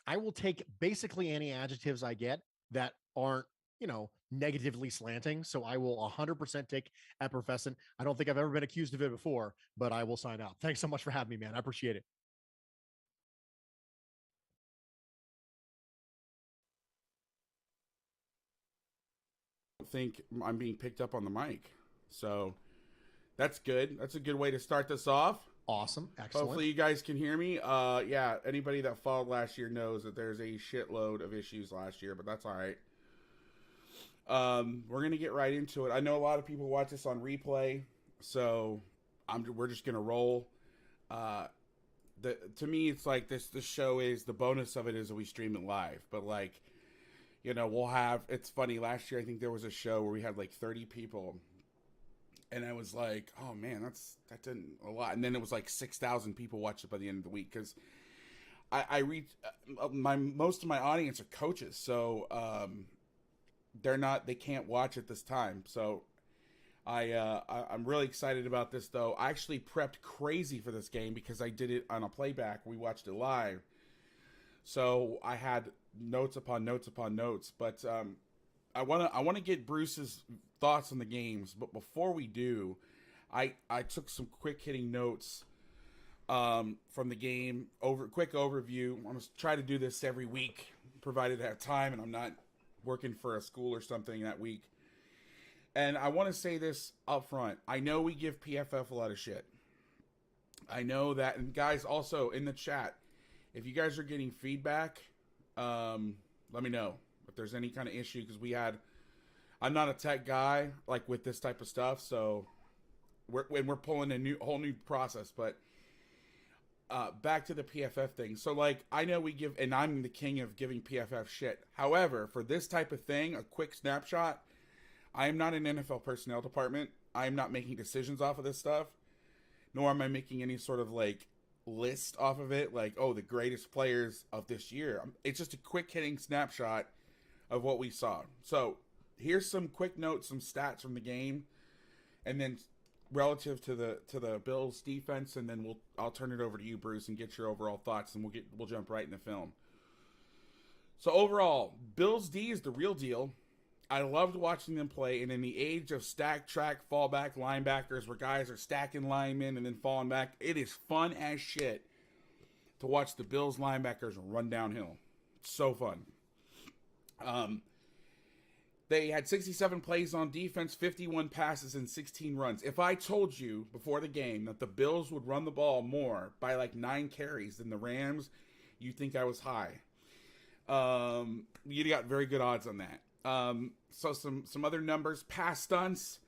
I will take basically any adjectives I get that aren't, negatively slanting. So I will 100% take effervescent. I don't think I've ever been accused of it before, but I will sign out. Thanks so much for having me, man. I appreciate it. Think I'm being picked up on the mic. So that's good. That's a good way to start this off. Awesome. Excellent. Hopefully you guys can hear me. Yeah, anybody that followed last year knows that there's a shitload of issues last year, but that's all right. We're gonna get right into it. I know a lot of people watch this on replay, so we're just gonna roll. Uh, to me, it's like this show is the bonus of it is that we stream it live, but like we'll have. It's funny. Last year, I think there was a show where we had like 30 people, and I was like, oh man, that didn't a lot. And then it was like 6,000 people watched it by the end of the week because I reach my most of my audience are coaches, so they can't watch at this time. So I'm really excited about this though. I actually prepped crazy for this game because I did it on a playback. We watched it live, so I had notes upon notes upon notes. But I wanna get Bruce's thoughts on the games. But before we do, I took some quick hitting notes from the game. Quick overview. I'm gonna try to do this every week, provided I have time and I'm not working for a school or something that week. And I want to say this up front. I know we give PFF a lot of shit. I know that, and guys, also in the chat, if you guys are getting feedback, let me know if there's any kind of issue because I'm not a tech guy like with this type of stuff, so we're pulling a whole new process. But back to the PFF thing. So like I know we give, and I'm the king of giving PFF shit. However, for this type of thing, a quick snapshot, I am not an NFL personnel department. I am not making decisions off of this stuff, nor am I making any sort of like list off of it, like, oh, the greatest players of this year. It's just a quick hitting snapshot of what we saw. So here's some quick notes, some stats from the game, and then relative to the Bills defense, and then I'll turn it over to you, Bruce, and get your overall thoughts, and we'll jump right into film. So overall, Bills D is the real deal. I loved watching them play, and in the age of stack, track, fallback linebackers where guys are stacking linemen and then falling back, it is fun as shit to watch the Bills linebackers run downhill. It's so fun. They had 67 plays on defense, 51 passes, and 16 runs. If I told you before the game that the Bills would run the ball more by like 9 carries than the Rams, you'd think I was high. You got very good odds on that. So some other numbers. Pass stunts.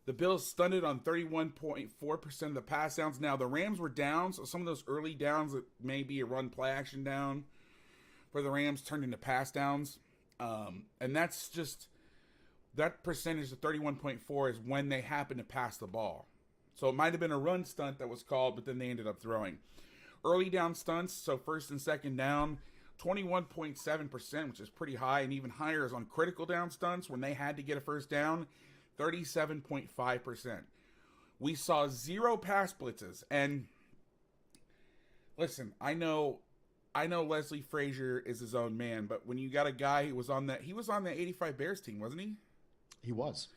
The Bills stunted on 31.4% of the pass downs. Now, the Rams were down, so some of those early downs that may be a run play action down for the Rams turned into pass downs. And that's just, that percentage of 31.4 is when they happen to pass the ball. So it might have been a run stunt that was called, but then they ended up throwing. Early down stunts, so first and second down, 21.7%, which is pretty high, and even higher is on critical down stunts when they had to get a first down, 37.5%. We saw 0 pass blitzes, and listen, I know Leslie Frazier is his own man, but when you got a guy who was on that, he was on the 85 Bears team, wasn't he? He was.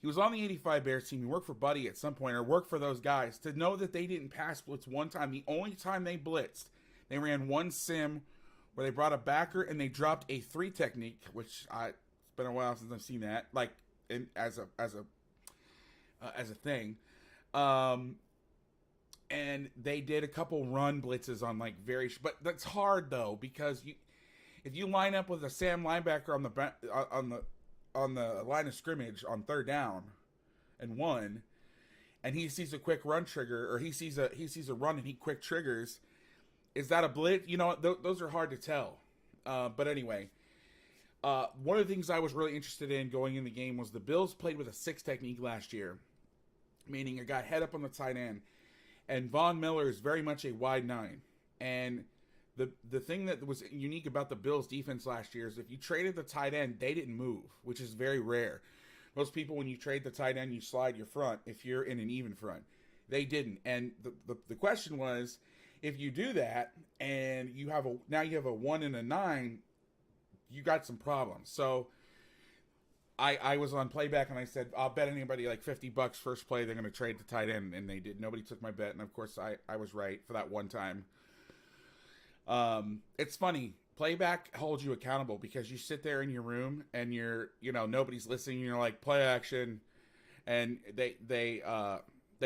He was on the 85 Bears team. He worked for Buddy at some point, or worked for those guys. To know that they didn't pass blitz one time, the only time they blitzed, they ran one sim where they brought a backer and they dropped a 3 technique, which it's been a while since I've seen that, like as a thing. And they did a couple run blitzes on like but that's hard though because if you line up with a Sam linebacker on the line of scrimmage on third down and 1, and he sees a quick run trigger, or he sees a run and he quick triggers, is that a blitz? Those are hard to tell. But anyway, one of the things I was really interested in going in the game was the Bills played with a 6 technique last year, meaning a guy head up on the tight end, and Von Miller is very much a wide 9. And the thing that was unique about the Bills defense last year is if you traded the tight end, they didn't move, which is very rare. Most people, when you trade the tight end, you slide your front if you're in an even front. They didn't. And the question was, if you do that and you have a 1 and a 9, you got some problems. So I was on playback and I said, I'll bet anybody like $50 first play they're going to trade the tight end, and they did. Nobody took my bet, and of course I was right for that one time. It's funny. Playback holds you accountable because you sit there in your room and nobody's listening. You're like, play action, and they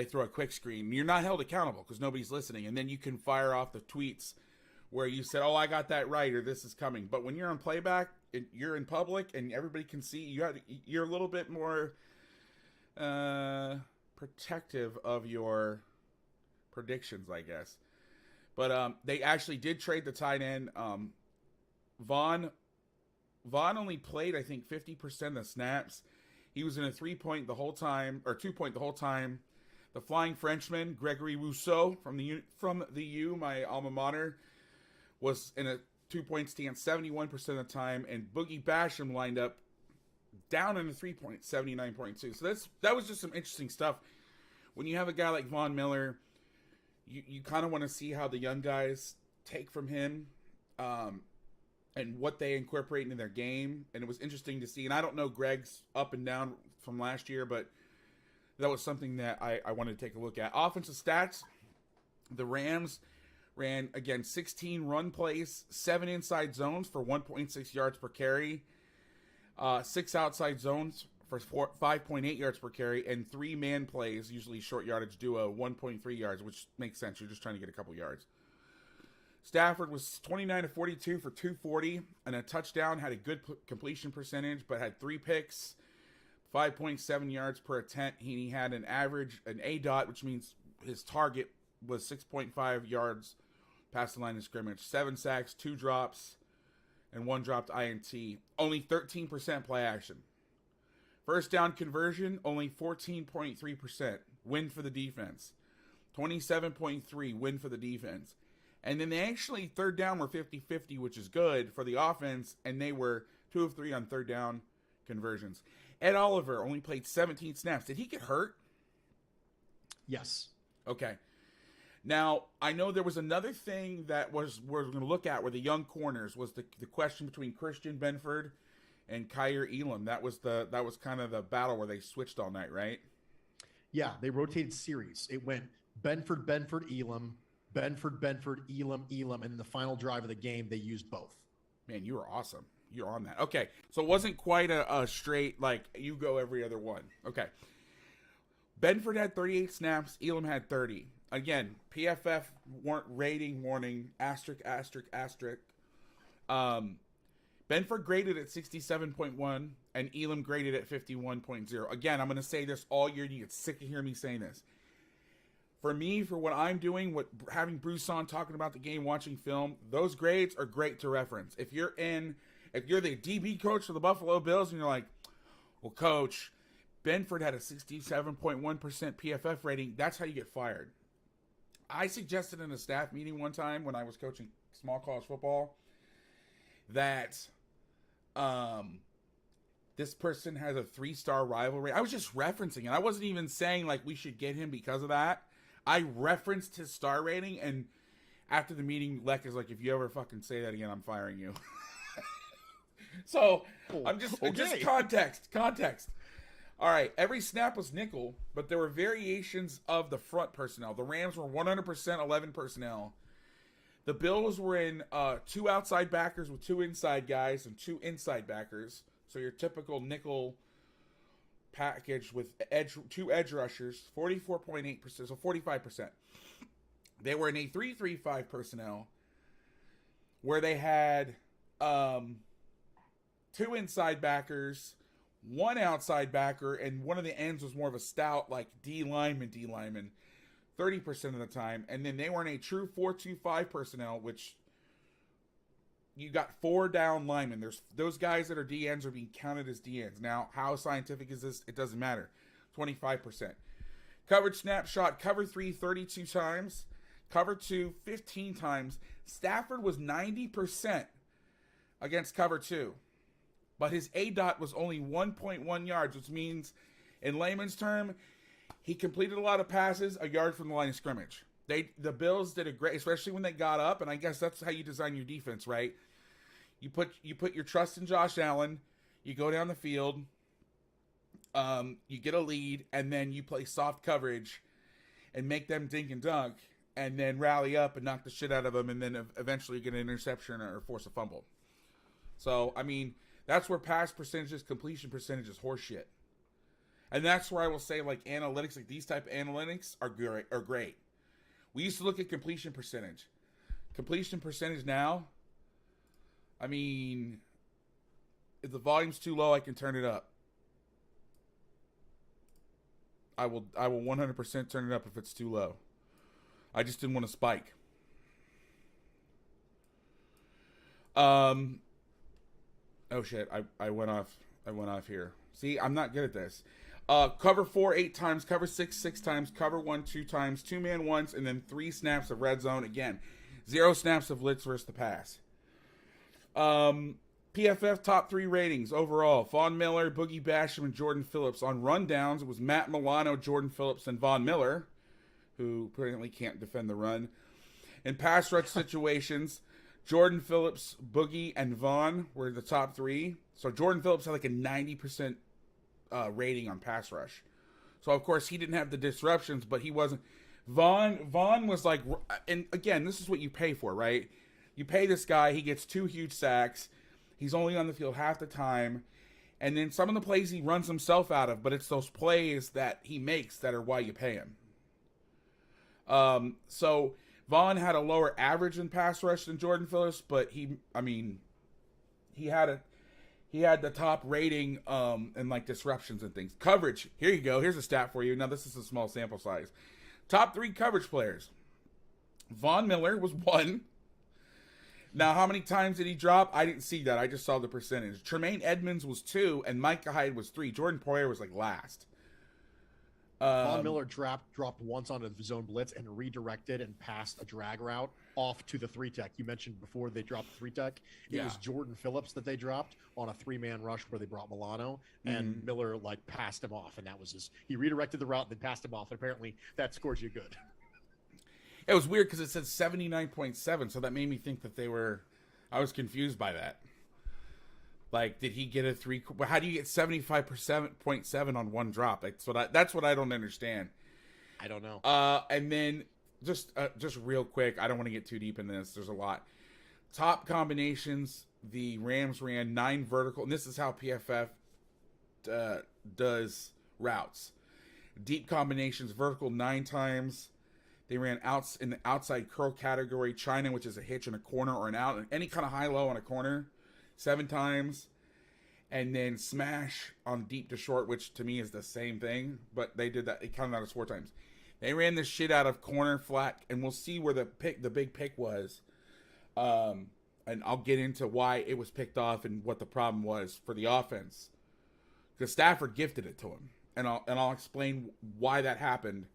throw a quick screen. You're not held accountable because nobody's listening, and then you can fire off the tweets where you said, "Oh, I got that right," or "This is coming." But when you're on playback, you're in public, and everybody can see. You're a little bit more protective of your predictions, I guess. But they actually did trade the tight end. Vaughn only played, I think, 50% of the snaps. He was in a 3-point the whole time, or 2-point the whole time. The Flying Frenchman, Gregory Rousseau from the U, my alma mater, was in a 2-point stance 71% of the time, and Boogie Basham lined up down in a 3-point, 79.2. So that was just some interesting stuff. When you have a guy like Von Miller, you kind of want to see how the young guys take from him, and what they incorporate into their game. And it was interesting to see. And I don't know Greg's up and down from last year, but that was something that I wanted to take a look at. Offensive stats, the Rams ran, again, 16 run plays, 7 inside zones for 1.6 yards per carry, 6 outside zones for 5.8 yards per carry, and 3 man plays, usually short yardage duo, 1.3 yards, which makes sense. You're just trying to get a couple yards. Stafford was 29 of 42 for 240 and a touchdown, had a good completion percentage, but had 3 picks, 5.7 yards per attempt. He had an ADOT, which means his target was 6.5 yards past the line of scrimmage, 7 sacks, 2 drops, and 1 dropped INT. Only 13% play action. First down conversion, only 14.3%. Win for the defense. 27.3 win for the defense. And then they actually, third down, were 50-50, which is good for the offense, and they were 2 of 3 on third down conversions. Ed Oliver only played 17 snaps. Did he get hurt? Yes. Okay. Now, I know there was another thing that we're going to look at where the young corners was the question between Christian Benford and Kyer Elam. That was kind of the battle where they switched all night, right? Yeah, they rotated series. It went Benford, Elam, Benford, Elam, and in the final drive of the game, they used both. Man, you were awesome. You're on that. Okay, so it wasn't quite a straight, like, you go every other one. Okay. Benford had 38 snaps. Elam had 30. Again, PFF rating warning, asterisk. Benford graded at 67.1, and Elam graded at 51.0. Again, I'm going to say this all year. You get sick of hearing me saying this. For me, for what I'm doing, having Bruce on talking about the game, watching film, those grades are great to reference. If you're the DB coach for the Buffalo Bills and you're like, well, coach, Benford had a 67.1% PFF rating, that's how you get fired. I suggested in a staff meeting one time when I was coaching small college football that this person has a 3-star rivalry. I was just referencing it. I wasn't even saying like we should get him because of that. I referenced his star rating, and after the meeting, Leck is like, if you ever fucking say that again, I'm firing you. So, I'm just context. All right, every snap was nickel, but there were variations of the front personnel. The Rams were 100% 11 personnel. The Bills were in 2 outside backers with 2 inside guys and 2 inside backers. So your typical nickel package with 2 edge rushers, 44.8%, so 45%. They were in a 3-3-5 personnel where they had 2 inside backers, 1 outside backer, and one of the ends was more of a stout, like D lineman, 30% of the time. And then they were in a true 4-2-5 personnel, which you got 4 down linemen. There's those guys that are D ends are being counted as D ends. Now, how scientific is this? It doesn't matter. 25%. Coverage snapshot, cover 3, 32 times. Cover 2, 15 times. Stafford was 90% against cover 2. But his ADOT was only 1.1 yards, which means, in layman's term, he completed a lot of passes a yard from the line of scrimmage. The Bills did a great, especially when they got up, and I guess that's how you design your defense, right? You put your trust in Josh Allen. You go down the field. You get a lead, and then you play soft coverage and make them dink and dunk, and then rally up and knock the shit out of them, and then eventually get an interception or force a fumble. So, I mean, that's where pass percentages, completion percentages, horseshit. And that's where I will say, like, analytics, like these type of analytics are great. We used to look at completion percentage. Completion percentage now, I mean, if the volume's too low, I can turn it up. I will 100% turn it up if it's too low. I just didn't want to spike. Oh shit, I went off here. See, I'm not good at this. Cover 4 8 times, cover 6 6 times, cover 1 2 times, 2-man once, and then 3 snaps of red zone. Again, 0 snaps of blitz versus the pass. PFF top 3 ratings overall: Von Miller, Boogie Basham, and Jordan Phillips. On rundowns, it was Matt Milano, Jordan Phillips, and Von Miller, who apparently can't defend the run. In pass rush situations, Jordan Phillips, Boogie, and Vaughn were the top 3. So Jordan Phillips had like a 90% rating on pass rush. So of course he didn't have the disruptions, but he wasn't. Vaughn was like, and again, this is what you pay for, right? You pay this guy, he gets 2 huge sacks. He's only on the field half the time. And then some of the plays he runs himself out of, but it's those plays that he makes that are why you pay him. So Vaughn had a lower average in pass rush than Jordan Phillips, but he had the top rating in like disruptions and things. Coverage, here you go. Here's a stat for you. Now this is a small sample size. Top 3 coverage players. Von Miller was 1. Now, how many times did he drop? I didn't see that. I just saw the percentage. Tremaine Edmonds was 2, and Micah Hyde was 3. Jordan Poyer was like last. Von Miller dropped once on a zone blitz and redirected and passed a drag route off to the 3-tech. You mentioned before they dropped the 3-tech. It was Jordan Phillips that they dropped on a 3-man rush where they brought Milano, and Miller like passed him off, and that was he redirected the route and then passed him off, and apparently that scores you good. It was weird because it said 79.7, so that made me think that I was confused by that. Like, did he get a 3? How do you get 75.7 on one drop? That's what I don't understand. I don't know. And then just real quick, I don't want to get too deep in this. There's a lot. Top combinations. The Rams ran 9 vertical, and this is how PFF does routes. Deep combinations, vertical 9 times. They ran outs in the outside curl category, China, which is a hitch in a corner or an out, any kind of high-low on a corner, 7 times. And then smash on deep to short, which to me is the same thing, but they did that. They counted that as 4 times. They ran this shit out of corner flat, and we'll see where the big pick was. And I'll get into why it was picked off and what the problem was for the offense. Because Stafford gifted it to him, and I'll explain why that happened.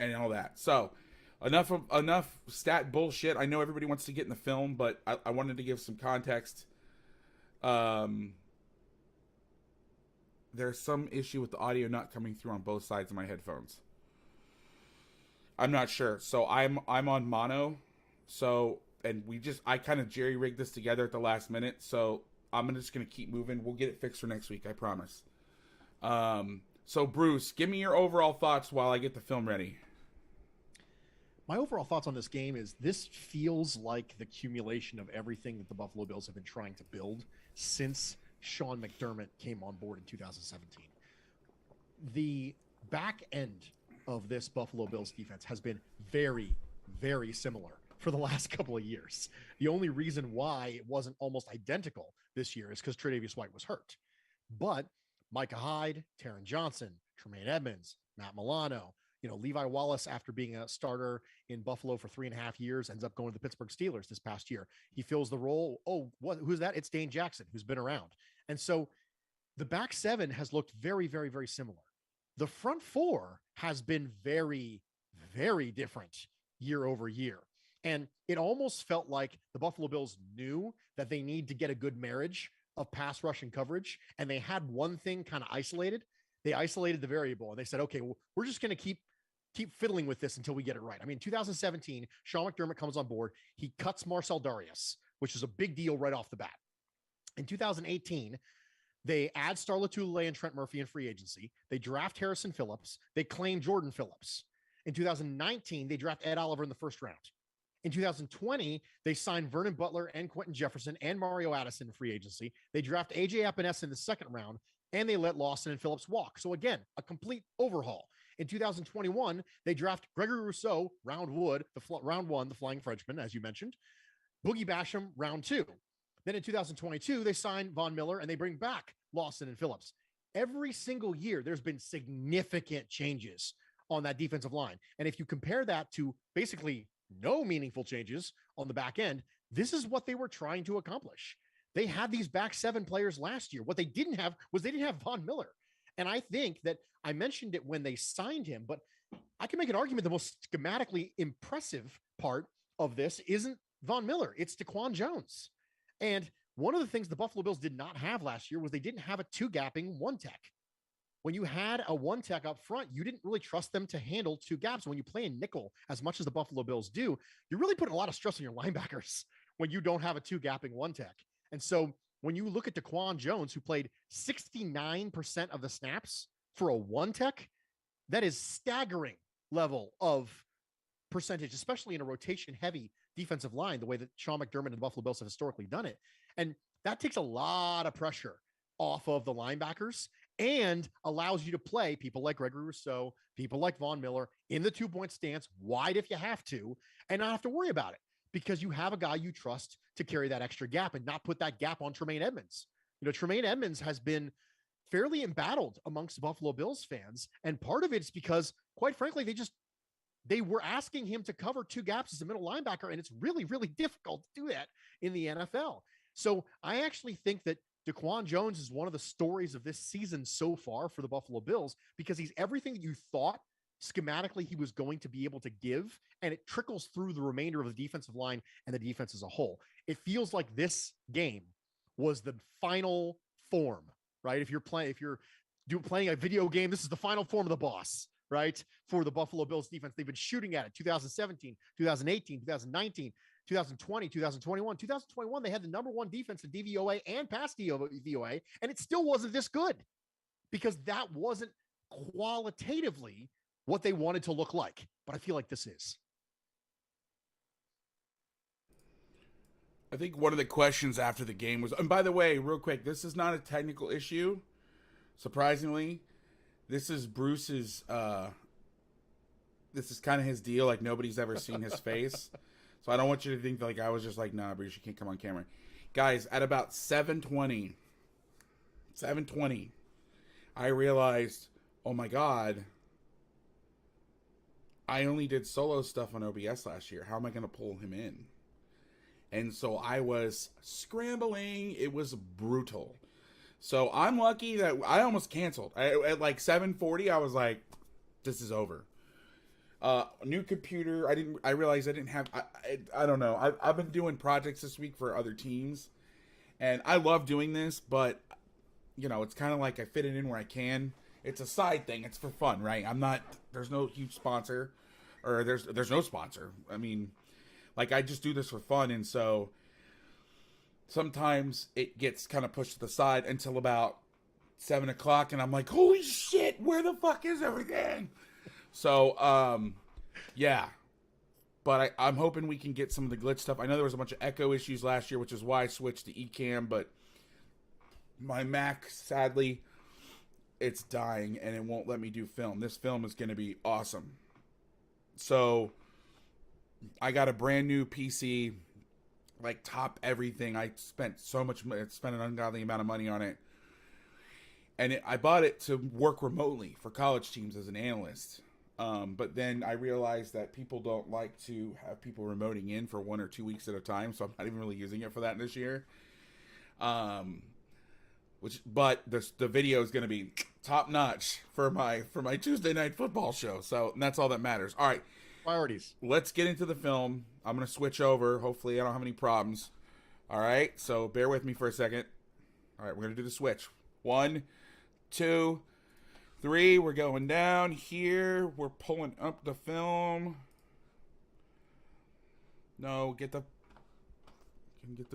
And all that. So, enough stat bullshit. I know everybody wants to get in the film, but I wanted to give some context. There's some issue with the audio not coming through on both sides of my headphones. I'm not sure. So I'm on mono. So, and I kind of jerry-rigged this together at the last minute. So I'm just going to keep moving. We'll get it fixed for next week. I promise. So Bruce, give me your overall thoughts while I get the film ready. My overall thoughts on this game is this feels like the accumulation of everything that the Buffalo Bills have been trying to build since Sean McDermott came on board in 2017. The back end of this Buffalo Bills defense has been very, very similar for the last couple of years. The only reason why it wasn't almost identical this year is because Tre'Davious White was hurt. But Micah Hyde, Taron Johnson, Tremaine Edmonds, Matt Milano, Levi Wallace, after being a starter in Buffalo for 3.5 years, ends up going to the Pittsburgh Steelers this past year. He fills the role. Oh, who's that? It's Dane Jackson, who's been around. And so the back 7 has looked very, very, very similar. The front 4 has been very, very different year over year. And it almost felt like the Buffalo Bills knew that they need to get a good marriage of pass rush and coverage. And they had one thing kind of isolated. They isolated the variable and they said, okay, well, we're just going to keep keep fiddling with this until we get it right. I mean, 2017, Sean McDermott comes on board. He cuts Marcel Darius, which is a big deal right off the bat. In 2018, they add Star Lotulelei and Trent Murphy in free agency. They draft Harrison Phillips. They claim Jordan Phillips. In 2019, they draft Ed Oliver in the first round. In 2020, they sign Vernon Butler and Quentin Jefferson and Mario Addison in free agency. They draft AJ Epinesa in the second round, and they let Lawson and Phillips walk. So again, a complete overhaul. In 2021, they draft Gregory Rousseau, round one, the Flying Frenchman, as you mentioned. Boogie Basham, round 2. Then in 2022, they sign Von Miller and they bring back Lawson and Phillips. Every single year, there's been significant changes on that defensive line. And if you compare that to basically no meaningful changes on the back end, this is what they were trying to accomplish. They had these back 7 players last year. What they didn't have was they didn't have Von Miller. And I think that I mentioned it when they signed him, but I can make an argument the most schematically impressive part of this isn't Von Miller, it's Daquan Jones. And one of the things the Buffalo Bills did not have last year was they didn't have a 2-gapping 1-tech. When you had a 1-tech up front, you didn't really trust them to handle 2 gaps. When you play in nickel, as much as the Buffalo Bills do, you're really putting a lot of stress on your linebackers when you don't have a 2-gapping 1-tech. And so when you look at Daquan Jones, who played 69% of the snaps for a 1-tech, that is staggering level of percentage, especially in a rotation-heavy defensive line, the way that Sean McDermott and the Buffalo Bills have historically done it. And that takes a lot of pressure off of the linebackers and allows you to play people like Gregory Rousseau, people like Von Miller in the 2-point stance, wide if you have to, and not have to worry about it because you have a guy you trust to carry that extra gap and not put that gap on Tremaine Edmonds. You know, Tremaine Edmonds has been fairly embattled amongst Buffalo Bills fans. And part of it's because, quite frankly, they were asking him to cover 2 gaps as a middle linebacker, and it's really, really difficult to do that in the NFL. So I actually think that Daquan Jones is one of the stories of this season so far for the Buffalo Bills because he's everything that you thought schematically he was going to be able to give, and it trickles through the remainder of the defensive line and the defense as a whole. It feels like this game was the final form, right? If you're playing a video game, this is the final form of the boss, right? For the Buffalo Bills defense. They've been shooting at it 2017, 2018, 2019, 2020, 2021. 2021, they had the number 1 defense in DVOA and pass DVOA, and it still wasn't this good because that wasn't qualitatively what they wanted to look like. But I feel like this is. I think one of the questions after the game was, and by the way, real quick, this is not a technical issue. Surprisingly, this is Bruce's, this is kind of his deal. Like, nobody's ever seen his face. So I don't want you to think like I was just like, nah, Bruce, you can't come on camera. Guys, at about 7:20, I realized, oh my God, I only did solo stuff on OBS last year. How am I going to pull him in? And so I was scrambling. It was brutal. So I'm lucky that I almost canceled. At like 7:40, I was like, this is over. New computer. I realized I didn't have, I don't know. I've been doing projects this week for other teams. And I love doing this, but, you know, it's kind of like I fit it in where I can. It's a side thing. It's for fun, right? There's no huge sponsor. Or there's no sponsor. I mean, like, I just do this for fun. And so sometimes it gets kind of pushed to the side until about 7 o'clock. And I'm like, holy shit, where the fuck is everything? So, yeah. But I'm hoping we can get some of the glitch stuff. I know there was a bunch of echo issues last year, which is why I switched to Ecamm. But my Mac, sadly, it's dying and it won't let me do film. This film is going to be awesome. So I got a brand new PC, like top everything. I spent an ungodly amount of money on it. And I bought it to work remotely for college teams as an analyst. But then I realized that people don't like to have people remoting in for 1 or 2 weeks at a time. So I'm not even really using it for that this year. But the video is going to be top notch for my Tuesday night football show. So that's all that matters. All right. Priorities. Let's get into the film. I'm going to switch over. Hopefully I don't have any problems. All right. So bear with me for a second. All right. We're going to do the switch. 1, 2, 3, we're going down here. We're pulling up the film. No, get the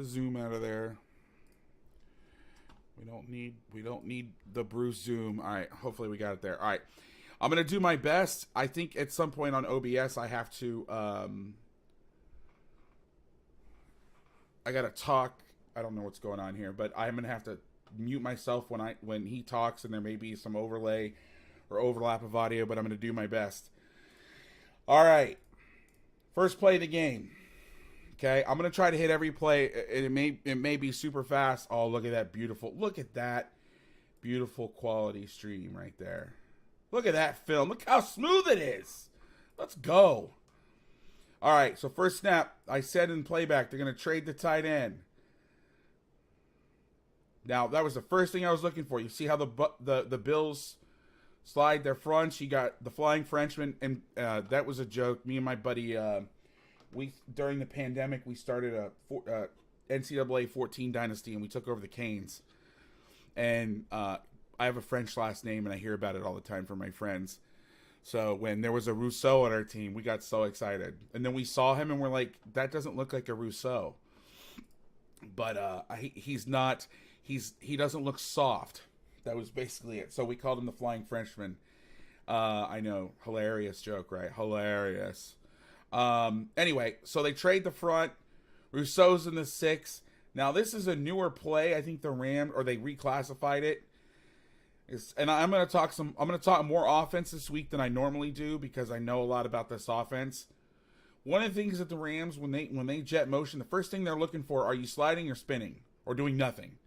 zoom out of there. We don't need the Bruce zoom. All right, hopefully we got it there. All right. I'm going to do my best. I think at some point on OBS I have to I got to talk. I don't know what's going on here, but I'm going to have to mute myself when he talks, and there may be some overlay or overlap of audio, but I'm going to do my best. All right. First play of the game. Okay, I'm going to try to hit every play. It may be super fast. Oh, look at that beautiful quality stream right there. Look at that film. Look how smooth it is. Let's go. All right, so first snap, I said in playback, they're going to trade the tight end. Now, that was the first thing I was looking for. You see how the Bills slide their fronts. You got the Flying Frenchman, and that was a joke. Me and my buddy, during the pandemic, we started a NCAA 14 dynasty, and we took over the Canes. And I have a French last name, and I hear about it all the time from my friends. So when there was a Rousseau on our team, we got so excited. And then we saw him, and we're like, that doesn't look like a Rousseau. But he's not. He doesn't look soft. That was basically it. So we called him the Flying Frenchman. I know, hilarious joke, right? Hilarious. Anyway, so they trade the front. Rousseau's in the 6. Now this is a newer play. I think the Rams, or they reclassified it. And I'm going to talk more offense this week than I normally do because I know a lot about this offense. One of the things that the Rams, when they jet motion, the first thing they're looking for, are you sliding or spinning or doing nothing?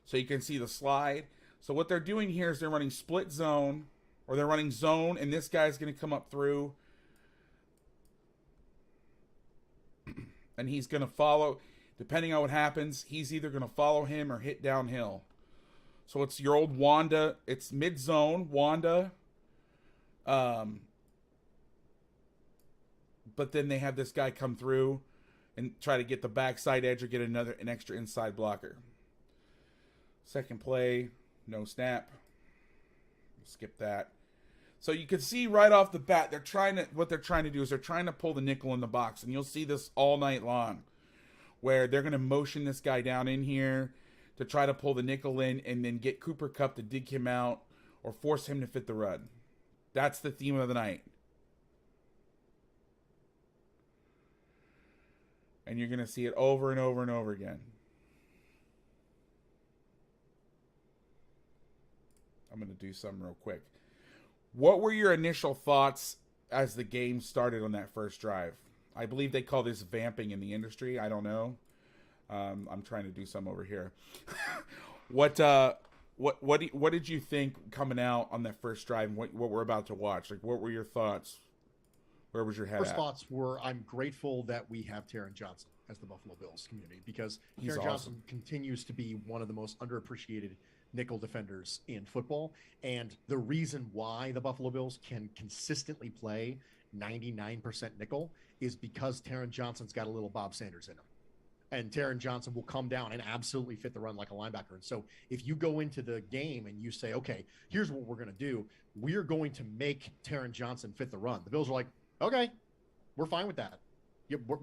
So you can see the slide. So what they're doing here is they're running split zone, or they're running zone, and this guy's going to come up through. And he's going to follow, depending on what happens, he's either going to follow him or hit downhill. So it's your old Wanda. It's mid-zone, Wanda. But then they have this guy come through and try to get the backside edge or get an extra inside blocker. Second play, no snap. Skip that. So you can see right off the bat, what they're trying to do is they're trying to pull the nickel in the box. And you'll see this all night long, where they're going to motion this guy down in here to try to pull the nickel in and then get Cooper Kupp to dig him out or force him to fit the run. That's the theme of the night. And you're going to see it over and over and over again. I'm going to do something real quick. What were your initial thoughts as the game started on that first drive? I believe they call this vamping in the industry. I don't know. I'm trying to do some over here. What did you think coming out on that first drive and what we're about to watch? Like, what were your thoughts? Where was your head First at? thoughts were, I'm grateful that we have Taron Johnson as the Buffalo Bills community, because Taron Johnson continues to be one of the most underappreciated nickel defenders in football. And the reason why the Buffalo Bills can consistently play 99% nickel is because Taron Johnson's got a little Bob Sanders in him. And Taron Johnson will come down and absolutely fit the run like a linebacker. And so if you go into the game and you say, okay, here's what we're going to do. We're going to make Taron Johnson fit the run. The Bills are like, okay, we're fine with that.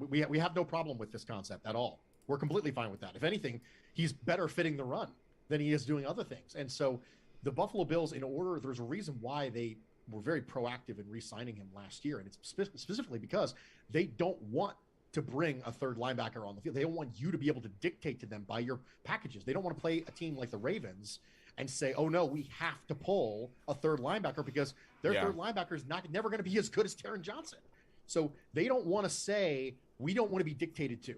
We have no problem with this concept at all. We're completely fine with that. If anything, he's better fitting the run than he is doing other things. And so the Buffalo Bills, there's a reason why they were very proactive in re-signing him last year. And it's specifically because they don't want to bring a third linebacker on the field. They don't want you to be able to dictate to them by your packages. They don't want to play a team like the Ravens and say, oh no, we have to pull a third linebacker because their third linebacker is never going to be as good as Taron Johnson. So they don't want to say, we don't want to be dictated to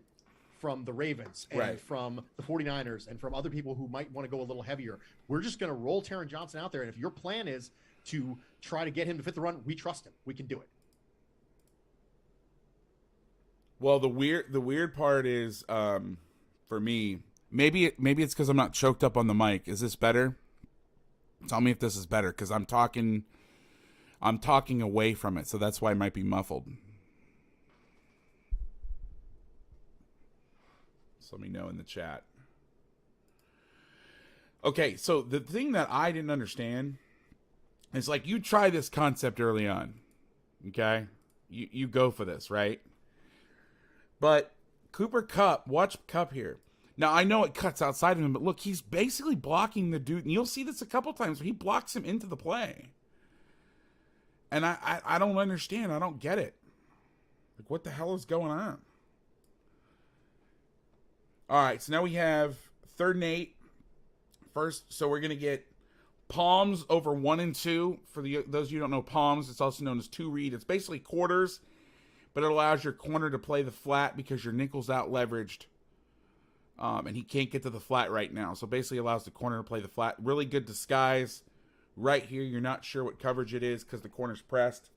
from the Ravens and from the 49ers and from other people who might want to go a little heavier. We're just going to roll Taron Johnson out there. And if your plan is to try to get him to fit the run, we trust him. We can do it. Well, the weird part is, for me, maybe it's because I'm not choked up on the mic. Is this better? Tell me if this is better, because I'm talking away from it, so that's why it might be muffled. So let me know in the chat. Okay, so the thing that I didn't understand It's like you try this concept early on. Okay? You go for this, right? But Cooper Kupp, watch Kupp here. Now, I know it cuts outside of him, but look, he's basically blocking the dude. And you'll see this a couple times where he blocks him into the play. And I don't understand. I don't get it. Like, what the hell is going on? All right, so now we have 3rd and 8. First, so we're going to get palms over 1 and 2. For those of you who don't know palms, it's also known as 2 read. It's basically quarters, but it allows your corner to play the flat because your nickel's out leveraged. And he can't get to the flat right now. So basically allows the corner to play the flat. Really good disguise. Right here, you're not sure what coverage it is because the corner's pressed.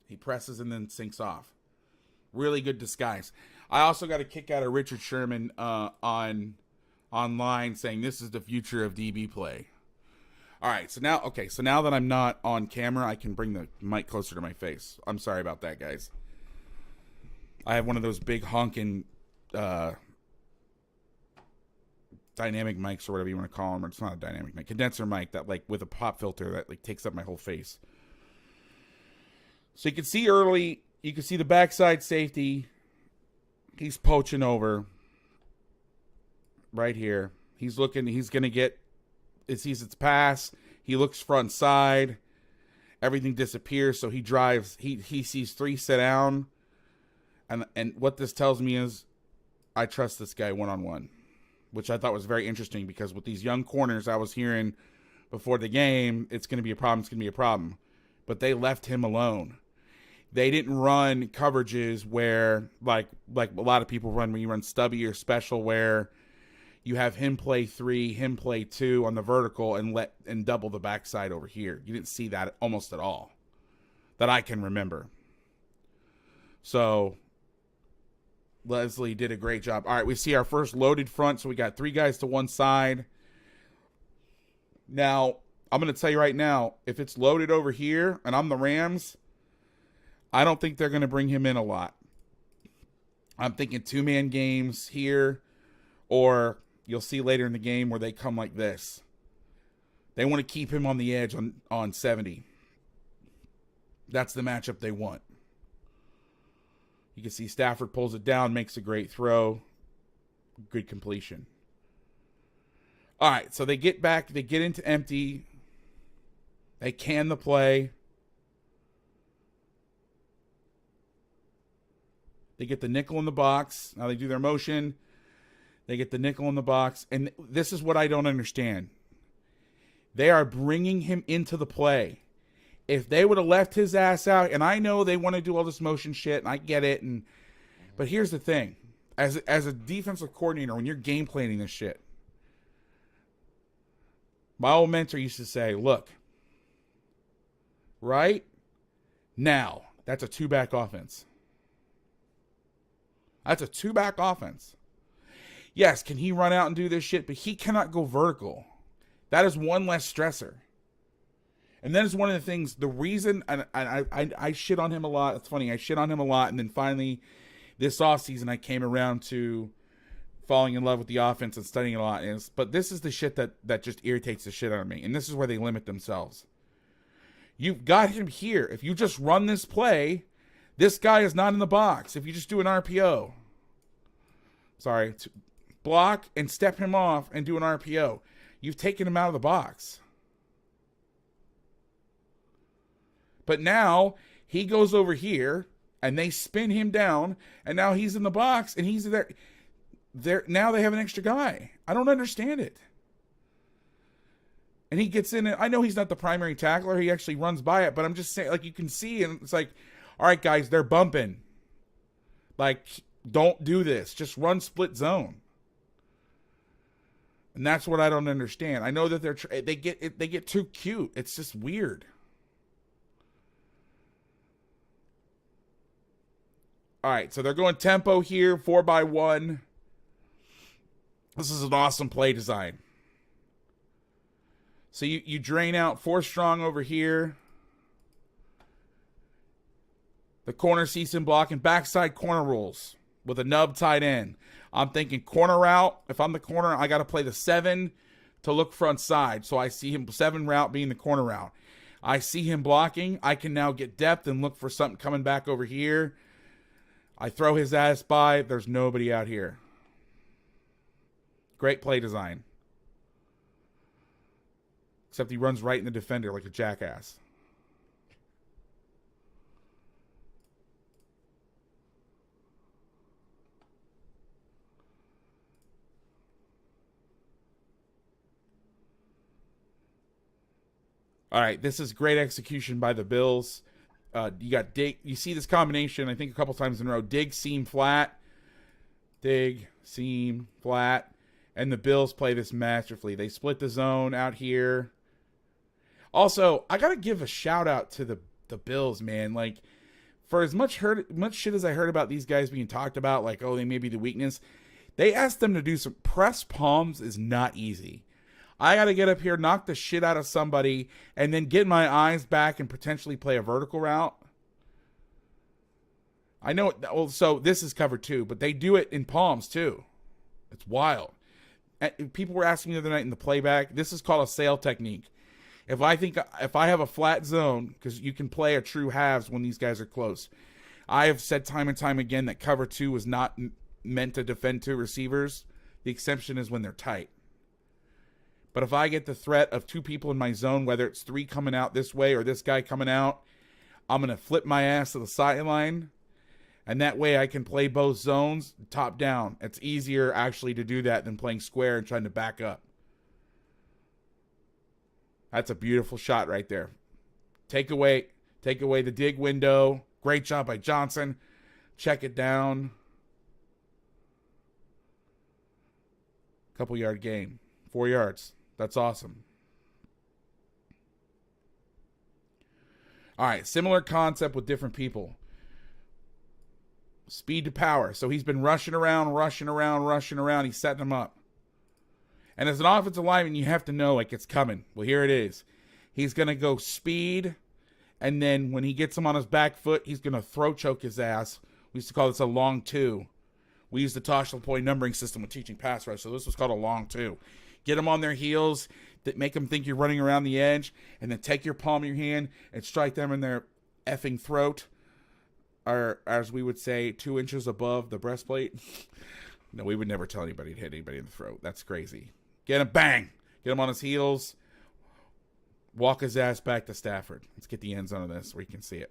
He presses and then sinks off. Really good disguise. I also got a kick out of Richard Sherman online saying this is the future of DB play. All right, so now that I'm not on camera, I can bring the mic closer to my face. I'm sorry about that, guys. I have one of those big honking dynamic mics or whatever you want to call them. Or it's not a dynamic mic, condenser mic that like with a pop filter that like takes up my whole face. So you can see early, you can see the backside safety. He's poaching over right here. He's looking, he's going to get, it sees its pass. He looks front side. Everything disappears. So he drives, he sees 3 sit down. And what this tells me is I trust this guy one-on-one, which I thought was very interesting because with these young corners I was hearing before the game, it's going to be a problem, it's going to be a problem. But they left him alone. They didn't run coverages where, like a lot of people run when you run stubby or special, where you have him play 3, him play 2 on the vertical and double the backside over here. You didn't see that almost at all that I can remember. So Leslie did a great job. All right, we see our first loaded front. So we got 3 guys to one side. Now, I'm going to tell you right now, if it's loaded over here and I'm the Rams, I don't think they're going to bring him in a lot. I'm thinking 2-man games here, or you'll see later in the game where they come like this. They want to keep him on the edge on 70. That's the matchup they want. You can see Stafford pulls it down, makes a great throw. Good completion. All right, so they get back. They get into empty. They can the play. They get the nickel in the box. Now they do their motion. They get the nickel in the box. And this is what I don't understand. They are bringing him into the play. If they would have left his ass out, and I know they want to do all this motion shit, and I get it, but here's the thing. As a defensive coordinator, when you're game planning this shit, my old mentor used to say, look, right now, that's a 2-back offense. That's a 2-back offense. Yes, can he run out and do this shit? But he cannot go vertical. That is one less stressor. And that is one of the things, the reason, and I shit on him a lot. It's funny, I shit on him a lot. And then finally, this offseason, I came around to falling in love with the offense and studying a lot. But this is the shit that just irritates the shit out of me. And this is where they limit themselves. You've got him here. If you just run this play, this guy is not in the box. If you just do an RPO. Block and step him off and do an RPO. You've taken him out of the box. But now he goes over here and they spin him down and now he's in the box and he's there. Now they have an extra guy. I don't understand it. And he gets in it. I know he's not the primary tackler. He actually runs by it, but I'm just saying, like, you can see, and it's like, all right, guys, they're bumping. Like, don't do this. Just run split zone. And that's what I don't understand. I know that they get too cute. It's just weird. All right, so they're going tempo here, 4x1. This is an awesome play design. So you drain out 4 strong over here. The corner sees him blocking backside corner rolls with a nub tight end. I'm thinking corner route. If I'm the corner, I got to play the 7 to look front side. So I see him 7 route being the corner route. I see him blocking. I can now get depth and look for something coming back over here. I throw his ass by. There's nobody out here. Great play design. Except he runs right in the defender like a jackass. All right, this is great execution by the Bills. You got dig. You see this combination, I think, a couple times in a row. Dig, seam, flat. Dig, seam, flat. And the Bills play this masterfully. They split the zone out here. Also, I got to give a shout out to the Bills, man. Like, for as much shit as I heard about these guys being talked about, like, oh, they may be the weakness, they asked them to do some press palms is not easy. I got to get up here, knock the shit out of somebody, and then get my eyes back and potentially play a vertical route. I know, well, so this is cover 2, but they do it in palms too. It's wild. People were asking me the other night in the playback, this is called a sail technique. If I have a flat zone, because you can play a true halves when these guys are close. I have said time and time again that cover 2 is not meant to defend 2 receivers. The exception is when they're tight. But if I get the threat of 2 people in my zone, whether it's 3 coming out this way or this guy coming out, I'm going to flip my ass to the sideline. And that way I can play both zones top down. It's easier actually to do that than playing square and trying to back up. That's a beautiful shot right there. Take away the dig window. Great job by Johnson. Check it down. Couple yard gain. 4 yards. That's awesome. All right, similar concept with different people. Speed to power. So he's been rushing around. He's setting them up. And as an offensive lineman, you have to know, like, it's coming. Well, here it is. He's going to go speed, and then when he gets him on his back foot, he's going to throat choke his ass. We used to call this a long 2. We used the Tosh point numbering system when teaching pass rush, so this was called a long 2. Get them on their heels, that make them think you're running around the edge, and then take your palm of your hand and strike them in their effing throat, or as we would say, 2 inches above the breastplate. No, we would never tell anybody to hit anybody in the throat. That's crazy. Get him, bang! Get him on his heels. Walk his ass back to Stafford. Let's get the end zone of this where you can see it.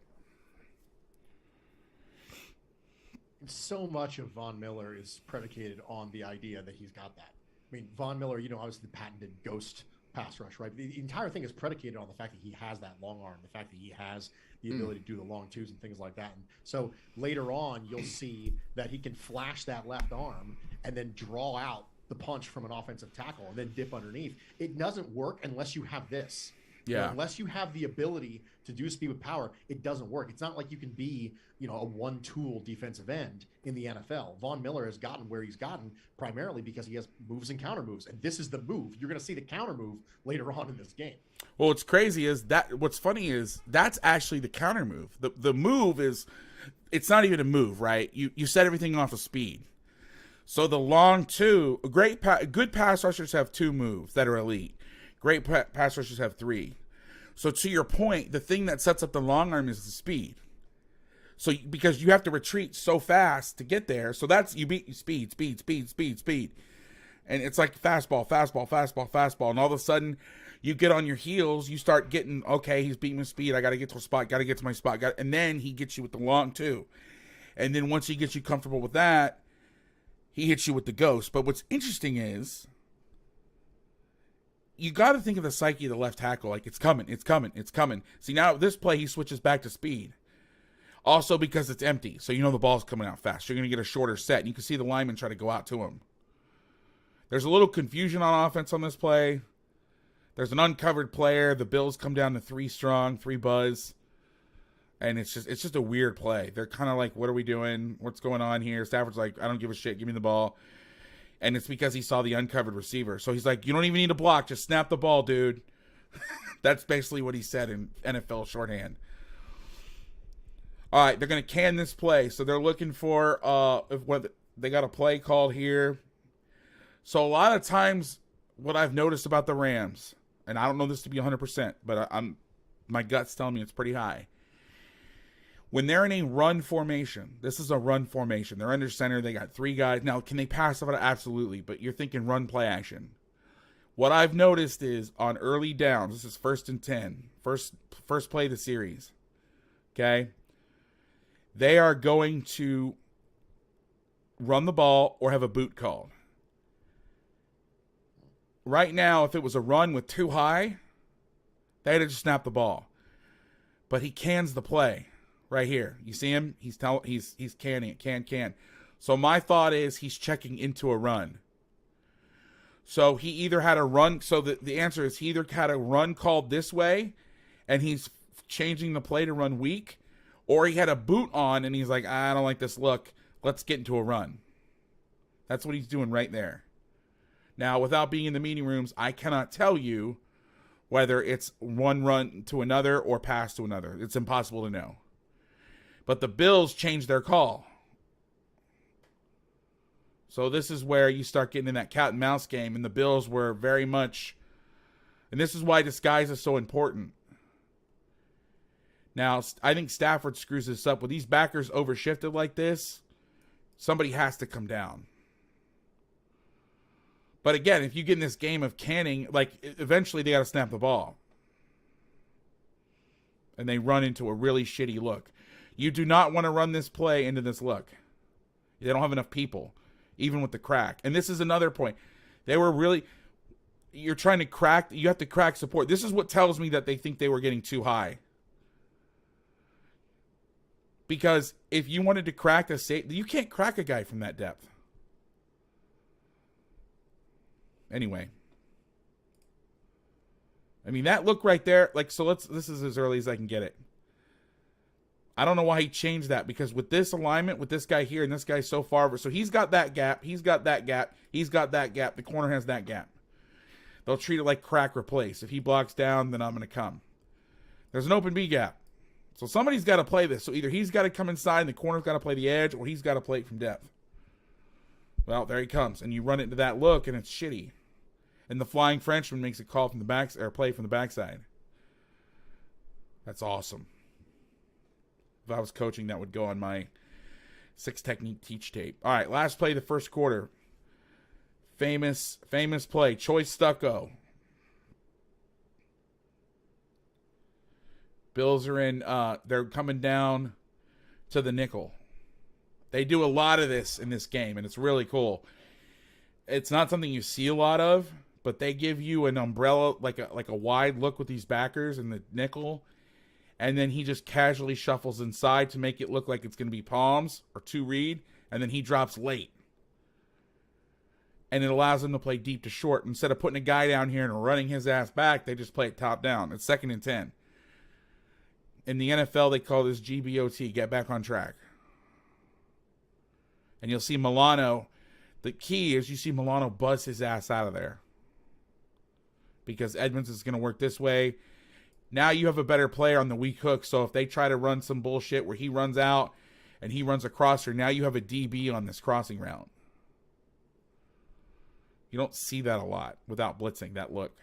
So much of Von Miller is predicated on the idea that he's got that. I mean, Von Miller, obviously the patented ghost pass rush, right? The entire thing is predicated on the fact that he has that long arm, the fact that he has the ability to do the long 2s and things like that. And so later on, you'll see that he can flash that left arm and then draw out the punch from an offensive tackle and then dip underneath. It doesn't work unless you have this. Yeah. Unless you have the ability to do speed with power, it doesn't work. It's not like you can be, a one-tool defensive end in the NFL. Von Miller has gotten where he's gotten primarily because he has moves and counter moves, and this is the move. You're going to see the counter move later on in this game. Well, what's crazy is that what's funny is that's actually the counter move. The move is, it's not even a move, right? You set everything off of speed. So the long 2, good pass rushers have 2 moves that are elite. Great pass rushers have 3. So to your point, the thing that sets up the long arm is the speed. So because you have to retreat so fast to get there, so that's you beat speed. And it's like fastball. And all of a sudden, you get on your heels, you start getting, okay, he's beating with speed. I got to get to a spot, got to get to my spot. And then he gets you with the long 2. And then once he gets you comfortable with that, he hits you with the ghost. But what's interesting is, you got to think of the psyche of the left tackle. Like, it's coming. See, now this play, he switches back to speed. Also because it's empty. So the ball's coming out fast. You're going to get a shorter set. And you can see the lineman try to go out to him. There's a little confusion on offense on this play. There's an uncovered player. The Bills come down to 3 strong, 3 buzz. And it's just a weird play. They're kind of like, what are we doing? What's going on here? Stafford's like, I don't give a shit. Give me the ball. And it's because he saw the uncovered receiver. So he's like, you don't even need a block. Just snap the ball, dude. That's basically what he said in NFL shorthand. All right, they're going to can this play. So they're looking for, they got a play called here. So a lot of times what I've noticed about the Rams, and I don't know this to be 100%, but my gut's telling me it's pretty high. When they're in a run formation, this is a run formation. They're under center. They got 3 guys. Now, can they pass it? Absolutely, but you're thinking run play action. What I've noticed is on early downs, this is 1st and 10, first play of the series, okay? They are going to run the ball or have a boot called. Right now, if it was a run with 2 high, they'd have just snapped the ball. But he cans the play right here. You see him? He's canning it. Can. So my thought is he's checking into a run. So he either had a run. So the answer is he either had a run called this way and he's changing the play to run weak, or he had a boot on and he's like, I don't like this look. Let's get into a run. That's what he's doing right there. Now, without being in the meeting rooms, I cannot tell you whether it's one run to another or pass to another. It's impossible to know. But the Bills changed their call. So this is where you start getting in that cat and mouse game, and the Bills were very much, and this is why disguise is so important. Now, I think Stafford screws this up. With these backers overshifted like this, somebody has to come down. But again, if you get in this game of canning, like eventually they got to snap the ball. And they run into a really shitty look. You do not want to run this play into this look. They don't have enough people, even with the crack. And this is another point. They were really, you're trying to crack, you have to crack support. This is what tells me that they think they were getting too high. Because if you wanted to crack a safety, you can't crack a guy from that depth. Anyway. I mean, that look right there, like, so this is as early as I can get it. I don't know why he changed that, because with this alignment, with this guy here and this guy so far, so he's got that gap, he's got that gap, he's got that gap, the corner has that gap. They'll treat it like crack replace. If he blocks down, then I'm going to come. There's an open B gap. So somebody's got to play this. So either he's got to come inside and the corner's got to play the edge, or he's got to play it from depth. Well, there he comes. And you run it into that look, and it's shitty. And the flying Frenchman makes a call from the back, or play from the backside. That's awesome. If I was coaching, that would go on my 6 technique teach tape. All right, last play of the first quarter. Famous play. Choice Stucco. Bills are in, they're coming down to the nickel. They do a lot of this in this game, and it's really cool. It's not something you see a lot of, but they give you an umbrella, like a wide look with these backers and the nickel, and then he just casually shuffles inside to make it look like it's going to be palms or 2 read, and then he drops late. And it allows them to play deep to short. Instead of putting a guy down here and running his ass back, they just play it top down. It's 2nd and 10. In the NFL, they call this GBOT, get back on track. And you'll see Milano. The key is you see Milano buzz his ass out of there. Because Edmonds is going to work this way. Now you have a better player on the weak hook, so if they try to run some bullshit where he runs out and he runs a crosser, now you have a DB on this crossing route. You don't see that a lot without blitzing, that look.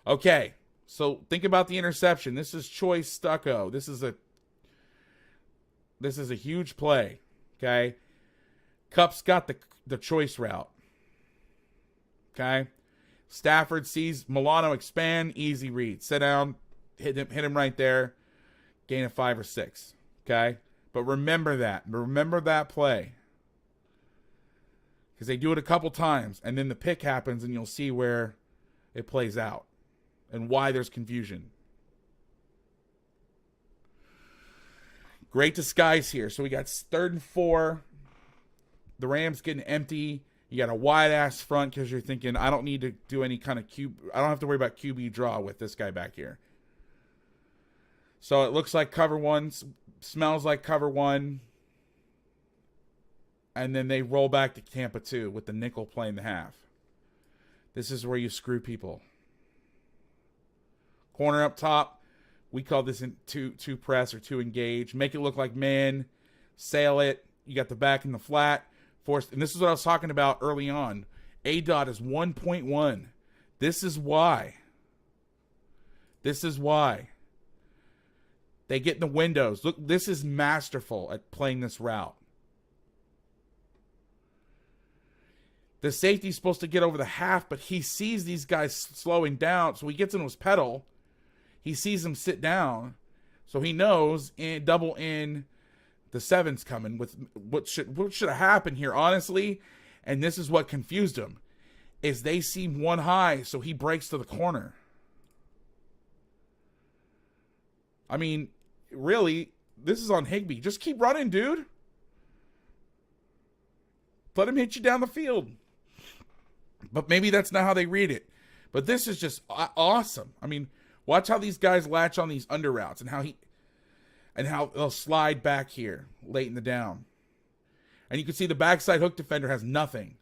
Okay. So think about the interception. This is Choice Stucco. This is a huge play. Okay. Cup's got the choice route. Okay. Stafford sees Milano expand, easy read. Sit down, hit him right there. Gain of 5 or 6. Okay. But remember that. Remember that play. Because they do it a couple times, and then the pick happens, and you'll see where it plays out. And why there's confusion. Great disguise here. So we got 3rd and 4. The Rams getting empty. You got a wide-ass front because you're thinking, I don't need to do any kind of I don't have to worry about QB draw with this guy back here. So it looks like cover 1. Smells like cover 1. And then they roll back to Tampa 2 with the nickel playing the half. This is where you screw people. Corner up top. We call this two press or 2 engage. Make it look like man. Sail it. You got the back in the flat. Force. And this is what I was talking about early on. ADOT is 1.1. This is why. This is why. They get in the windows. Look, this is masterful at playing this route. The safety's supposed to get over the half, but he sees these guys slowing down, so he gets into his pedal. He sees them sit down, so he knows double in the seven's coming. With what should have happened here, honestly, and this is what confused him, is they see one high, so he breaks to the corner. I mean, really, this is on Higbee. Just keep running, dude. Let him hit you down the field. But maybe that's not how they read it. But this is just awesome. I mean, watch how these guys latch on these under routes and how they'll slide back here late in the down. And you can see the backside hook defender has nothing.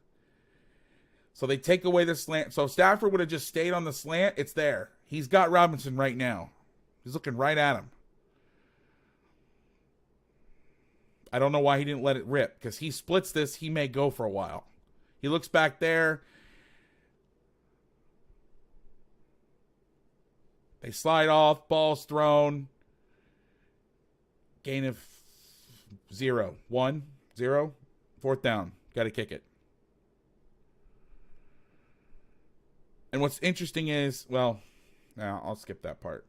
So they take away the slant. So if Stafford would have just stayed on the slant, it's there. He's got Robinson right now. He's looking right at him. I don't know why he didn't let it rip, because he splits this, he may go for a while. He looks back there. They slide off, ball's thrown. Gain of 0. 1, 0. 4th down. Got to kick it. And what's interesting is, well, now I'll skip that part.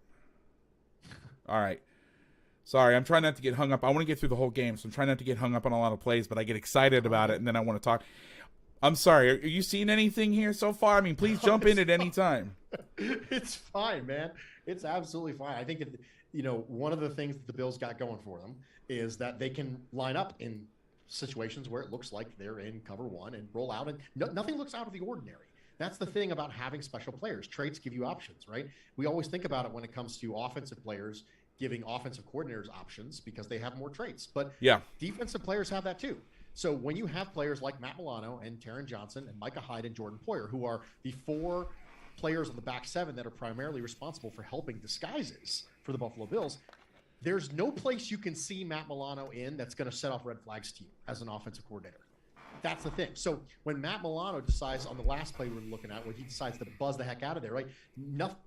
All right. Sorry, I'm trying not to get hung up. I want to get through the whole game, so I'm trying not to get hung up on a lot of plays, but I get excited about it, and then I want to talk. I'm sorry. Are you seeing anything here so far? I mean, please jump in at any time. It's fine, man. It's absolutely fine. I think that, one of the things that the Bills got going for them is that they can line up in situations where it looks like they're in cover one and roll out, and nothing looks out of the ordinary. That's the thing about having special players. Traits give you options, right? We always think about it when it comes to offensive players giving offensive coordinators options because they have more traits. But yeah, defensive players have that too. So when you have players like Matt Milano and Taron Johnson and Micah Hyde and Jordan Poyer, who are the 4 players on the back 7 that are primarily responsible for helping disguises for the Buffalo Bills, there's no place you can see Matt Milano in that's going to set off red flags to you as an offensive coordinator. That's the thing. So when Matt Milano decides on the last play we were looking at, when he decides to buzz the heck out of there, right?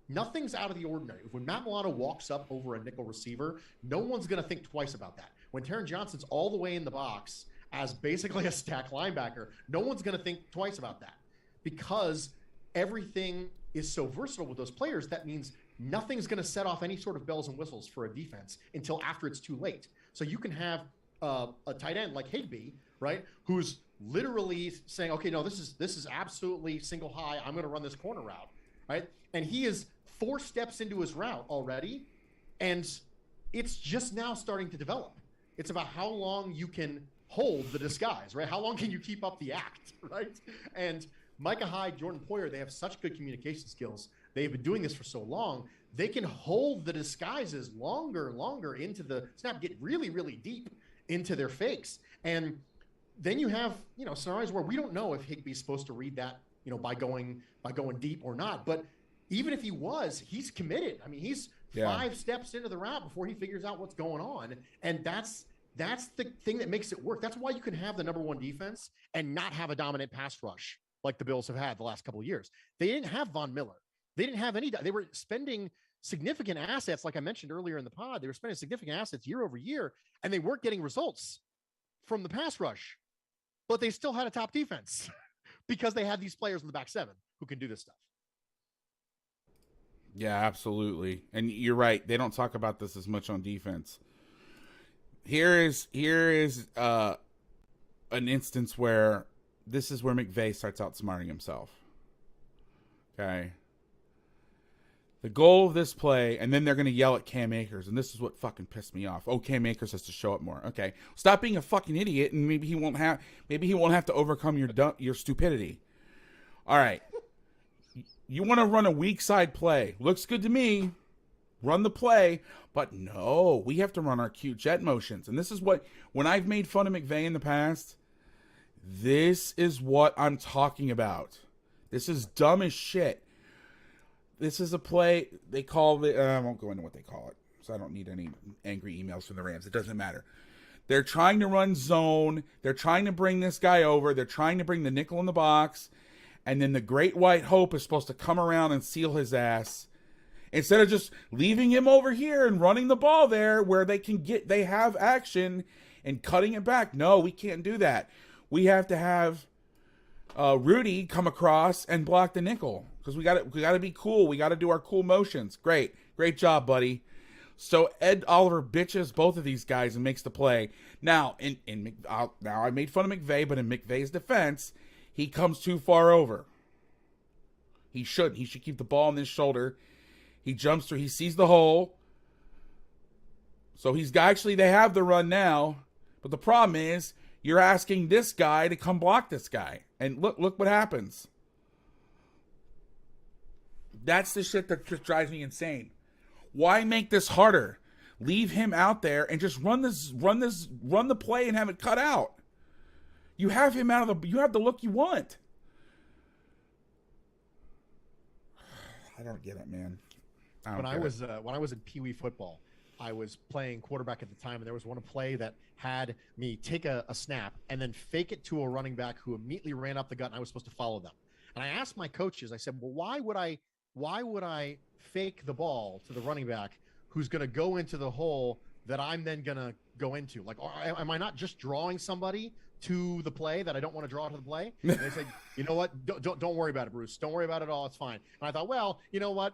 Nothing's out of the ordinary. When Matt Milano walks up over a nickel receiver, no one's going to think twice about that. When Taron Johnson's all the way in the box as basically a stack linebacker, no one's going to think twice about that, because everything is so versatile with those players. That means nothing's going to set off any sort of bells and whistles for a defense until after it's too late. So you can have a tight end like Higbee, right, who's literally saying, okay, no, this is absolutely single high. I'm going to run this corner route, right? And he is 4 steps into his route already, and it's just now starting to develop. It's about how long you can hold the disguise, right? How long can you keep up the act, right? And Micah Hyde, Jordan Poyer, they have such good communication skills. They've been doing this for so long. They can hold the disguises longer into the snap, get really, really deep into their fakes. And then you have, scenarios where we don't know if Higbee's supposed to read that, by going deep or not. But even if he was, he's committed. I mean, he's 5 steps into the route before he figures out what's going on. And that's the thing that makes it work. That's why you can have the number 1 defense and not have a dominant pass rush like the Bills have had the last couple of years. They didn't have Von Miller. They didn't have any. They were spending significant assets, like I mentioned earlier in the pod. They were spending significant assets year over year, and they weren't getting results from the pass rush. But they still had a top defense because they had these players in the back 7 who can do this stuff. Yeah, absolutely. And you're right. They don't talk about this as much on defense. Here is an instance where this is where McVay starts outsmarting himself. Okay. The goal of this play, and then they're going to yell at Cam Akers, and this is what fucking pissed me off. Oh, Cam Akers has to show up more. Okay, stop being a fucking idiot, and maybe he won't have to overcome your stupidity. All right, you want to run a weak side play? Looks good to me. Run the play, but no, we have to run our cute jet motions, and this is what, when I've made fun of McVay in the past, this is what I'm talking about. This is dumb as shit. This is a play, they call it, I won't go into what they call it, so I don't need any angry emails from the Rams. It doesn't matter. They're trying to run zone. They're trying to bring this guy over. They're trying to bring the nickel in the box. And then the great white hope is supposed to come around and seal his ass. Instead of just leaving him over here and running the ball there where they have action and cutting it back. No, we can't do that. We have to have Rudy come across and block the nickel because we got to be cool. We got to do our cool motions. Great job, buddy. So Ed Oliver bitches both of these guys and makes the play. Now, now I made fun of McVay, but in McVay's defense, he comes too far over. He shouldn't. He should keep the ball on his shoulder. He jumps through. He sees the hole. So they have the run now. But the problem is, you're asking this guy to come block this guy. And look what happens. That's the shit that just drives me insane. Why make this harder? Leave him out there and just run the play and have it cut out. You have him you have the look you want. I don't get it, man. When I was in Pee Wee football, I was playing quarterback at the time, and there was one play that had me take a snap and then fake it to a running back who immediately ran up the gut, and I was supposed to follow them. And I asked my coaches, I said, well, why would I fake the ball to the running back who's going to go into the hole that I'm then going to go into? Like, am I not just drawing somebody to the play that I don't want to draw to the play? And they said, you know what? Don't worry about it, Bruce. Don't worry about it at all. It's fine. And I thought, well, you know what?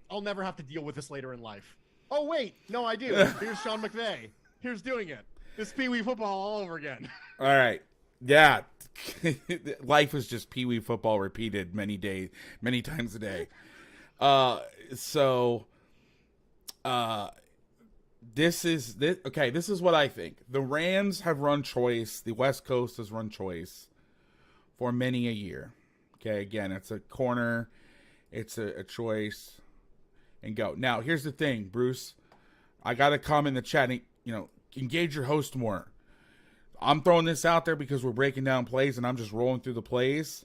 I'll never have to deal with this later in life. Oh, wait. No, I do. Here's Sean McVay. Here's doing it. It's Pee Wee football all over again. All right. Yeah. Life is just Pee Wee football repeated many times a day. This is what I think. The Rams have run choice. The West Coast has run choice for many a year. Okay, again, it's a corner. It's a choice. And go. Now, here's the thing, Bruce. I got to comment in the chat and, engage your host more. I'm throwing this out there because we're breaking down plays and I'm just rolling through the plays.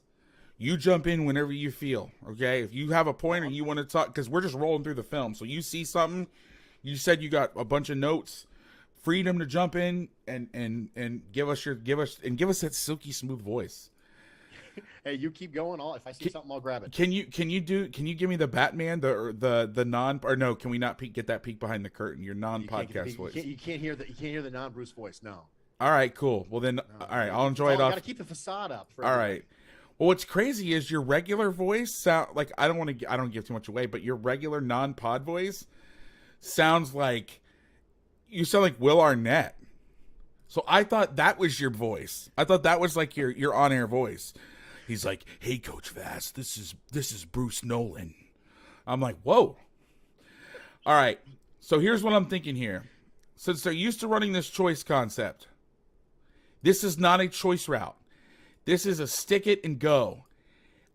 You jump in whenever you feel, okay? If you have a point or you want to talk, because we're just rolling through the film. So you see something, you said you got a bunch of notes, freedom to jump in and give us that silky smooth voice. Hey, you keep going. If I see something, I'll grab it. Can you give me the Batman, the non, or no? Can we not get that peek behind the curtain? Your non-podcast voice. You can't hear the non-Bruce voice. No. All right, cool. Well then, all right, I'll enjoy it. Got to keep the facade up. All right. Well, what's crazy is your regular voice sound like I don't give too much away, but your regular non-pod voice sounds like you sound like Will Arnett. So I thought that was your voice. I thought that was like your on-air voice. He's like, "Hey, Coach Vass, this is Bruce Nolan." I'm like, "Whoa." All right. So here's what I'm thinking here. Since they're used to running this choice concept, this is not a choice route. This is a stick it and go.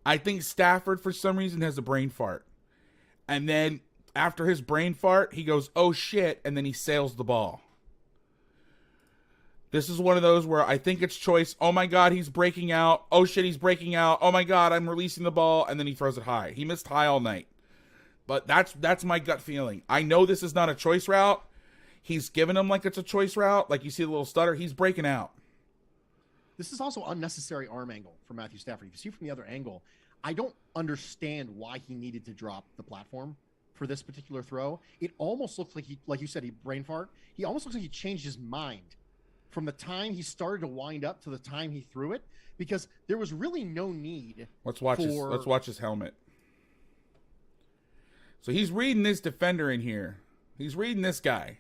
I think Stafford, for some reason, has a brain fart. And then after his brain fart, he goes, "Oh, shit," and then he sails the ball. This is one of those where I think it's choice. Oh, my God, he's breaking out. Oh, shit, he's breaking out. Oh, my God, I'm releasing the ball. And then he throws it high. He missed high all night. But that's my gut feeling. I know this is not a choice route. He's giving him like it's a choice route. Like you see the little stutter. He's breaking out. This is also unnecessary arm angle for Matthew Stafford. If you see from the other angle, I don't understand why he needed to drop the platform for this particular throw. It almost looks like you said, he brain fart. He almost looks like he changed his mind from the time he started to wind up to the time he threw it, because there was really no need. Let's watch his helmet. So he's reading this defender in here. He's reading this guy.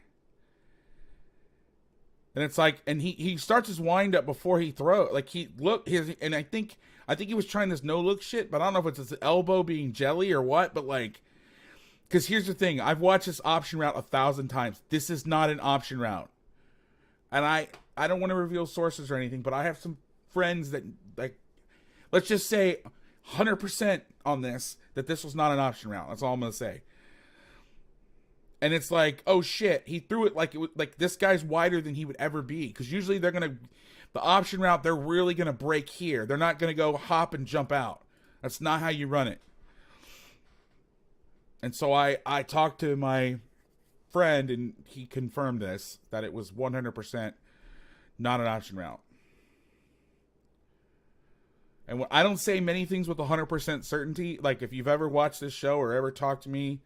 And it's like, and he starts his wind up before he throws. Like and I think he was trying this no look shit, but I don't know if it's his elbow being jelly or what, but like, because here's the thing. I've watched this option route 1,000 times. This is not an option route. And I don't want to reveal sources or anything, but I have some friends that, like, let's just say 100% on this, that this was not an option route. That's all I'm going to say. And it's like, oh shit, he threw it like this guy's wider than he would ever be. Because usually the option route, they're really going to break here. They're not going to go hop and jump out. That's not how you run it. And so I talked to my friend and he confirmed this, that it was 100% not an option route. And I don't say many things with 100% certainty. Like, if you've ever watched this show or ever talked to me,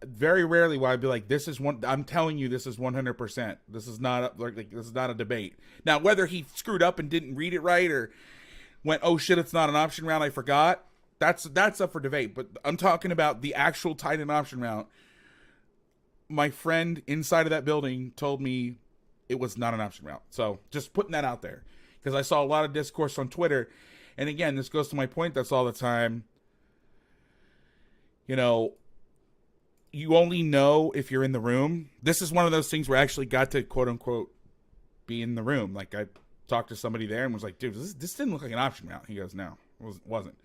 very rarely will I be like, "This is one." I'm telling you, this is 100%. This is not this is not a debate. Now, whether he screwed up and didn't read it right or went, "Oh shit, it's not an option round, I forgot." That's up for debate. But I'm talking about the actual tight end option round. My friend inside of that building told me it was not an option route. So just putting that out there, because I saw a lot of discourse on Twitter. And again, this goes to my point that's all the time. You know, you only know if you're in the room. This is one of those things where I actually got to, quote unquote, be in the room. Like, I talked to somebody there and was like, dude, this didn't look like an option route. He goes, no, it wasn't.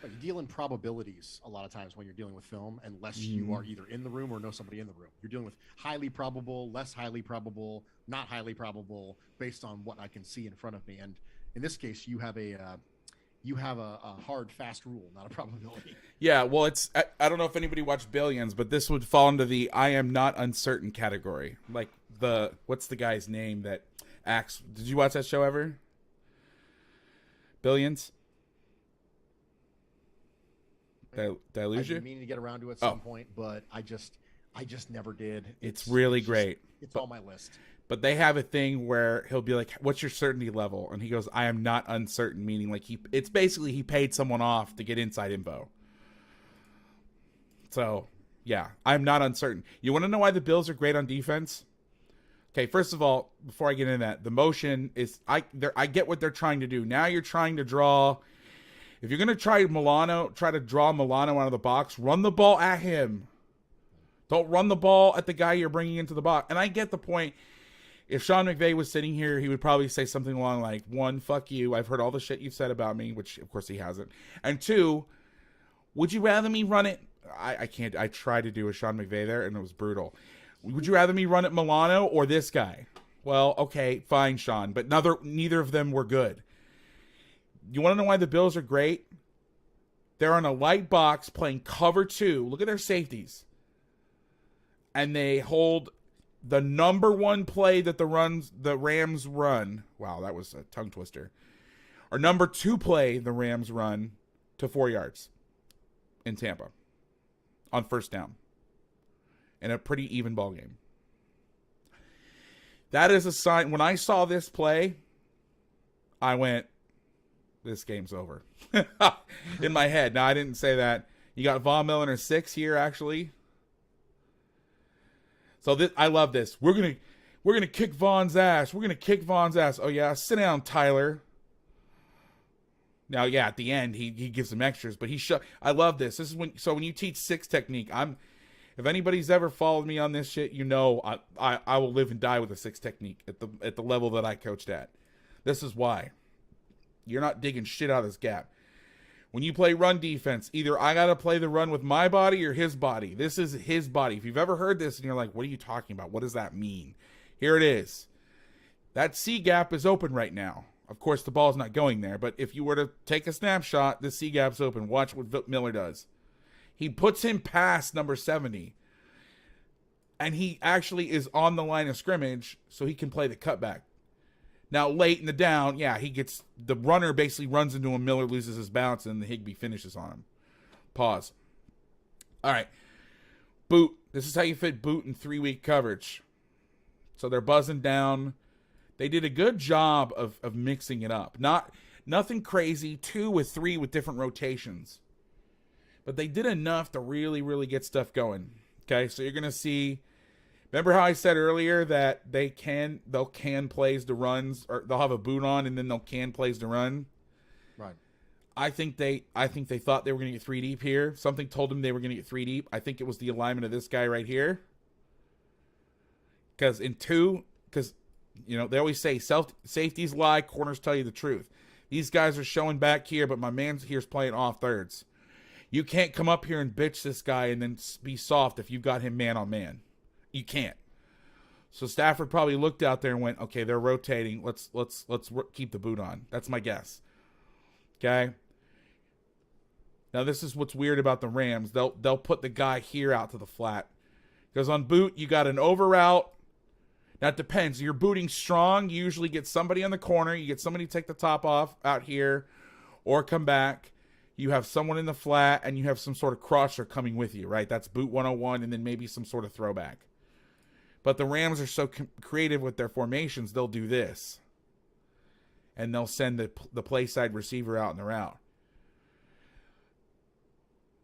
But you deal in probabilities a lot of times when you're dealing with film, unless you are either in the room or know somebody in the room. You're dealing with highly probable, less highly probable, not highly probable, based on what I can see in front of me. And in this case, you have a hard, fast rule, not a probability. Yeah, well, I don't know if anybody watched Billions, but this would fall into the I am not uncertain category. Like, what's the guy's name that acts? Did you watch that show ever? Billions? Did I lose you? I've been meaning to get around to it at some point, but I just never did. It's really great. It's on my list. But they have a thing where he'll be like, "What's your certainty level?" And he goes, "I am not uncertain," meaning like it's basically he paid someone off to get inside info. So, yeah, I'm not uncertain. You want to know why the Bills are great on defense? Okay, first of all, before I get into that, the motion is I get what they're trying to do. Now you're trying to draw. If you're going to try to draw Milano out of the box, run the ball at him. Don't run the ball at the guy you're bringing into the box. And I get the point. If Sean McVay was sitting here, he would probably say something along like, 1, fuck you. I've heard all the shit you've said about me, which of course he hasn't. And 2, would you rather me run it? I can't. I tried to do a Sean McVay there, and it was brutal. Would you rather me run it Milano or this guy? Well, okay, fine, Sean. But neither of them were good. You want to know why the Bills are great? They're on a light box playing cover 2. Look at their safeties. And they hold the number 1 play that the Rams run. Wow, that was a tongue twister. Or number 2 play the Rams run to 4 yards in Tampa on first down. In a pretty even ball game. That is a sign. When I saw this play, I went, this game's over. In my head. Now, I didn't say that. You got Von Miller 6 here, actually. So I love this. We're gonna kick Von's ass. We're gonna kick Von's ass. Oh yeah, sit down, Tyler. Now, yeah, at the end he gives some extras, but I love this. This is when you teach 6 technique. If anybody's ever followed me on this shit, you know I will live and die with a 6 technique at the level that I coached at. This is why. You're not digging shit out of this gap. When you play run defense, either I got to play the run with my body or his body. This is his body. If you've ever heard this and you're like, what are you talking about? What does that mean? Here it is. That C gap is open right now. Of course, the ball's not going there, but if you were to take a snapshot, the C gap's open. Watch what Miller does. He puts him past number 70, and he actually is on the line of scrimmage so he can play the cutback. Now, late in the down, yeah, the runner basically runs into him. Miller loses his balance, and the Higbee finishes on him. Pause. All right. Boot. This is how you fit boot in 3-week coverage. So they're buzzing down. They did a good job of mixing it up. Nothing crazy. 2 with 3 with different rotations. But they did enough to really, really get stuff going. Okay, so you're going to see... Remember how I said earlier that they'll can plays to runs, or they'll have a boot on and then they'll can plays to run? Right. I think they thought they were going to get 3 deep here. Something told them they were going to get 3 deep. I think it was the alignment of this guy right here. Because you know, they always say safeties lie, corners tell you the truth. These guys are showing back here, but my man here's playing off thirds. You can't come up here and bitch this guy and then be soft if you've got him man on man. You can't. So Stafford probably looked out there and went, okay, they're rotating. Let's keep the boot on. That's my guess. Okay. Now this is what's weird about the Rams. They'll put the guy here out to the flat because on boot you got an over route. That depends. You're booting strong. You usually get somebody on the corner. You get somebody to take the top off out here or come back. You have someone in the flat, and you have some sort of crosser coming with you, right? That's boot 101, and then maybe some sort of throwback. But the Rams are so creative with their formations, they'll do this. And they'll send the play side receiver out in the route.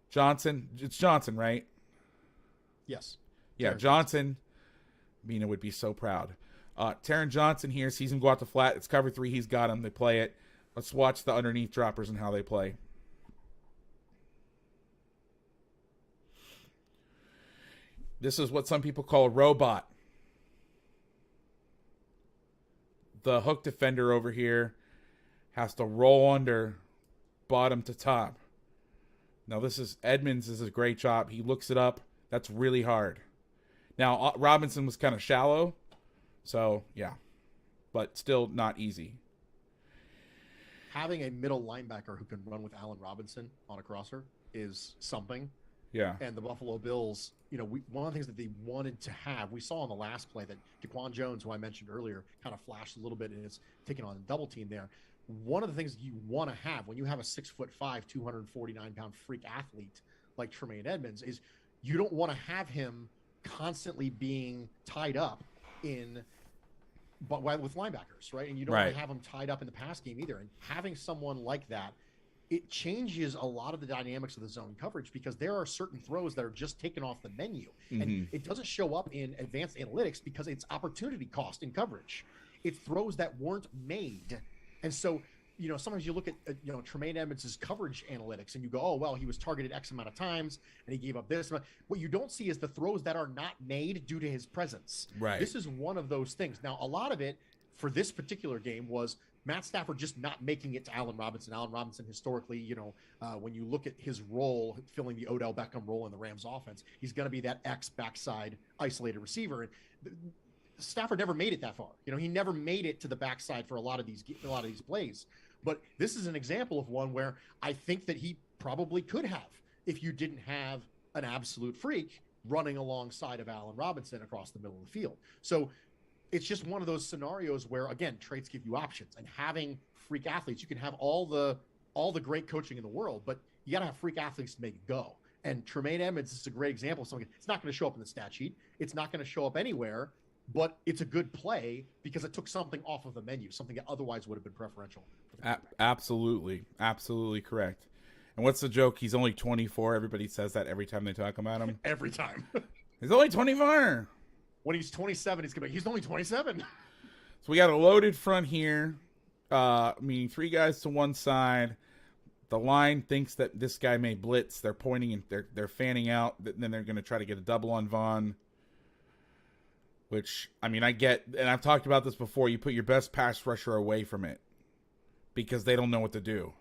Johnson. It's Johnson, right? Yes. Yeah, Johnson. Mina would be so proud. Taron Johnson here sees him go out the flat. It's cover 3. He's got him. They play it. Let's watch the underneath droppers and how they play. This is what some people call a robot. The hook defender over here has to roll under bottom to top. Now this is Edmonds is a great job. He looks it up. That's really hard. Now Robinson was kind of shallow. So yeah, but still not easy. Having a middle linebacker who can run with Allen Robinson on a crosser is something. Yeah. And the Buffalo Bills, one of the things that they wanted to have, we saw on the last play that DeQuan Jones, who I mentioned earlier, kind of flashed a little bit and is taking on a double team there. One of the things you want to have when you have a 6'5", 249-pound freak athlete like Tremaine Edmonds is you don't want to have him constantly being tied up with linebackers, right? And you don't want to have him tied up in the pass game either. And having someone like that, it changes a lot of the dynamics of the zone coverage because there are certain throws that are just taken off the menu. Mm-hmm. And it doesn't show up in advanced analytics because it's opportunity cost in coverage. It's throws that weren't made. And so, sometimes you look at, Tremaine Edmonds' coverage analytics and you go, oh, well, he was targeted X amount of times and he gave up this. What you don't see is the throws that are not made due to his presence. Right. This is one of those things. Now, a lot of it for this particular game was Matt Stafford just not making it to Allen Robinson. Allen Robinson historically, when you look at his role, filling the Odell Beckham role in the Rams offense, he's going to be that X backside isolated receiver. And Stafford never made it that far. He never made it to the backside for a lot of these plays. But this is an example of one where I think that he probably could have if you didn't have an absolute freak running alongside of Allen Robinson across the middle of the field. So it's just one of those scenarios where, again, traits give you options. And having freak athletes, you can have all the great coaching in the world, but you got to have freak athletes to make it go. And Tremaine Edmonds is a great example of something. It's not going to show up in the stat sheet. It's not going to show up anywhere, but it's a good play because it took something off of the menu, something that otherwise would have been preferential. Absolutely. Absolutely correct. And what's the joke? He's only 24. Everybody says that every time they talk about him. Every time. He's only 24. When he's 27, he's only 27. So we got a loaded front here, meaning 3 guys to one side. The line thinks that this guy may blitz. They're pointing and they're fanning out. Then they're going to try to get a double on Vaughn. Which, I get, and I've talked about this before. You put your best pass rusher away from it because they don't know what to do.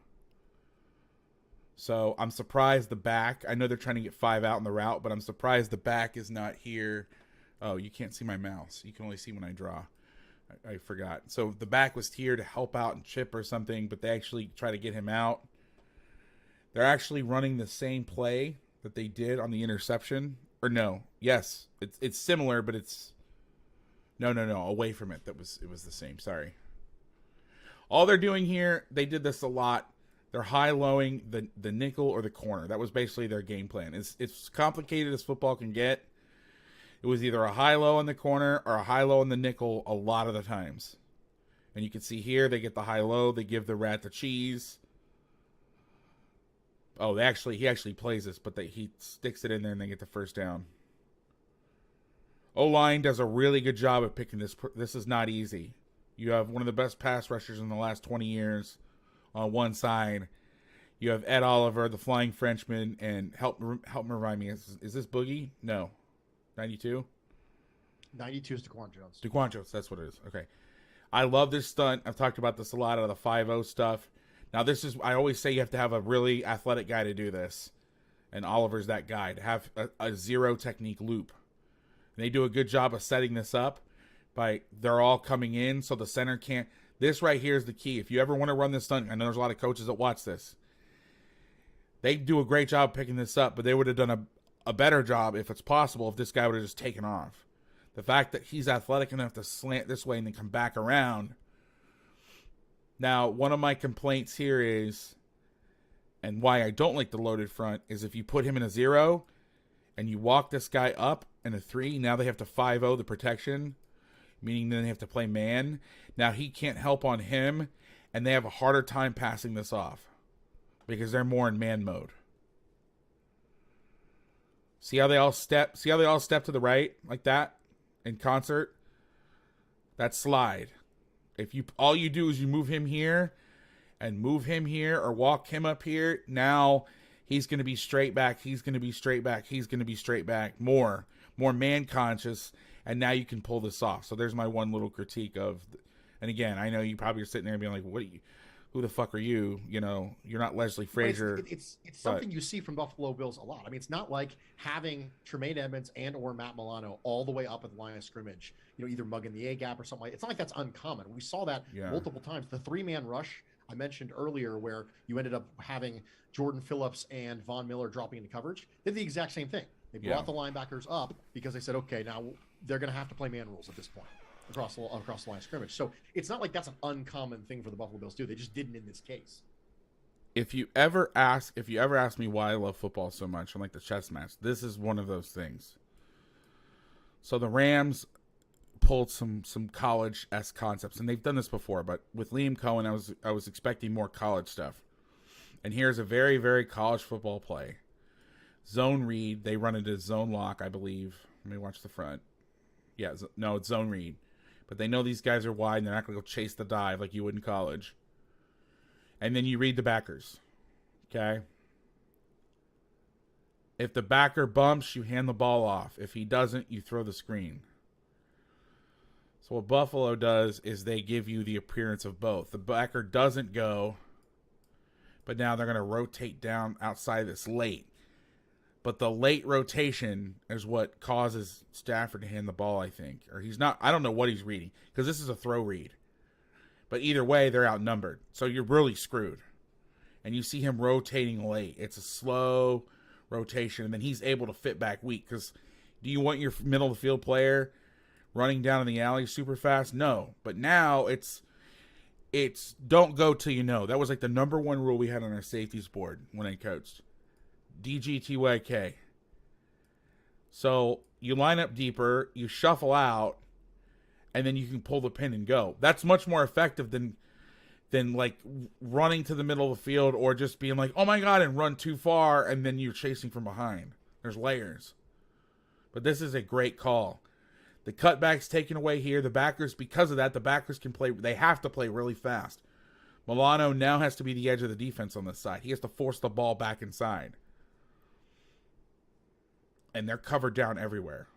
So I'm surprised the back. I know they're trying to get 5 out in the route, but I'm surprised the back is not here. Oh, you can't see my mouse. You can only see when I draw. I forgot. So the back was here to help out and chip or something, but they actually try to get him out. They're actually running the same play that they did on the interception. Or no. Yes. It's similar, but it's... No. Away from it. It was the same. Sorry. All they're doing here, they did this a lot. They're high-lowing the nickel or the corner. That was basically their game plan. It's complicated as football can get. It was either a high-low in the corner or a high-low in the nickel a lot of the times. And you can see here, they get the high-low. They give the rat the cheese. Oh, he actually plays this, but he sticks it in there and they get the first down. O-line does a really good job of picking this. This is not easy. You have one of the best pass rushers in the last 20 years on one side. You have Ed Oliver, the Flying Frenchman, and help me remind me, is this Boogie? No. 92? 92 is DeQuan Jones. DeQuan Jones, that's what it is. Okay. I love this stunt. I've talked about this a lot out of the 5-0 stuff. Now, I always say you have to have a really athletic guy to do this. And Oliver's that guy, to have a zero technique loop. And they do a good job of setting this up they're all coming in so the center can't. This right here is the key. If you ever want to run this stunt, I know there's a lot of coaches that watch this. They do a great job picking this up, but they would have done a better job, if it's possible, if this guy would have just taken off. The fact that he's athletic enough to slant this way and then come back around. Now, one of my complaints here is, and why I don't like the loaded front, is if you put him in a 0 and you walk this guy up in a 3, now they have to 5-0 the protection, meaning then they have to play man. Now he can't help on him, and they have a harder time passing this off because they're more in man mode. See how they all step? See how they all step to the right like that in concert? That's slide. If you all you do is you move him here and move him here or walk him up here, now he's going to be straight back. He's going to be straight back. He's going to be straight back. More man conscious, and now you can pull this off. So there's my one little critique of, and again, I know you probably are sitting there and being like, "What are you? Who the fuck are you? You know, you're not Leslie Frazier." It's something you see from Buffalo Bills a lot. I mean, it's not like having Tremaine Edmonds and or Matt Milano all the way up at the line of scrimmage, you know, either mugging the A gap or something like. It's not like that's uncommon. We saw that multiple times. The 3-man rush I mentioned earlier, where you ended up having Jordan Phillips and Von Miller dropping into coverage, did the exact same thing. They brought the linebackers up because they said, okay, now they're going to have to play man rules at this point across the line of scrimmage. So it's not like that's an uncommon thing for the Buffalo Bills to do. They just didn't in this case. If you ever ask me why I love football so much, I like the chess match, this is one of those things. So the Rams pulled some college-esque concepts, and they've done this before, but with Liam Cohen, I was expecting more college stuff. And here's a very, very college football play. Zone read, they run into zone lock, I believe. Let me watch the front. Yeah, no, it's zone read. But they know these guys are wide, and they're not going to go chase the dive like you would in college. And then you read the backers. Okay? If the backer bumps, you hand the ball off. If he doesn't, you throw the screen. So what Buffalo does is they give you the appearance of both. The backer doesn't go, but now they're going to rotate down outside this late. But the late rotation is what causes Stafford to hand the ball, I think. Or he's not, I don't know what he's reading, because this is a throw read. But either way, they're outnumbered. So you're really screwed. And you see him rotating late. It's a slow rotation, and then he's able to fit back weak. Because do you want your middle of the field player running down in the alley super fast? No. But now it's don't go till you know. That was like the number one rule we had on our safeties board when I coached. DGTYK. So you line up deeper, you shuffle out, and then you can pull the pin and go. That's much more effective than like running to the middle of the field or just being like, oh my God, and run too far, and then you're chasing from behind. There's layers. But this is a great call. The cutback's taken away here. The backers, because of that, the backers can play, they have to play really fast. Milano now has to be the edge of the defense on this side. He has to force the ball back inside. And they're covered down everywhere.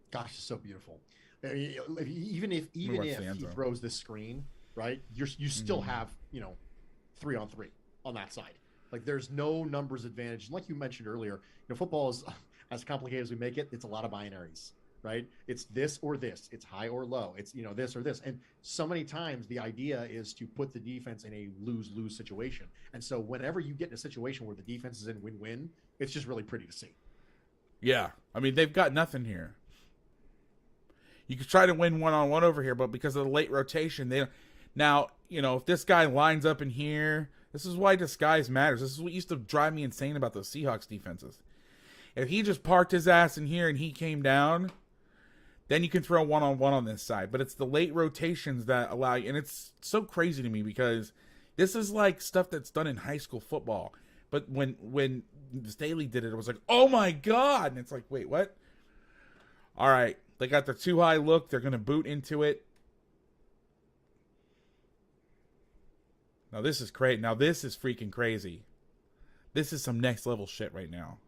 Gosh, it's so beautiful. I mean, even if he throws this screen, right, you still have, 3-on-3 on that side. Like, there's no numbers advantage. And like you mentioned earlier, football is as complicated as we make it. It's a lot of binaries, right? It's this or this. It's high or low. It's, this or this. And so many times the idea is to put the defense in a lose-lose situation. And so whenever you get in a situation where the defense is in win-win, it's just really pretty to see. Yeah. I mean, they've got nothing here. You could try to win one-on-one over here, but because of the late rotation, they now, if this guy lines up in here, this is why disguise matters. This is what used to drive me insane about those Seahawks defenses. If he just parked his ass in here and he came down, then you can throw one-on-one on this side. But it's the late rotations that allow you, and it's so crazy to me because this is like stuff that's done in high school football. But when Staley did it, it was like, oh my God. And it's like, wait, what? All right. They got their too high look. They're going to boot into it. Now this is crazy. Now this is freaking crazy. This is some next level shit right now.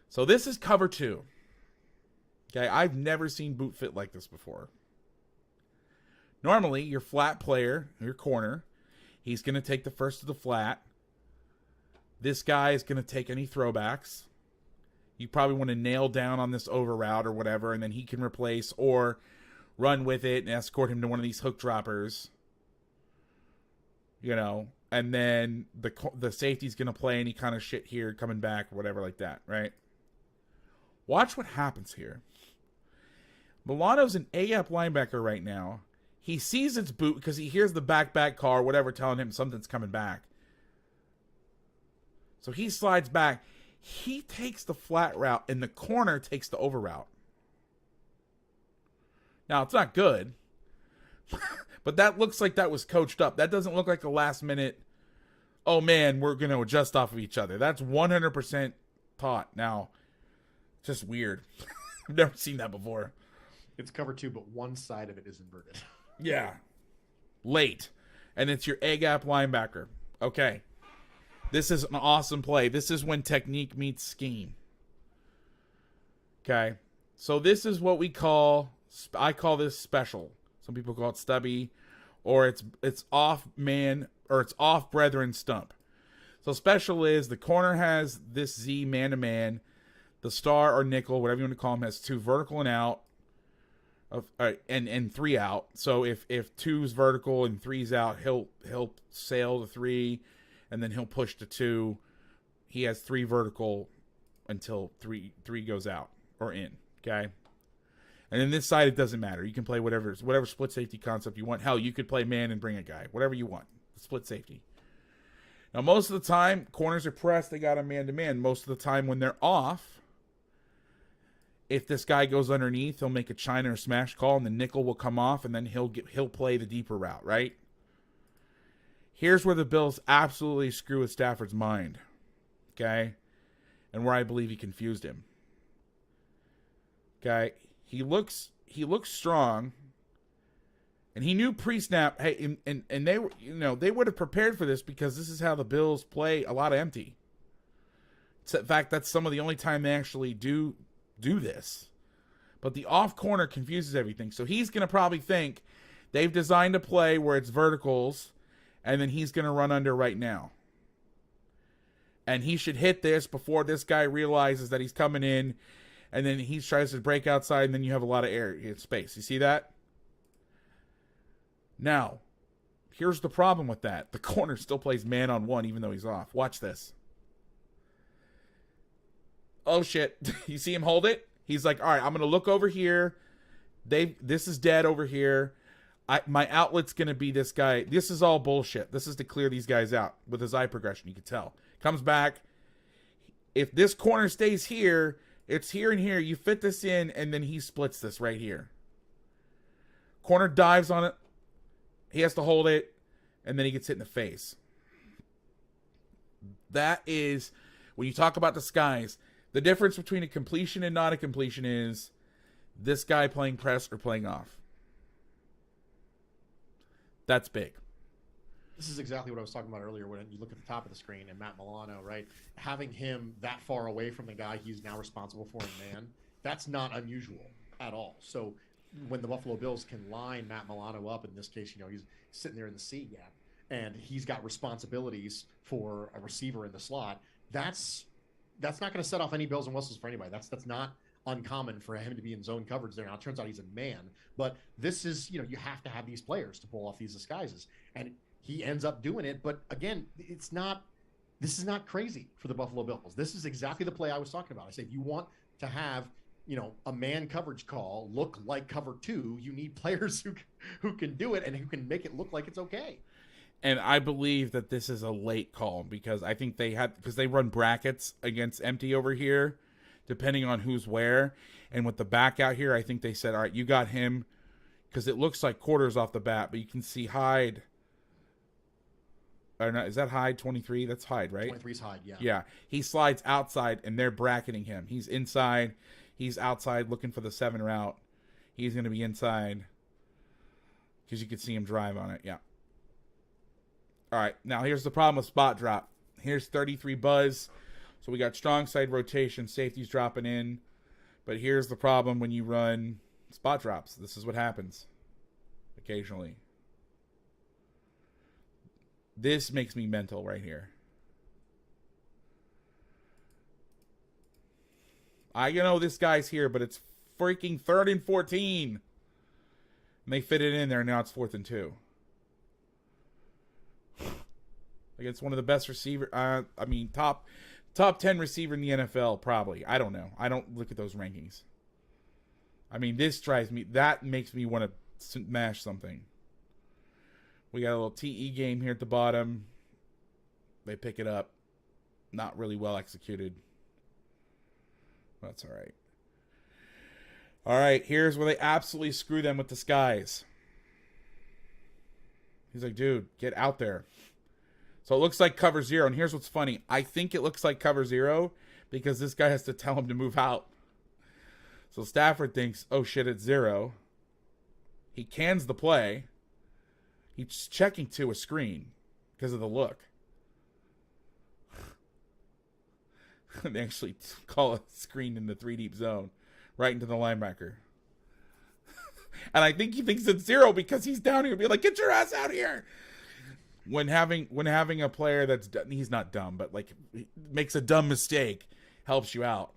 So this is cover 2. Okay, I've never seen boot fit like this before. Normally, your flat player, your corner, he's going to take the first of the flat. This guy is going to take any throwbacks. You probably want to nail down on this over route or whatever, and then he can replace or run with it and escort him to one of these hook droppers. and then the safety's going to play any kind of shit here, coming back, or whatever like that, right? Watch what happens here. Milano's an A-gap linebacker right now. He sees its boot because he hears the back car, whatever, telling him something's coming back. So he slides back. He takes the flat route, and the corner takes the over route. Now, it's not good, but that looks like that was coached up. That doesn't look like a last minute, oh man, we're going to adjust off of each other. That's 100% taught. Now, just weird. I've never seen that before. It's cover 2, but one side of it is inverted. Yeah. Late. And it's your A-gap linebacker. Okay. This is an awesome play. This is when technique meets scheme. Okay. So this is what I call this special. Some people call it stubby, or it's off man, or it's off brethren stump. So special is the corner has this Z man-to-man. The star or nickel, whatever you want to call him, has 2 vertical and out, and 3 out. So if 2's vertical and 3's out, he'll sail to 3, and then he'll push to 2. He has 3 vertical until 3 goes out or in. Okay. And then this side, it doesn't matter. You can play whatever split safety concept you want. Hell, you could play man and bring a guy, whatever you want. Split safety. Now, most of the time, corners are pressed. They got a man-to-man. Most of the time, when they're off, if this guy goes underneath, he'll make a China or smash call, and the nickel will come off, and then he'll play the deeper route, right? Here's where the Bills absolutely screw with Stafford's mind, okay? And where I believe he confused him. Okay, he looks strong, and he knew pre-snap. Hey, and they were, they would have prepared for this because this is how the Bills play a lot of empty. In fact, that's some of the only time they actually do this. But the off corner confuses everything. So he's going to probably think they've designed a play where it's verticals, and then he's going to run under right now. And he should hit this before this guy realizes that he's coming in, and then he tries to break outside, and then you have a lot of air space. You see that? Now, here's the problem with that. The corner still plays man on 1 even though he's off. Watch this. Oh, shit. You see him hold it? He's like, all right, I'm going to look over here. This is dead over here. My outlet's going to be this guy. This is all bullshit. This is to clear these guys out with his eye progression. You can tell. Comes back. If this corner stays here, it's here and here. You fit this in, and then he splits this right here. Corner dives on it. He has to hold it, and then he gets hit in the face. That is, when you talk about the skies, the difference between a completion and not a completion is this guy playing press or playing off. That's big. This is exactly what I was talking about earlier when you look at the top of the screen and Matt Milano, right? Having him that far away from the guy he's now responsible for in man, that's not unusual at all. So when the Buffalo Bills can line Matt Milano up, in this case, he's sitting there in the C gap, and he's got responsibilities for a receiver in the slot, that's not going to set off any bells and whistles for anybody. That's not uncommon for him to be in zone coverage there. Now, it turns out he's a man, but this is, you have to have these players to pull off these disguises. And he ends up doing it. But again, this is not crazy for the Buffalo Bills. This is exactly the play I was talking about. I said, you want to have, a man coverage call look like cover 2. You need players who can do it and who can make it look like it's okay. And I believe that this is a late call because I think because they run brackets against empty over here, depending on who's where. And with the back out here, I think they said, all right, you got him, because it looks like quarters off the bat, but you can see Hyde. Or not, is that Hyde 23? That's Hyde, right? 23's Hyde, yeah. Yeah. He slides outside, and they're bracketing him. He's inside. He's outside looking for the 7 route. He's going to be inside because you can see him drive on it. Yeah. All right. Now, here's the problem with spot drop. Here's 33 buzz. So we got strong side rotation. Safety's dropping in. But here's the problem when you run spot drops. This is what happens occasionally. This makes me mental right here. I know this guy's here, but it's freaking 3rd and 14. And they fit it in there, and now it's 4th and 2. against one of the best receiver. I mean, top 10 receiver in the NFL, probably. I don't know. I don't look at those rankings. I mean, this drives me. That makes me want to smash something. We got a little TE game here at the bottom. They pick it up. Not really well executed. That's all right. All right, here's where they absolutely screw them with the skies. He's like, dude, get out there. So it looks like cover 0. And here's what's funny. I think it looks like cover 0 because this guy has to tell him to move out. So Stafford thinks, oh shit, it's 0. He cans the play. He's checking to a screen because of the look. They actually call a screen in the 3 deep zone right into the linebacker. And I think he thinks it's 0 because he's down here. Be like, get your ass out here. When having a player that's, he's not dumb, but like makes a dumb mistake, helps you out.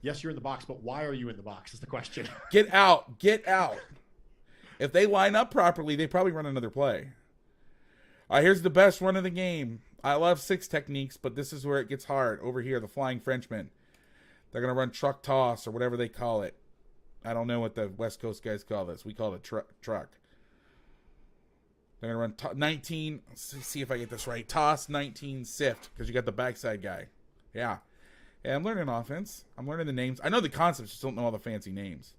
Yes, you're in the box, but why are you in the box is the question. Get out. Get out. If they line up properly, they probably run another play. All right, here's the best run of the game. I love 6 techniques, but this is where it gets hard. Over here, the Flying Frenchman. They're going to run truck toss or whatever they call it. I don't know what the West Coast guys call this. We call it truck. They're going to run 19. Let's see if I get this right. Toss, 19, sift, because you got the backside guy. Yeah. Yeah, I'm learning offense. I'm learning the names. I know the concepts, just don't know all the fancy names.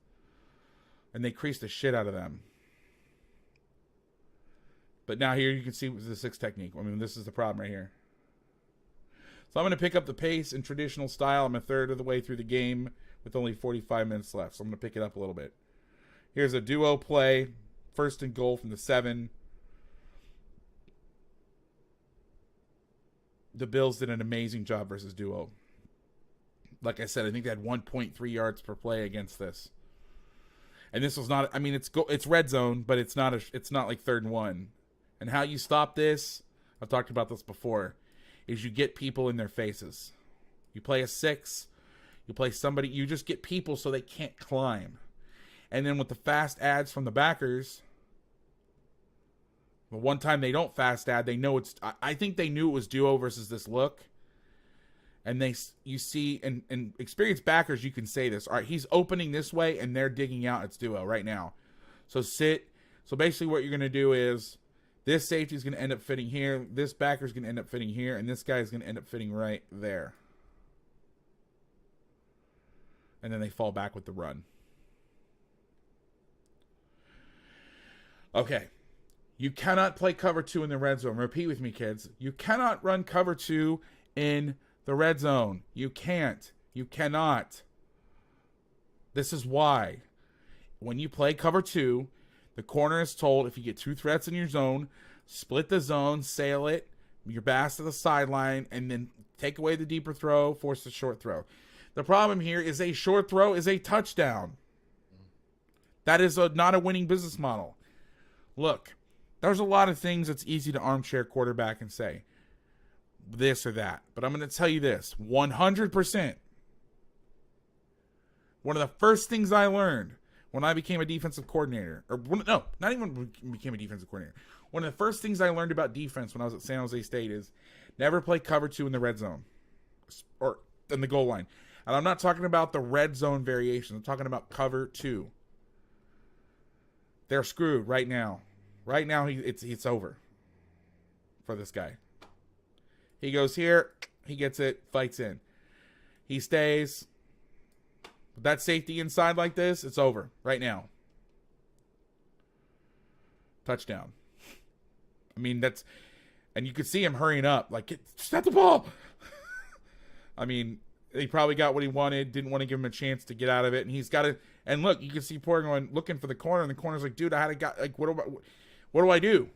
And they crease the shit out of them. But now here you can see the 6 technique. I mean, this is the problem right here. So I'm going to pick up the pace in traditional style. I'm a third of the way through the game with only 45 minutes left. So I'm going to pick it up a little bit. Here's a duo play. 1st and goal from the 7. The Bills did an amazing job versus duo. Like I said, I think they had 1.3 yards per play against this. And this was not, I mean, it's red zone, but it's not like 3rd and 1. And how you stop this, I've talked about this before, is you get people in their faces. You play a 6, you play somebody, you just get people so they can't climb. And then with the fast ads from the backers, the one time they don't fast ad, they know I think they knew it was duo versus this look. And you see, and experienced backers, you can say this. All right, he's opening this way, and they're digging out. It's duo right now. So sit. So basically what you're going to do is this safety is going to end up fitting here. This backer is going to end up fitting here. And this guy is going to end up fitting right there. And then they fall back with the run. Okay. You cannot play cover 2 in the red zone. Repeat with me, kids. You cannot run cover 2 in the red zone. You can't. You cannot. This is why. When you play cover 2, the corner is told if you get 2 threats in your zone, split the zone, sail it, your bass to the sideline, and then take away the deeper throw, force the short throw. The problem here is a short throw is a touchdown. That is not a winning business model. Look, there's a lot of things that's easy to armchair quarterback and say this or that. But I'm going to tell you this, 100%. One of the first things I learned when I became a defensive coordinator, not even when I became a defensive coordinator. One of the first things I learned about defense when I was at San Jose State is never play cover 2 in the red zone or in the goal line. And I'm not talking about the red zone variation. I'm talking about cover 2. They're screwed right now. Right now, it's over for this guy. He goes here. He gets it. Fights in. He stays. With that safety inside like this, it's over right now. Touchdown. I mean, and you could see him hurrying up. Like, snap the ball. I mean, he probably got what he wanted. Didn't want to give him a chance to get out of it. And he's got to, and look, you can see Poor going, looking for the corner. And the corner's like, dude, what do I do?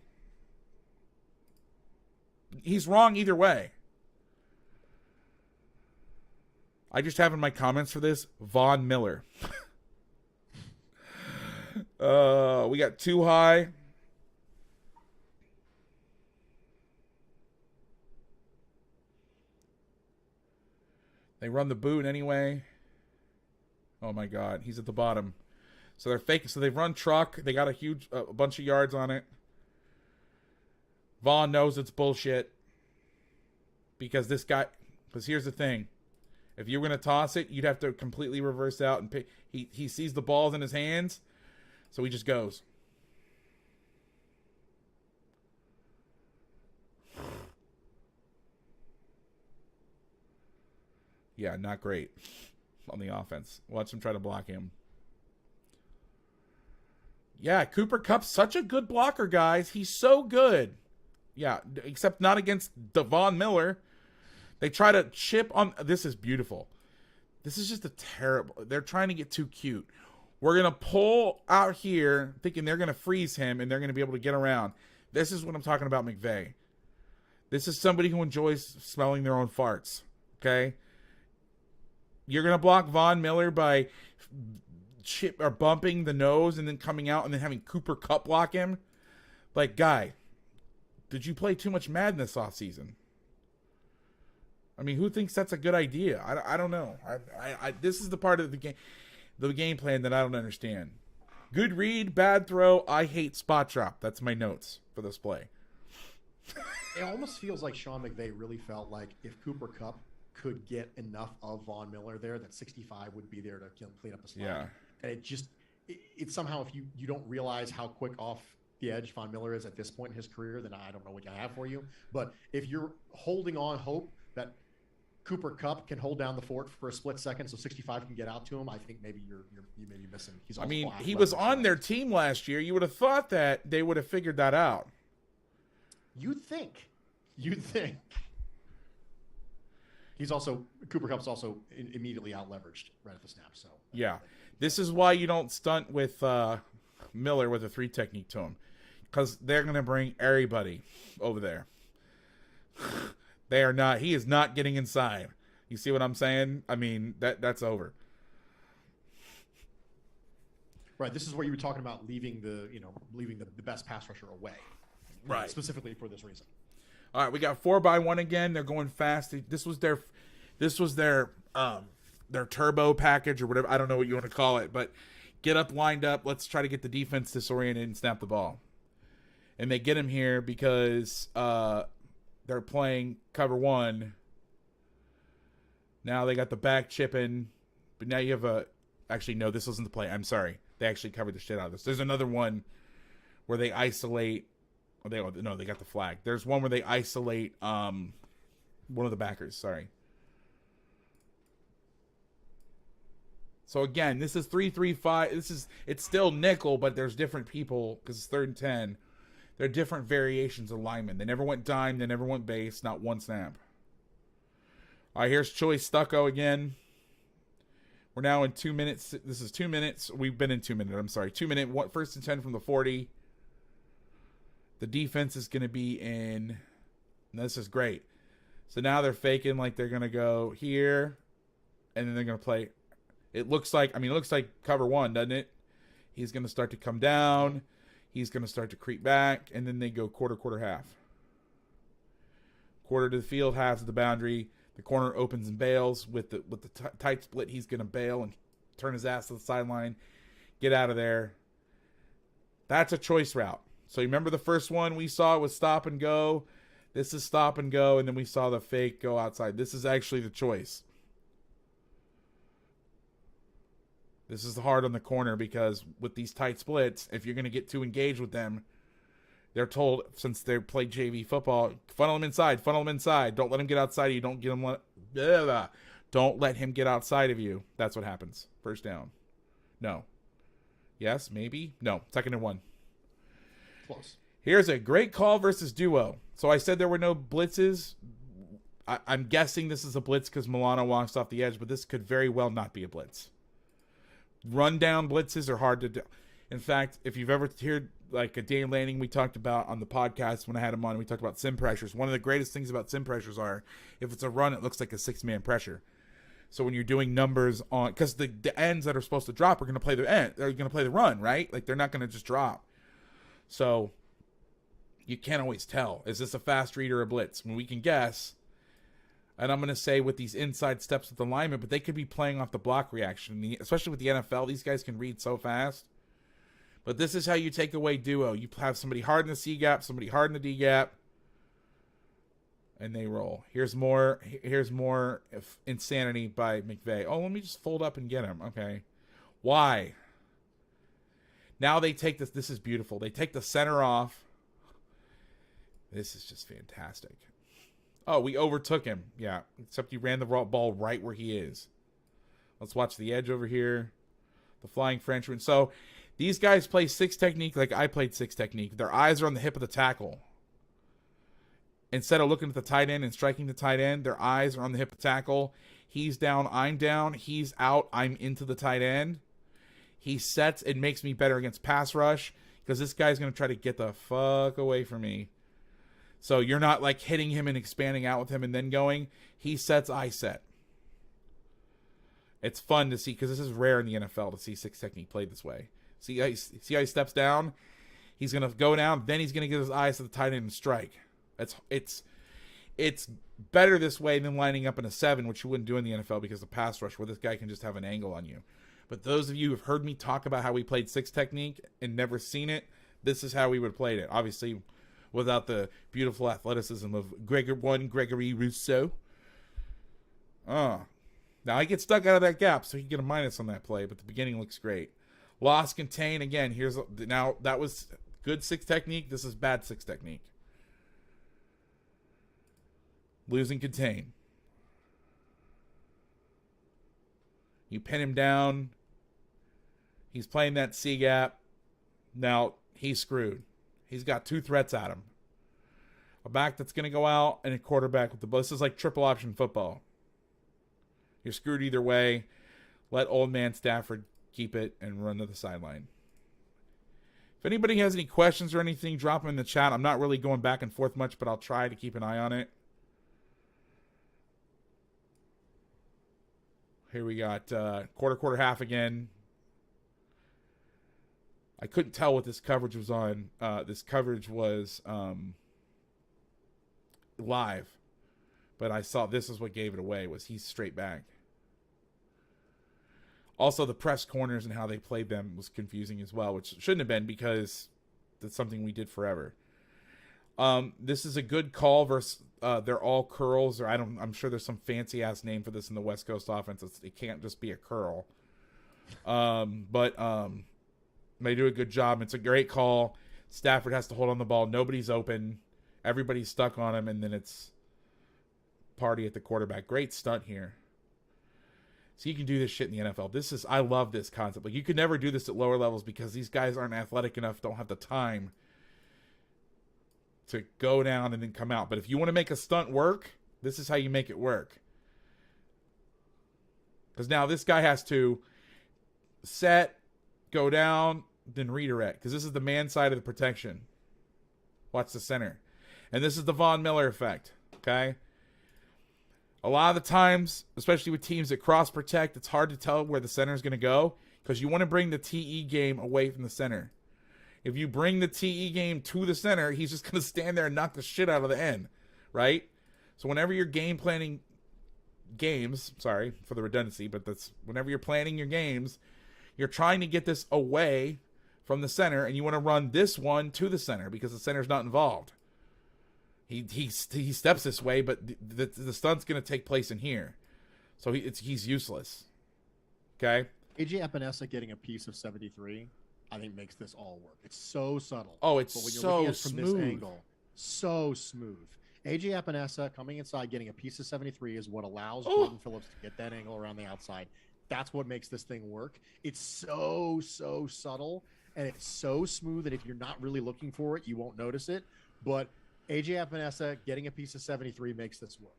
He's wrong either way. I just have in my comments for this, Von Miller. We got too high. They run the boot anyway. Oh my God, he's at the bottom. So they're fake. So they've run truck. They got a bunch of yards on it. Vaughn knows it's bullshit. Because here's the thing. If you were going to toss it, you'd have to completely reverse out and pick. He sees the balls in his hands, so he just goes. Yeah, not great on the offense. Watch him try to block him. Yeah, Cooper Kupp's such a good blocker, guys. He's so good. Yeah, except not against Devon Miller. They try to chip on. This is beautiful. This is just a terrible. They're trying to get too cute. We're going to pull out here thinking they're going to freeze him and they're going to be able to get around. This is what I'm talking about, McVay. This is somebody who enjoys smelling their own farts. Okay? You're going to block Von Miller by chip or bumping the nose and then coming out and then having Cooper Kupp block him. Like, guy, did you play too much Madden this offseason? I mean, who thinks that's a good idea? I don't know. This is the part of the game plan that I don't understand. Good read, bad throw. I hate spot drop. That's my notes for this play. It almost feels like Sean McVay really felt like if Cooper Kupp could get enough of Von Miller there, that 65 would be there to clean up the slide. Yeah. And it somehow, if you don't realize how quick off the edge Von Miller is at this point in his career, then I don't know what I have for you. But if you're holding on hope that Cooper Kupp can hold down the fort for a split second so 65 can get out to him, I think maybe you may be missing. He was on their team last year. You would have thought that they would have figured that out. You'd think. Cooper Kupp's also immediately out leveraged right at the snap. So yeah, this is why you don't stunt with Miller with a 3 technique to him, because they're going to bring everybody over there. They are not. He is not getting inside. You see what I'm saying? I mean, that's over. Right. This is where you were talking about leaving the best pass rusher away. Right. Specifically for this reason. All right, we got 4x1 again. They're going fast. This was their turbo package or whatever. I don't know what you want to call it, but get up, lined up. Let's try to get the defense disoriented and snap the ball. And they get him here because they're playing cover 1. Now they got the back chipping, but now you have actually, no, this wasn't the play. I'm sorry. They actually covered the shit out of this. There's another one where they isolate. They got the flag. There's one where they isolate one of the backers. Sorry. So again, this is 3-3-5. It's still nickel, but there's different people because it's 3rd and 10. There are different variations of linemen. They never went dime. They never went base. Not one snap. All right, here's Choice Stucco again. We're now in 2 minutes. This is 2 minutes. We've been in 2 minutes. I'm sorry. 2 minute. 1st and 10 from the 40. The defense is going to be in. This is great. So now they're faking like they're going to go here, and then they're going to play. It looks like cover 1, doesn't it? He's going to start to come down. He's going to start to creep back, and then they go quarter, half. Quarter to the field, half to the boundary. The corner opens and bails with the tight split. He's going to bail and turn his ass to the sideline, get out of there. That's a choice route. So you remember the first one we saw was stop and go. This is stop and go, and then we saw the fake go outside. This is actually the choice. This is hard on the corner because with these tight splits, if you're going to get too engaged with them, they're told, since they play JV football, funnel him inside. Don't let him get outside of you. Don't let him get outside of you. That's what happens. First down. No. Yes, maybe. No. 2nd and 1. Close. Here's a great call versus duo. So I said there were no blitzes. I'm guessing this is a blitz because Milano walks off the edge, but this could very well not be a blitz. Rundown blitzes are hard to do. In fact, if you've ever heard like a Dane Lanning we talked about on the podcast when I had him on, we talked about sim pressures. One of the greatest things about sim pressures are if it's a run, it looks like a 6-man pressure. So when you're doing numbers on, because the ends that are supposed to drop are going to play the end. They're going to play the run, right? Like they're not going to just drop. So you can't always tell. Is this a fast read or a blitz? When we can guess. And I'm going to say with these inside steps with the lineman, but they could be playing off the block reaction. Especially with the NFL, these guys can read so fast. But this is how you take away duo. You have somebody hard in the C gap, somebody hard in the D gap. And they roll. Here's more insanity by McVay. Oh, let me just fold up and get him. Okay. Why? Now they take this. This is beautiful. They take the center off. This is just fantastic. Oh, we overtook him. Yeah, except you ran the ball right where he is. Let's watch the edge over here. The flying Frenchman. So these guys play six technique like I played six technique. Their eyes are on the hip of the tackle. Instead of looking at the tight end and striking the tight end, their eyes are on the hip of the tackle. He's down, I'm down. He's out, I'm into the tight end. He sets. It makes me better against pass rush because this guy's going to try to get the fuck away from me. So you're not like hitting him and expanding out with him and then going. He sets, I set. It's fun to see because this is rare in the NFL to see six technique played this way. See how he steps down? He's going to go down. Then he's going to get his eyes to the tight end and strike. It's better this way than lining up in a 7, which you wouldn't do in the NFL because of pass rush where this guy can just have an angle on you. But those of you who have heard me talk about how we played six technique and never seen it, this is how we would have played it. Obviously, without the beautiful athleticism of Gregory Rousseau. Now I get stuck out of that gap, so he can get a minus on that play, but the beginning looks great. Loss, contain, again, now that was good six technique. This is bad six technique. Losing, contain. You pin him down. He's playing that C gap. Now, he's screwed. He's got two threats at him. A back that's going to go out and a quarterback with the ball. This is like triple option football. You're screwed either way. Let old man Stafford keep it and run to the sideline. If anybody has any questions or anything, drop them in the chat. I'm not really going back and forth much, but I'll try to keep an eye on it. Here we got quarter, half again. I couldn't tell what this coverage was on. This coverage was live. But I saw this is what gave it away, was he's straight back. Also, the press corners and how they played them was confusing as well, which shouldn't have been because that's something we did forever. This is a good call versus they're all curls, or I'm sure there's some fancy ass name for this in the West Coast offense. It can't just be a curl. But they do a good job. It's a great call. Stafford has to hold on the ball. Nobody's open. Everybody's stuck on him, and then it's party at the quarterback. Great stunt here. So you can do this shit in the NFL. I love this concept. Like, you could never do this at lower levels because these guys aren't athletic enough, don't have the time to go down and then come out. But if you want to make a stunt work, this is how you make it work. Because now this guy has to set, go down, then redirect. Because this is the man side of the protection. Watch the center. And this is the Von Miller effect. Okay? A lot of the times, especially with teams that cross-protect, it's hard to tell where the center is going to go because you want to bring the TE game away from the center. If you bring the TE game to the center, he's just going to stand there and knock the shit out of the end, right? So whenever you're game planning games, sorry for the redundancy, but that's whenever you're planning your games, you're trying to get this away from the center, and you want to run this one to the center because the center's not involved. He steps this way, but the stunt's going to take place in here. So he's useless. Okay? AJ Epinesa getting a piece of 73, I think, makes this all work. It's so subtle. Oh, it's but when you're so looking at it from smooth. this angle, so smooth. AJ Epinesa coming inside, getting a piece of 73 is what allows Jordan Phillips to get that angle around the outside. That's what makes this thing work. It's so subtle, and it's so smooth that if you're not really looking for it, you won't notice it. But AJ Epinesa getting a piece of 73 makes this work.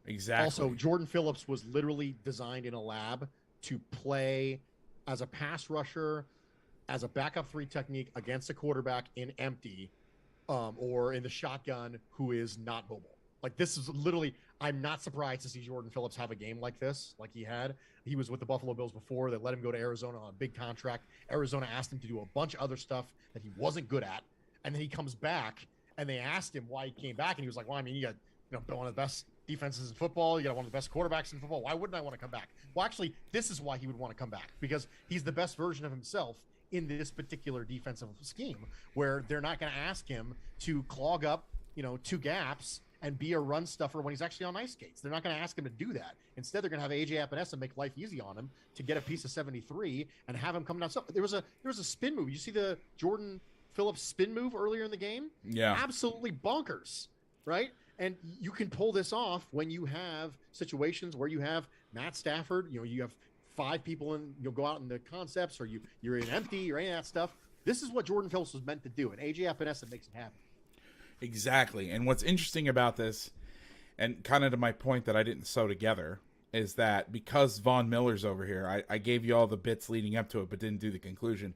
Exactly. Also, Jordan Phillips was literally designed in a lab to play as a pass rusher, as a backup 3 technique against a quarterback in empty, or in the shotgun who is not mobile. Like, this is literally, I'm not surprised to see Jordan Phillips have a game like this, like he had. He was with the Buffalo Bills before. They let him go to Arizona on a big contract. Arizona asked him to do a bunch of other stuff that he wasn't good at. And then he comes back, and they asked him why he came back, and he was like, well, I mean, you got one of the best defenses in football. You got one of the best quarterbacks in football. Why wouldn't I want to come back? Well, actually, this is why he would want to come back, because he's the best version of himself in this particular defensive scheme, where they're not going to ask him to clog up, 2 gaps and be a run stuffer when he's actually on ice skates. They're not going to ask him to do that. Instead, they're going to have AJ Epinesa make life easy on him to get a piece of 73 and have him come down. So there was a spin move. You see the Jordan Phillips spin move earlier in the game? Yeah. Absolutely bonkers, right? And you can pull this off when you have situations where you have Matt Stafford, you have 5 people in, you'll go out in the concepts, or you're in empty or any of that stuff. This is what Jordan Phillips was meant to do, and AJ Epinesa makes it happen. Exactly. And what's interesting about this, and kind of to my point that I didn't sew together, is that because Von Miller's over here, I gave you all the bits leading up to it, but didn't do the conclusion.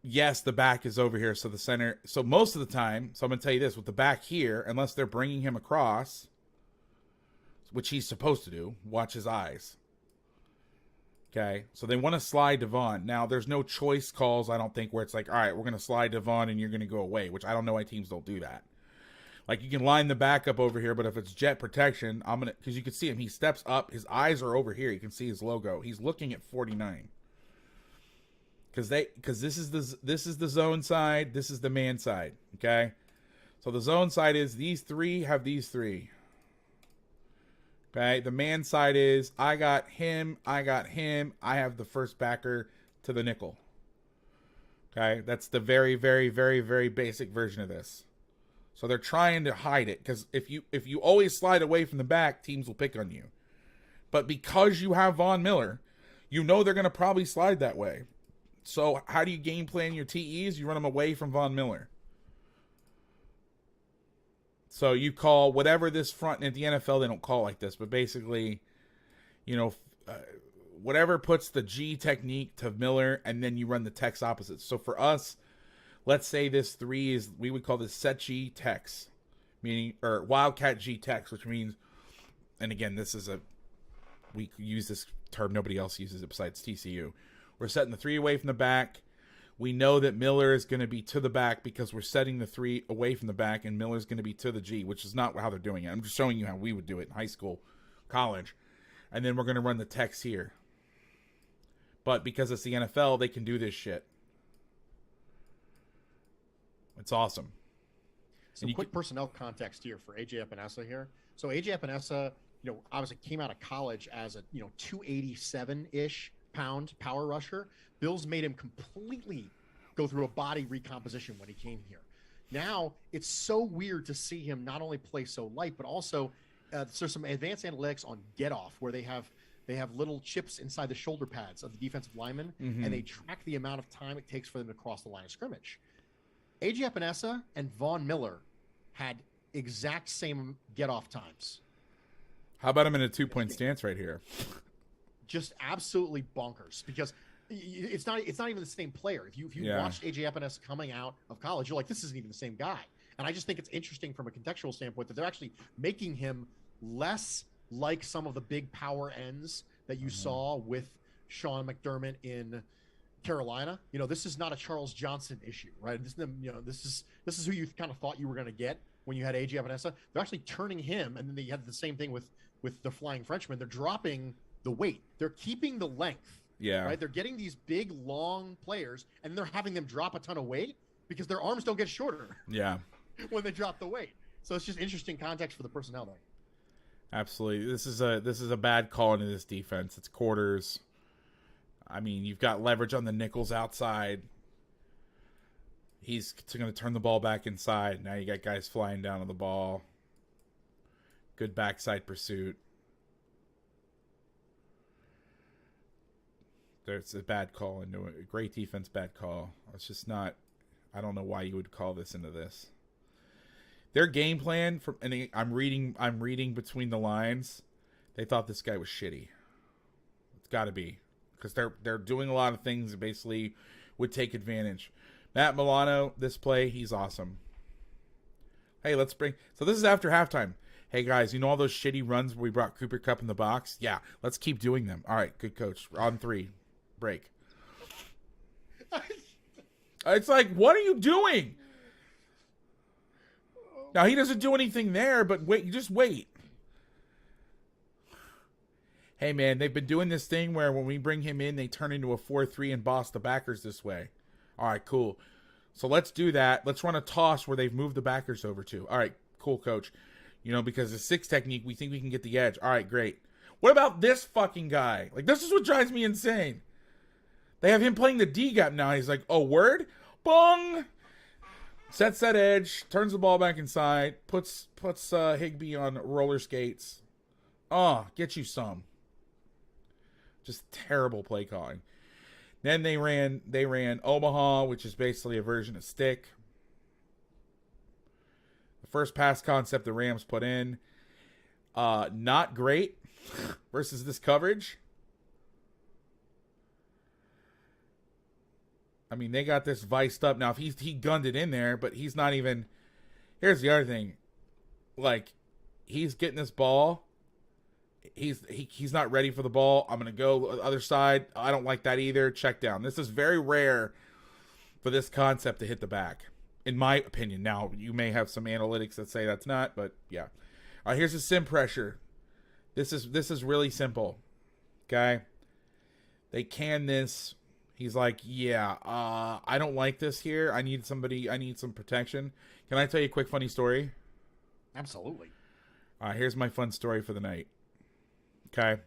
Yes, the back is over here, so the center. So most of the time, so I'm going to tell you this, with the back here, unless they're bringing him across, which he's supposed to do, watch his eyes. Okay, so they want to slide to Vaughn. Now, there's no choice calls, I don't think, where it's like, all right, we're going to slide to Vaughn and you're going to go away, which I don't know why teams don't do that. Like, you can line the back up over here, but if it's jet protection, I'm going to, because you can see him, he steps up, his eyes are over here, you can see his logo. He's looking at 49. Because this is the zone side, this is the man side, okay? So the zone side is these 3 have these 3. Okay, the man side is I got him, I have the first backer to the nickel. Okay, that's the very, very, very, very basic version of this. So they're trying to hide it, because if you always slide away from the back, teams will pick on you. But because you have Von Miller, you know they're going to probably slide that way. So how do you game plan your TEs? You run them away from Von Miller. So you call whatever this front, and at the NFL they don't call like this, but basically, whatever puts the G technique to Miller, and then you run the text opposite. So for us, let's say this 3 is, we would call this set G text, meaning, or Wildcat G text, which means, and again, we use this term, nobody else uses it besides TCU. We're setting the 3 away from the back. We know that Miller is going to be to the back because we're setting the 3 away from the back, and Miller's going to be to the G, which is not how they're doing it. I'm just showing you how we would do it in high school, college. And then we're going to run the text here. But because it's the NFL, they can do this shit. It's awesome. Some quick personnel context here for AJ Epinesa here. So AJ Epinesa, obviously came out of college as a, 287-ish pound power rusher. Bills made him completely go through a body recomposition when he came here. Now it's so weird to see him not only play so light, but also there's some advanced analytics on get off where they have little chips inside the shoulder pads of the defensive linemen, and they track the amount of time it takes for them to cross the line of scrimmage. AJ Epinesa and Von Miller had exact same get off times. How about him in a 2-point stance right here? Just absolutely bonkers, because it's not even the same player. If you watched AJ Epinesa coming out of college, you're like, this isn't even the same guy. And I just think it's interesting from a contextual standpoint that they're actually making him less like some of the big power ends that you saw with Sean McDermott in Carolina. This is not a Charles Johnson issue, right? This is who you kind of thought you were going to get when you had AJ Epinesa. They're actually turning him, and then they had the same thing with the Flying Frenchman. They're dropping the weight. They're keeping the length. Yeah. Right? They're getting these big, long players, and they're having them drop a ton of weight because their arms don't get shorter. Yeah. When they drop the weight. So it's just interesting context for the personnel there. Absolutely. This is a bad call into this defense. It's quarters. I mean, you've got leverage on the nickels outside. He's going to turn the ball back inside. Now you got guys flying down on the ball. Good backside pursuit. There's a bad call into it. Great defense, bad call. It's just not. I don't know why you would call this into this. Their game plan, and I'm reading between the lines. They thought this guy was shitty. It's got to be, because they're doing a lot of things that basically would take advantage. Matt Milano, this play, he's awesome. Hey, so this is after halftime. Hey guys, all those shitty runs where we brought Cooper Kupp in the box? Yeah, let's keep doing them. All right, good coach. On 3. Break. It's like, what are you doing? Now, he doesn't do anything there, but just wait. Hey, man, they've been doing this thing where when we bring him in, they turn into a 4-3 and boss the backers this way. All right, cool. So let's do that. Let's run a toss where they've moved the backers over to. All right, Cool, coach. You know, because the 6 technique, we think we can get the edge. All right, great. What about this fucking guy? Like, this is what drives me insane. They have him playing the D gap now. He's like, oh, word? Bong! Sets that edge, turns the ball back inside, puts Higbee on roller skates. Oh, get you some. Just terrible play calling. Then they ran Omaha, which is basically a version of stick. The first pass concept the Rams put in, not great versus this coverage. I mean, they got this viced up. Now, if he gunned it in there, but he's not even... Here's the other thing. Like, he's getting this ball. He's not ready for the ball. I'm going to go the other side. I don't like that either. Check down. This is very rare for this concept to hit the back, in my opinion. Now, you may have some analytics that say that's not, but yeah. All right, here's the sim pressure. This is really simple. Okay? They can this... He's like, yeah, I don't like this here. I need some protection. Can I tell you a quick funny story? Absolutely. All right, here's my fun story for the night. Okay.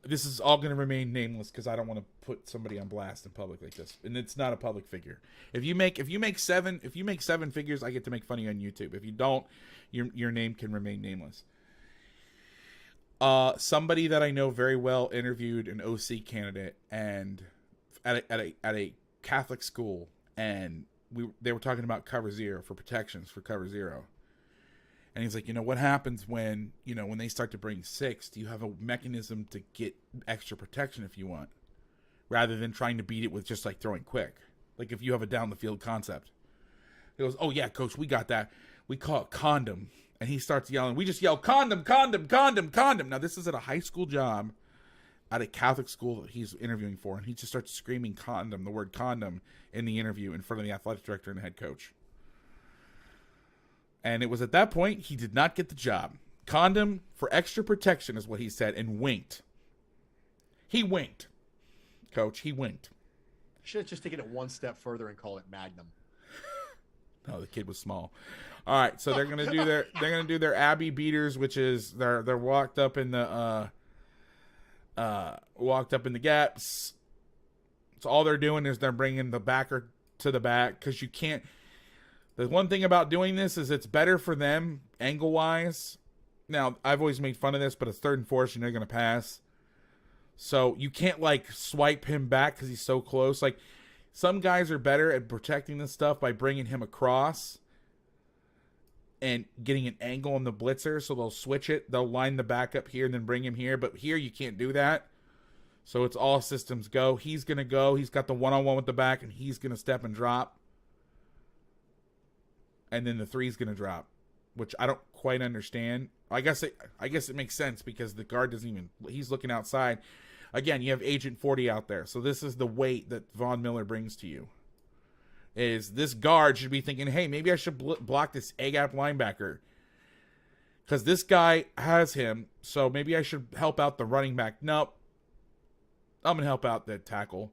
This is all going to remain nameless because I don't want to put somebody on blast in public like this. And it's not a public figure. If you make 7 figures, I get to make fun of you on YouTube. If you don't, your name can remain nameless. Somebody that I know very well interviewed an OC candidate and at a Catholic school, and they were talking about cover zero for protections for cover zero. And he's like, what happens when they start to bring 6? Do you have a mechanism to get extra protection if you want, rather than trying to beat it with just like throwing quick? Like if you have a down the field concept. He goes, oh yeah, coach, we got that. We call it condom. And he starts yelling. We just yell, condom, condom, condom, condom. Now, this is at a high school job at a Catholic school that he's interviewing for. And he just starts screaming condom, the word condom, in the interview in front of the athletic director and the head coach. And it was at that point he did not get the job. Condom for extra protection is what he said, and winked. He winked. Coach, he winked. Should have just taken it one step further and call it Magnum. No, the kid was small. All right, so they're gonna do their Abbey beaters, which is they're walked up in the gaps. So all they're doing is they're bringing the backer to the back, because you can't. The one thing about doing this is it's better for them angle wise. Now I've always made fun of this, but it's 3rd and 4, so they're gonna pass. So you can't like swipe him back because he's so close. Like some guys are better at protecting this stuff by bringing him across and getting an angle on the blitzer, so they'll switch it. They'll line the back up here and then bring him here. But here you can't do that. So it's all systems go. He's going to go. He's got the one-on-one with the back, and he's going to step and drop. And then the 3's going to drop, which I don't quite understand. I guess it makes sense because the guard doesn't even... He's looking outside. Again, you have Agent 40 out there. So this is the weight that Von Miller brings to you. Is this guard should be thinking, hey, maybe I should block this A-gap linebacker. Because this guy has him, so maybe I should help out the running back. Nope. I'm going to help out the tackle.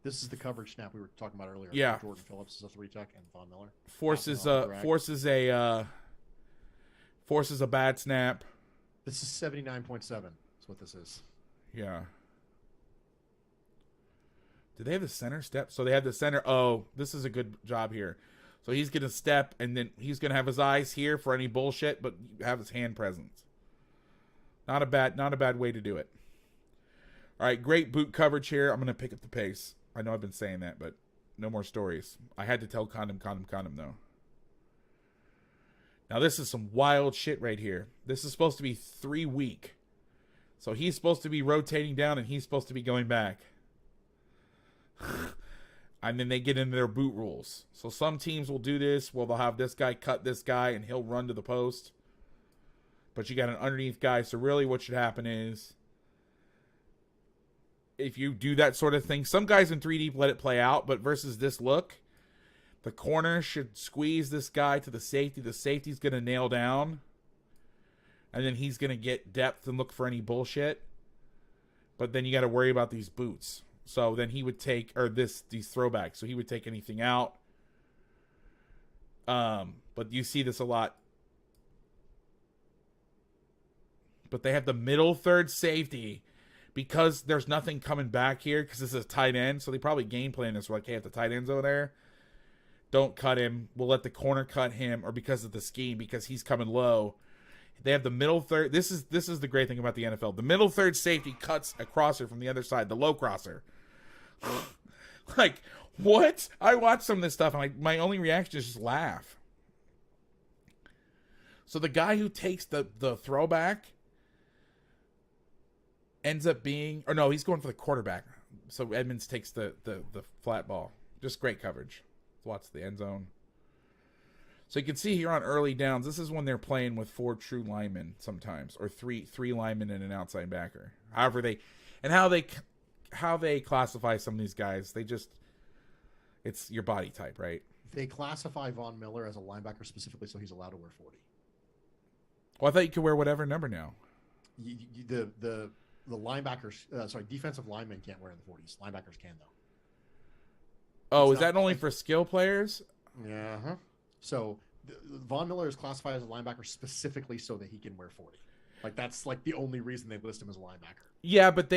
This is the coverage snap we were talking about earlier. Yeah. Jordan Phillips is a 3-tech, and Von Miller. Forces a bad snap. This is 79.7 is what this is. Yeah. Did they have the center step? So they have the center. Oh, this is a good job here. So he's going to step, and then he's going to have his eyes here for any bullshit, but have his hand presence. Not a bad way to do it. All right, great boot coverage here. I'm going to pick up the pace. I know I've been saying that, but no more stories. I had to tell condom, though. Now, this is some wild shit right here. This is supposed to be 3 week. So he's supposed to be rotating down, and he's supposed to be going back. And then they get into their boot rules. So some teams will do this. Well, they'll have this guy cut this guy, and he'll run to the post. But you got an underneath guy. So really what should happen is, if you do that sort of thing, some guys in 3 deep let it play out. But versus this look, the corner should squeeze this guy to the safety. The safety's going to nail down. And then he's going to get depth and look for any bullshit. But then you got to worry about these boots. So then he would take, these throwbacks. So he would take anything out. But but you see this a lot. But they have the middle third safety because there's nothing coming back here because this is a tight end. So they probably game plan this. Like, hey, if the tight end's over there, don't cut him. We'll let the corner cut him, or because of the scheme, because he's coming low. They have the middle third. This is the great thing about the NFL. The middle third safety cuts a crosser from the other side, the low crosser. Like, what? I watch some of this stuff, and my only reaction is just laugh. So the guy who takes the throwback ends up being, or no, he's going for the quarterback. So Edmonds takes the flat ball. Just great coverage. Let's watch the end zone. So you can see here on early downs, this is when they're playing with 4 true linemen sometimes, or three linemen and an outside backer. However how they classify some of these guys, it's your body type, right? They classify Von Miller as a linebacker specifically, so he's allowed to wear 40. Well, I thought you could wear whatever number now. The linebackers, defensive linemen can't wear in the 40s. Linebackers can, though. Oh, is that only for skill players? Yeah. Uh-huh. So Von Miller is classified as a linebacker specifically so that he can wear 40. Like, that's like the only reason they list him as a linebacker. Yeah, but but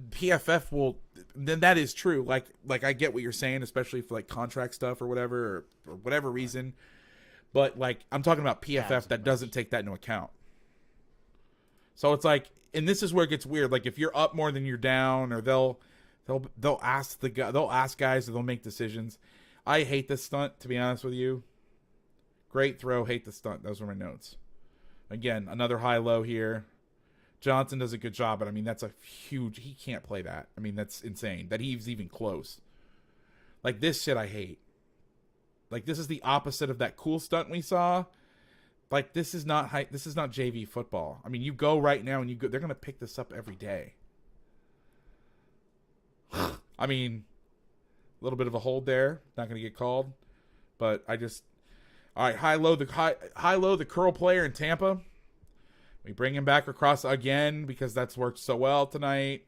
PFF will. Then that is true. Like I get what you're saying, especially for like contract stuff or whatever, or whatever reason. But like I'm talking about PFF that doesn't take that into account. So it's like, and this is where it gets weird. Like if you're up more than you're down, or they'll ask guys, or they'll make decisions. I hate this stunt, to be honest with you. Great throw, hate the stunt. Those were my notes. Again, another high-low here. Johnson does a good job, but I mean, that's a huge... He can't play that. I mean, that's insane. That he's even close. Like, this shit I hate. Like, this is the opposite of that cool stunt we saw. Like, this is not JV football. I mean, you go right now and you go... They're going to pick this up every day. I mean... A little bit of a hold there, not going to get called, but all right, high low the curl player in Tampa. We bring him back across again because that's worked so well tonight.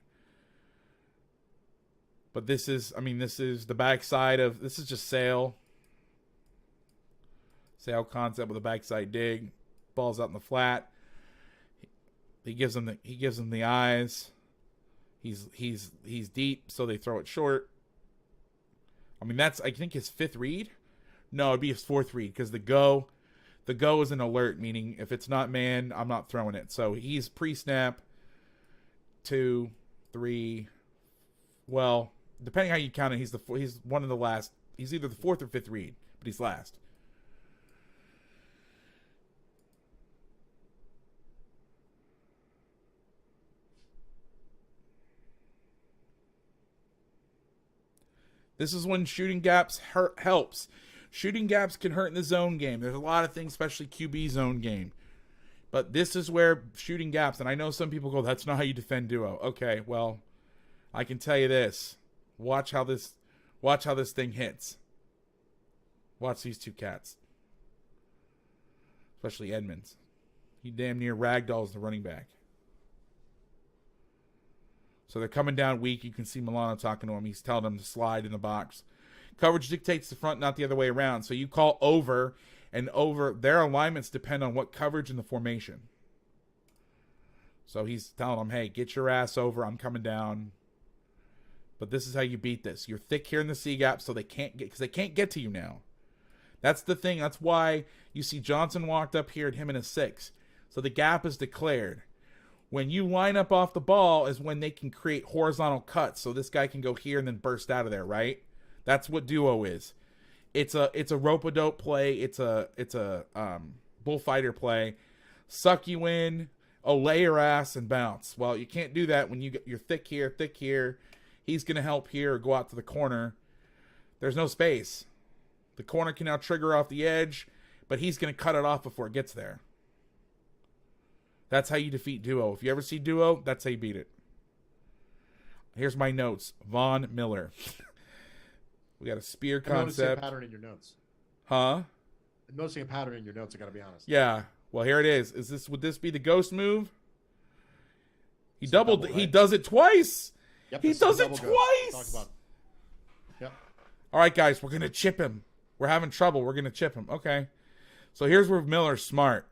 But this is the backside of, this is just sail concept with a backside dig. Ball's out in the flat. He gives them the eyes. He's deep, so they throw it short. I mean, that's, I think, his 5th read. No, it'd be his 4th read because the go is an alert, meaning if it's not man, I'm not throwing it. So he's pre-snap, 2, 3. Well, depending how you count it, he's one of the last. He's either the 4th or 5th read, but he's last. This is when shooting gaps helps. Shooting gaps can hurt in the zone game. There's a lot of things, especially QB zone game. But this is where shooting gaps, and I know some people go, that's not how you defend duo. Okay, well, I can tell you this. Watch how this thing hits. Watch these two cats. Especially Edmonds. He damn near ragdolls the running back. So they're coming down weak. You can see Milano talking to him. He's telling them to slide in the box. Coverage dictates the front, not the other way around. So you call over, and over, their alignments depend on what coverage in the formation. So he's telling them, hey, get your ass over. I'm coming down. But this is how you beat this. You're thick here in the C gap, so they can't get to you now. That's the thing. That's why you see Johnson walked up here and him in a 6. So the gap is declared. When you line up off the ball is when they can create horizontal cuts. So this guy can go here and then burst out of there, right? That's what duo is. It's a rope-a-dope play. It's a bullfighter play. Suck you in, lay your ass, and bounce. Well, you can't do that when you're thick here. He's going to help here or go out to the corner. There's no space. The corner can now trigger off the edge, but he's going to cut it off before it gets there. That's how you defeat duo. If you ever see duo, that's how you beat it. Here's my notes. Von Miller. We got a spear concept. I'm noticing a pattern in your notes. Huh? I'm noticing a pattern in your notes, I got to be honest. Yeah. Well, here it is. Would this be the ghost move? He He does it twice. Yep, he does it twice. Talk about. Yep. All right, guys, we're going to chip him. We're having trouble. We're going to chip him. Okay. So here's where Miller's smart.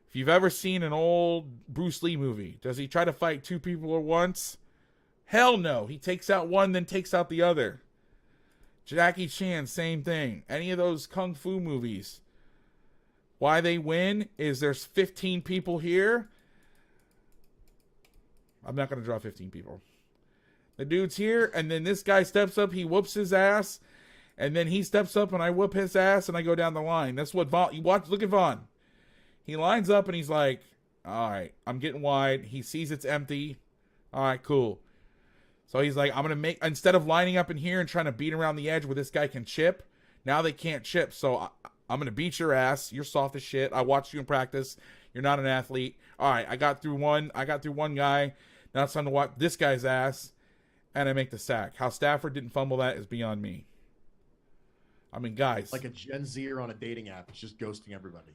If you've ever seen an old Bruce Lee movie, does he try to fight two people at once? Hell no. He takes out one, then takes out the other. Jackie Chan, same thing. Any of those kung fu movies, why they win is there's 15 people here. I'm not going to draw 15 people. The dude's here, and then this guy steps up, he whoops his ass, and then he steps up and I whoop his ass and I go down the line. That's what Vaughn, you watch, look at Vaughn. He lines up and he's like, all right, I'm getting wide. He sees it's empty. All right, cool. So he's like, I'm going to make, instead of lining up in here and trying to beat around the edge where this guy can chip, now they can't chip. So I'm going to beat your ass. You're soft as shit. I watched you in practice. You're not an athlete. All right, I got through one guy. Now it's time to watch this guy's ass. And I make the sack. How Stafford didn't fumble that is beyond me. I mean, guys. Like a Gen Zer on a dating app. It's just ghosting everybody.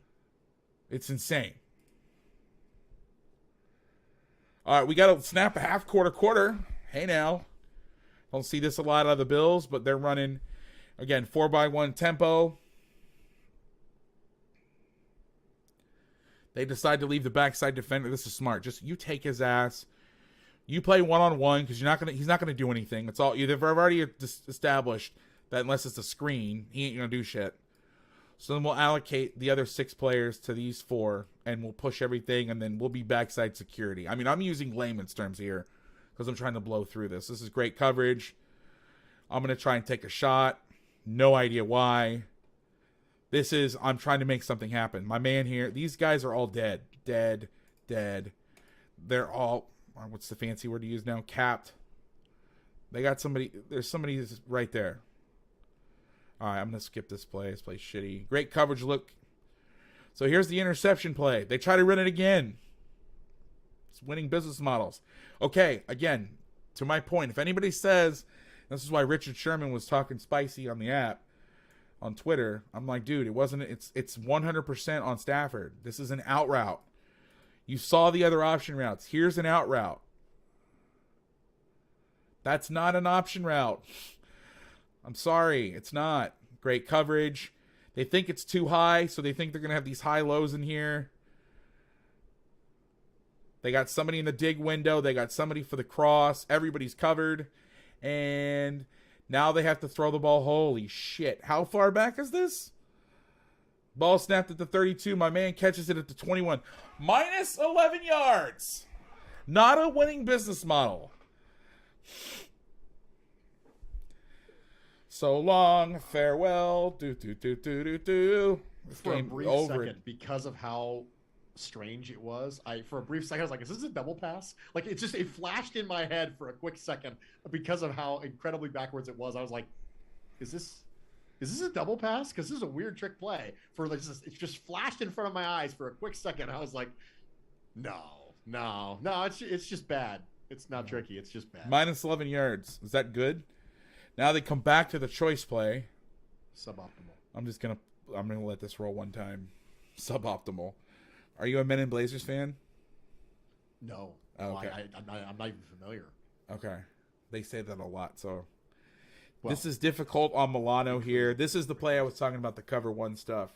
It's insane. All right, we got to snap a half quarter. Hey now. Don't see this a lot out of the Bills, but they're running, again, 4x1 tempo. They decide to leave the backside defender. This is smart. Just you take his ass. You play one-on-one because he's not gonna do anything. It's all they've already established that unless it's a screen, he ain't gonna do shit. So then we'll allocate the other 6 players to these 4, and we'll push everything, and then we'll be backside security. I mean, I'm using layman's terms here because I'm trying to blow through this. This is great coverage. I'm gonna try and take a shot. No idea why. I'm trying to make something happen. My man here, these guys are all dead. They're all, what's the fancy word to use now? Capped. They got somebody, there's somebody right there. All right, I'm going to skip this play. This play's shitty. Great coverage look. So here's the interception play. They try to run it again. It's winning business models. Okay, again, to my point, if anybody says, this is why Richard Sherman was talking spicy on the app, on Twitter, I'm like, dude, it's 100% on Stafford. This is an out route. You saw the other option routes. Here's an out route. That's not an option route. I'm sorry, it's not. Great coverage. They think it's too high, so they think they're going to have these high lows in here. They got somebody in the dig window. They got somebody for the cross. Everybody's covered. And now they have to throw the ball. Holy shit. How far back is this? Ball snapped at the 32. My man catches it at the 21. Minus 11 yards. Not a winning business model. So long. Farewell. This for game a brief over. second, because of how strange it was, for a brief second I was like, is this a double pass? Like, it flashed in my head for a quick second because of how incredibly backwards it was. I was like, is this a double pass? Because this is a weird trick play. It just flashed in front of my eyes for a quick second. I was like, no, it's just bad. It's not tricky. It's just bad. Minus 11 yards. Is that good? Now they come back to the choice play. Suboptimal. I'm gonna let this roll one time. Suboptimal. Are you a Men in Blazers fan? No. Oh, okay. I'm not even familiar. Okay. They say that a lot, so. Well, this is difficult on Milano here. This is the play I was talking about, the cover 1 stuff.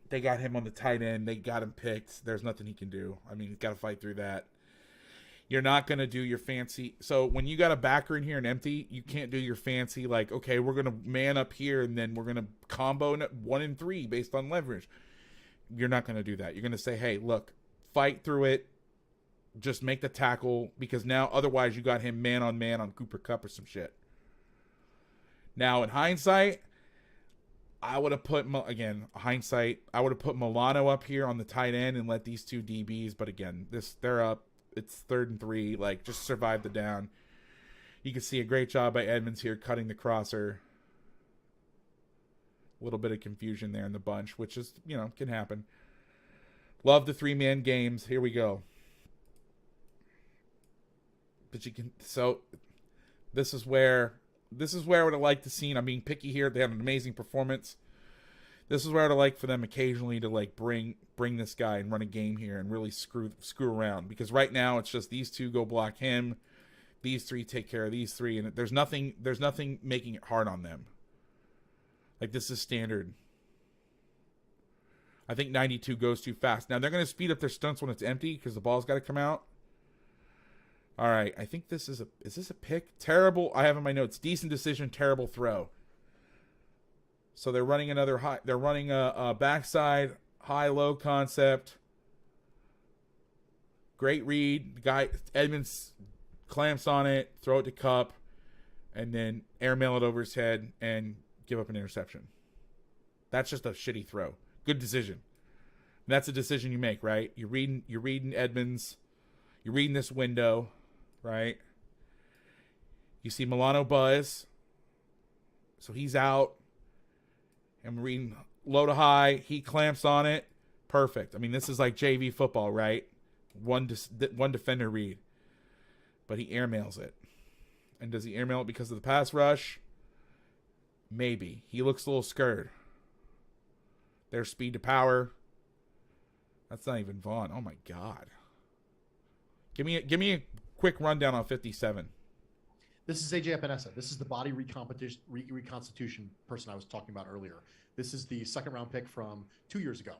They got him on the tight end. They got him picked. There's nothing he can do. I mean, he's got to fight through that. You're not going to do your fancy. So when you got a backer in here and empty, you can't do your fancy, like, okay, we're going to man up here and then we're going to combo 1 and 3 based on leverage. You're not going to do that. You're going to say, hey, look, fight through it. Just make the tackle, because now otherwise you got him man on Cooper Kupp or some shit. Now in hindsight, I would have put, again, I would have put Milano up here on the tight end and let these 2 DBs. But again, they're up. It's 3rd and 3. Like, just survive the down. You can see a great job by Edmonds here cutting the crosser. A little bit of confusion there in the bunch, which is, can happen. Love the 3-man games. Here we go. But this is where I would have liked to see. I'm being picky here. They had an amazing performance. This is where I'd have liked for them occasionally to like bring this guy and run a game here and really screw around. Because right now it's just these 2 go block him. these three take care of these three, and there's nothing making it hard on them. Like, this is standard. I think 92 goes too fast. Now, they're going to speed up their stunts when it's empty because the ball's got to come out. All right, I think is this a pick? Terrible. I have in my notes, decent decision, terrible throw. So they're running another high. They're running a backside high-low concept. Great read. The guy, Edmonds, clamps on it, throw it to Cup, and then airmail it over his head and give up an interception. That's just a shitty throw. Good decision. And that's a decision you make, right? You're reading Edmonds. You're reading this window, right? You see Milano buzz. So he's out. I'm reading low to high. He clamps on it. Perfect. I mean, this is like JV football, right? One defender read. But he airmails it. And does he airmail it because of the pass rush? Maybe. He looks a little scared. Their speed to power. That's not even Vaughn. Oh my God. Give me a quick rundown on 57. This is AJ Epinesa. This is the body reconstitution person I was talking about earlier. This is the second round pick from 2 years ago,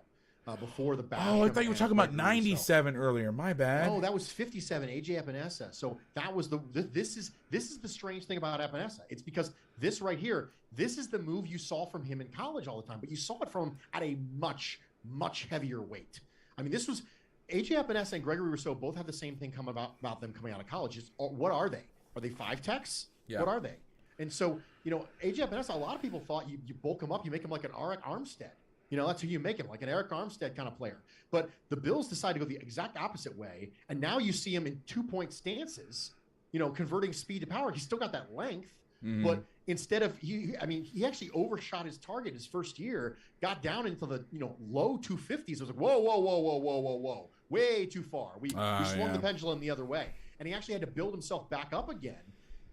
before the bash. Oh, I thought you were talking about 97 earlier. My bad. No, that was 57, AJ Epinesa. So that was this is the strange thing about Epinesa. It's because this right here, this is the move you saw from him in college all the time, but you saw it from him at a much, much heavier weight. I mean, this was AJ Epinesa and Gregory Rousseau both have the same thing come about them coming out of college. What are they? Are they 5-techs? Yeah. What are they? And so, AJ Epinesa, a lot of people thought you bulk him up, you make him like an Eric Armstead. That's who you make him, like an Eric Armstead kind of player. But the Bills decided to go the exact opposite way, and now you see him in 2-point stances, converting speed to power. He's still got that length, but instead of he actually overshot his target his first year, got down into the low 250s. It was like whoa, way too far. We swung the pendulum the other way, and he actually had to build himself back up again.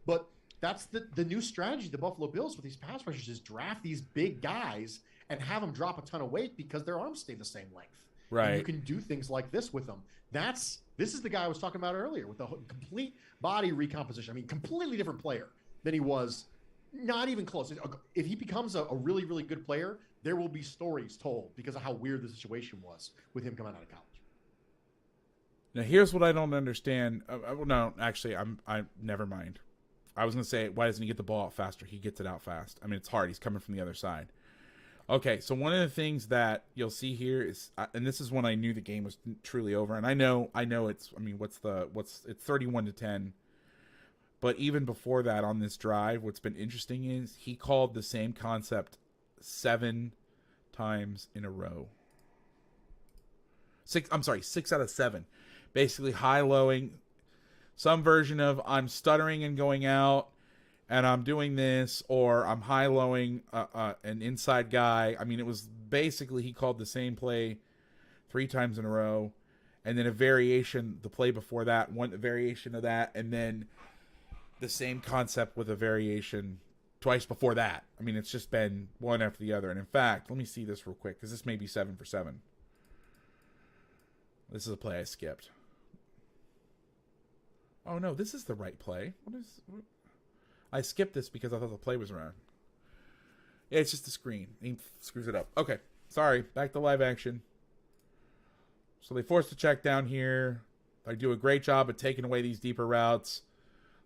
But that's the new strategy of the Buffalo Bills with these pass rushers is draft these big guys and have them drop a ton of weight because their arms stay the same length. Right. And you can do things like this with them. This is the guy I was talking about earlier with the complete body recomposition. I mean, completely different player than he was. Not even close. If he becomes a really, really good player, there will be stories told because of how weird the situation was with him coming out of college. Now, here's what I don't understand. No, actually, I never mind. I was going to say, why doesn't he get the ball out faster? He gets it out fast. I mean, it's hard. He's coming from the other side. Okay, so one of the things that you'll see here is, and this is when I knew the game was truly over. And I know it's, I mean, it's 31-10. But even before that on this drive, what's been interesting is he called the same concept 7 times in a row. 6 out of 7. Basically high-lowing, some version of I'm stuttering and going out, and I'm doing this, or I'm high-lowing an inside guy. I mean, it was basically he called the same play 3 times in a row, and then a variation, the play before that, one variation of that, and then the same concept with a variation twice before that. I mean, it's just been one after the other. And in fact, let me see this real quick, because this may be 7 for 7. This is a play I skipped. Oh, no, this is the right play. What? I skipped this because I thought the play was around. Yeah, it's just the screen. He screws it up. Okay, sorry. Back to live action. So they force the check down here. They do a great job of taking away these deeper routes,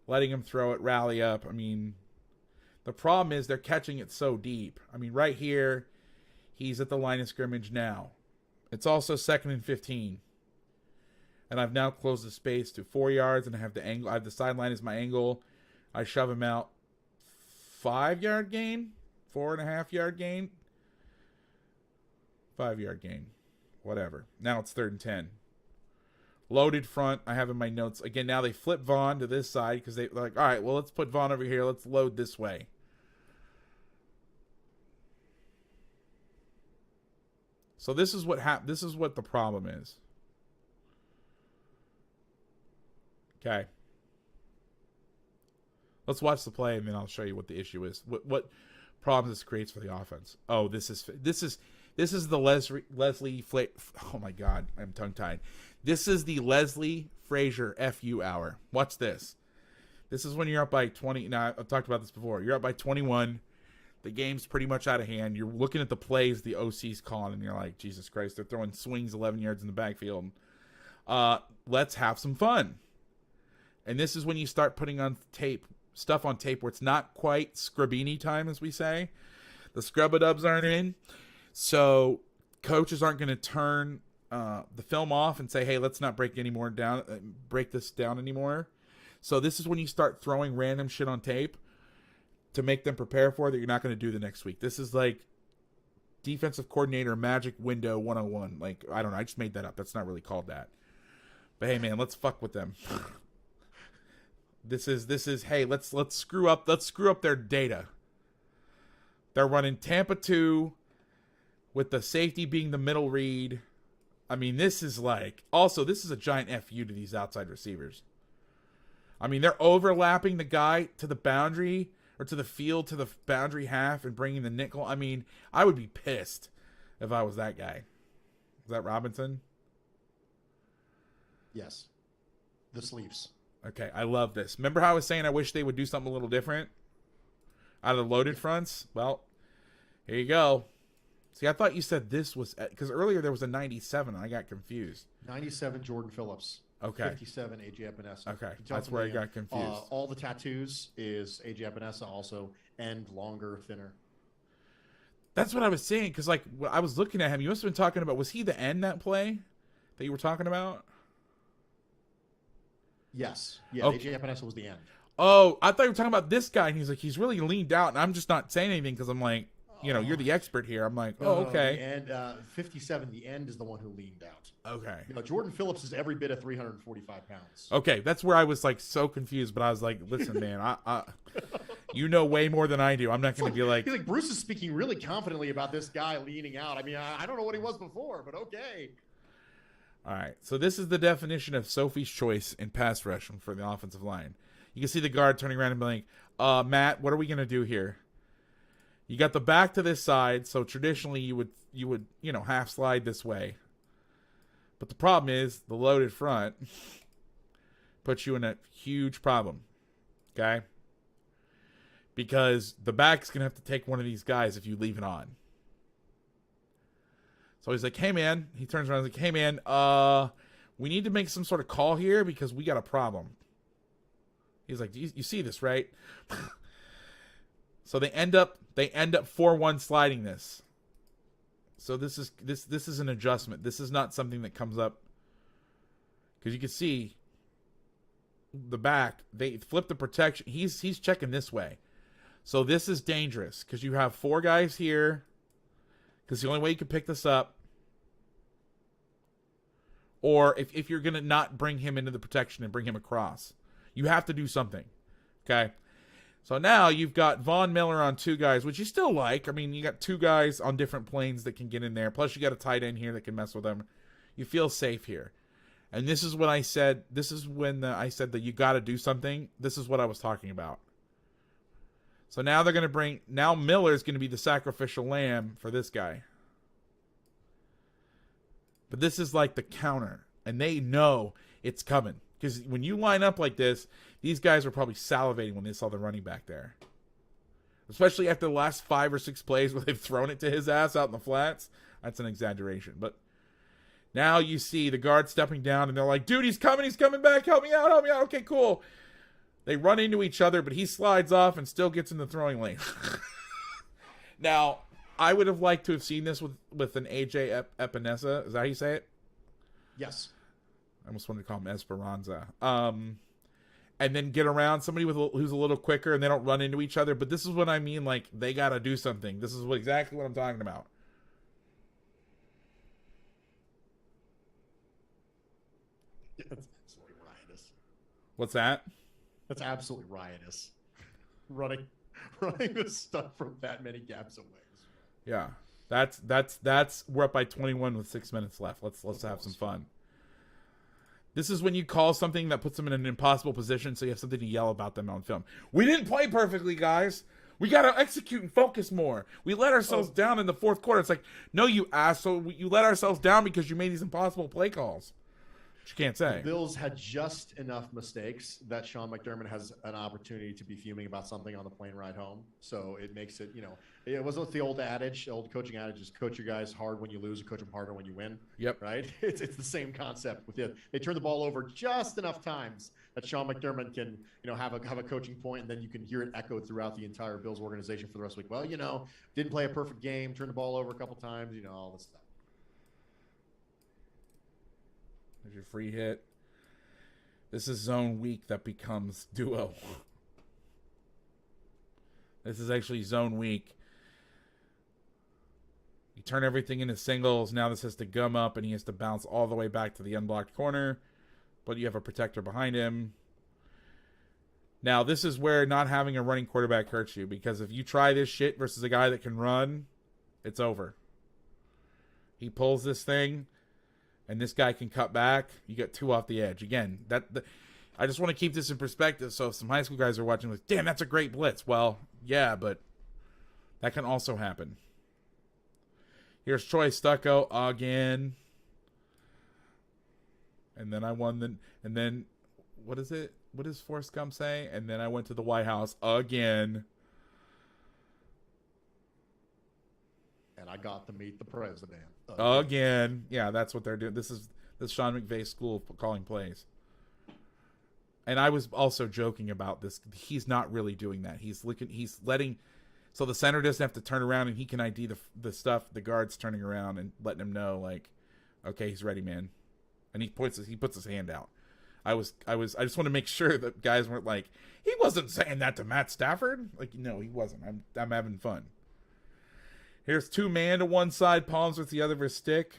letting him throw it, rally up. I mean, the problem is they're catching it so deep. I mean, right here, he's at the line of scrimmage now. It's also 2nd and 15. And I've now closed the space to 4 yards, and I have the angle. I have the sideline as my angle. I shove him out. 5-yard gain? 4.5-yard gain? 5-yard gain. Whatever. Now it's 3rd and 10. Loaded front. I have in my notes. Again, now they flip Vaughn to this side because they're like, all right, well, let's put Vaughn over here. Let's load this way. So this is what this is what the problem is. Okay. Let's watch the play, and then I'll show you what the issue is. What problems this creates for the offense. Oh, this is the Leslie oh my God, I'm tongue tied. This is the Leslie Frazier FU hour. Watch this. This is when you're up by 20. Now, I've talked about this before. You're up by 21. The game's pretty much out of hand. You're looking at the plays the OC's calling, and you're like, Jesus Christ, they're throwing swings 11 yards in the backfield. Let's have some fun. And this is when you start putting on stuff on tape where it's not quite Scrabini time, as we say. The scrub-a-dubs aren't in. So coaches aren't going to turn the film off and say, hey, let's not break this down anymore. So this is when you start throwing random shit on tape to make them prepare for that you're not going to do the next week. This is like defensive coordinator magic window 101. Like, I don't know. I just made that up. That's not really called that. But hey, man, let's fuck with them. This is hey, let's screw up their data. They're running Tampa 2 with the safety being the middle read. I mean, this is a giant FU to these outside receivers. I mean, they're overlapping the guy to the boundary or to the field to the boundary half and bringing the nickel. I mean, I would be pissed if I was that guy. Is that Robinson? Yes. The sleeves. Okay, I love this. Remember how I was saying I wish they would do something a little different out of the loaded fronts? Well, here you go. See, I thought you said this was because earlier there was a 97 and I got confused. 97 Jordan Phillips. Okay. 57 AJ Epinesa. Okay, that's where I got confused. All the tattoos is AJ Epinesa also, and longer, thinner. That's what I was saying because like when I was looking at him, you must have been talking about, was he the end that play that you were talking about? Yes. Yeah, Okay. AJ Epinesa was the end. Oh, I thought you were talking about this guy, and he's like, he's really leaned out, and I'm just not saying anything because I'm like, you're the expert here. I'm like, oh, okay. And 57, the end is the one who leaned out. Okay. Jordan Phillips is every bit of 345 pounds. Okay, that's where I was like so confused, but I was like, listen, man, I you know way more than I do. I'm not going to be like. He's like, Bruce is speaking really confidently about this guy leaning out. I mean, I don't know what he was before, but okay. All right, so this is the definition of Sophie's choice in pass rush for the offensive line. You can see the guard turning around and being like, Matt, what are we going to do here? You got the back to this side, so traditionally you would half slide this way. But the problem is the loaded front puts you in a huge problem. Okay? Because the back's going to have to take one of these guys if you leave it on. So he's like, hey, man. He turns around and is like, hey, man, we need to make some sort of call here because we got a problem. He's like, you see this, right? So they end up 4-1 sliding this. So this is an adjustment. This is not something that comes up because you can see the back. They flip the protection. He's checking this way. So this is dangerous because you have 4 guys here. Because the only way you can pick this up, or if you're gonna not bring him into the protection and bring him across, you have to do something. Okay. So now you've got Von Miller on 2 guys, which you still like. I mean, you got 2 guys on different planes that can get in there. Plus, you got a tight end here that can mess with them. You feel safe here. And this is when I said, I said that you got to do something. This is what I was talking about. So now they're going to now Miller's going to be the sacrificial lamb for this guy. But this is like the counter. And they know it's coming. Because when you line up like this, these guys are probably salivating when they saw the running back there. Especially after the last 5 or 6 plays where they've thrown it to his ass out in the flats. That's an exaggeration. But now you see the guard stepping down and they're like, dude, he's coming back. Help me out. Okay, cool. They run into each other, but he slides off and still gets in the throwing lane. Now, I would have liked to have seen this with an AJ Epinesa. Is that how you say it? Yes. I almost wanted to call him Esperanza. And then get around somebody who's a little quicker and they don't run into each other. But this is what I mean, like, they got to do something. This is exactly what I'm talking about. That's absolutely riotous. What's that? That's absolutely riotous. Running this stuff from that many gaps away. Yeah. That's we're up by 21 with 6 minutes left. Let's have some fun. This is when you call something that puts them in an impossible position so you have something to yell about them on film. We didn't play perfectly, guys. We got to execute and focus more. We let ourselves down in the 4th quarter. It's like, no, you asshole. You let ourselves down because you made these impossible play calls. you can't The say. Bills had just enough mistakes that Sean McDermott has an opportunity to be fuming about something on the plane ride home. So it makes it, it wasn't the old adage, old coaching adage is coach your guys hard when you lose and coach them harder when you win. Yep. Right? It's the same concept with it. They turn the ball over just enough times that Sean McDermott can, have a coaching point, and then you can hear it echoed throughout the entire Bills organization for the rest of the week. Well, didn't play a perfect game, turned the ball over a couple times, all this stuff. There's your free hit. This is zone weak that becomes duo. This is actually zone weak. You turn everything into singles. Now this has to gum up, and he has to bounce all the way back to the unblocked corner. But you have a protector behind him. Now, this is where not having a running quarterback hurts you, because if you try this shit versus a guy that can run, it's over. He pulls this thing, and this guy can cut back. You get 2 off the edge. Again, I just want to keep this in perspective, so if some high school guys are watching, like, damn, that's a great blitz. Well, yeah, but that can also happen. Here's Troy Stucco again. And then I won and then, what is it? What does Forrest Gump say? And then I went to the White House again. And I got to meet the president. Again. Yeah, that's what they're doing. This is the Sean McVay school of calling plays. And I was also joking about this. He's not really doing that. He's letting, so the center doesn't have to turn around, and he can ID the stuff, the guard's turning around and letting him know, like, okay, he's ready, man. And he puts his hand out. I just want to make sure that guys weren't like, he wasn't saying that to Matt Stafford. Like, no, he wasn't. I'm having fun. Here's 2-man to one side, palms with the other for stick.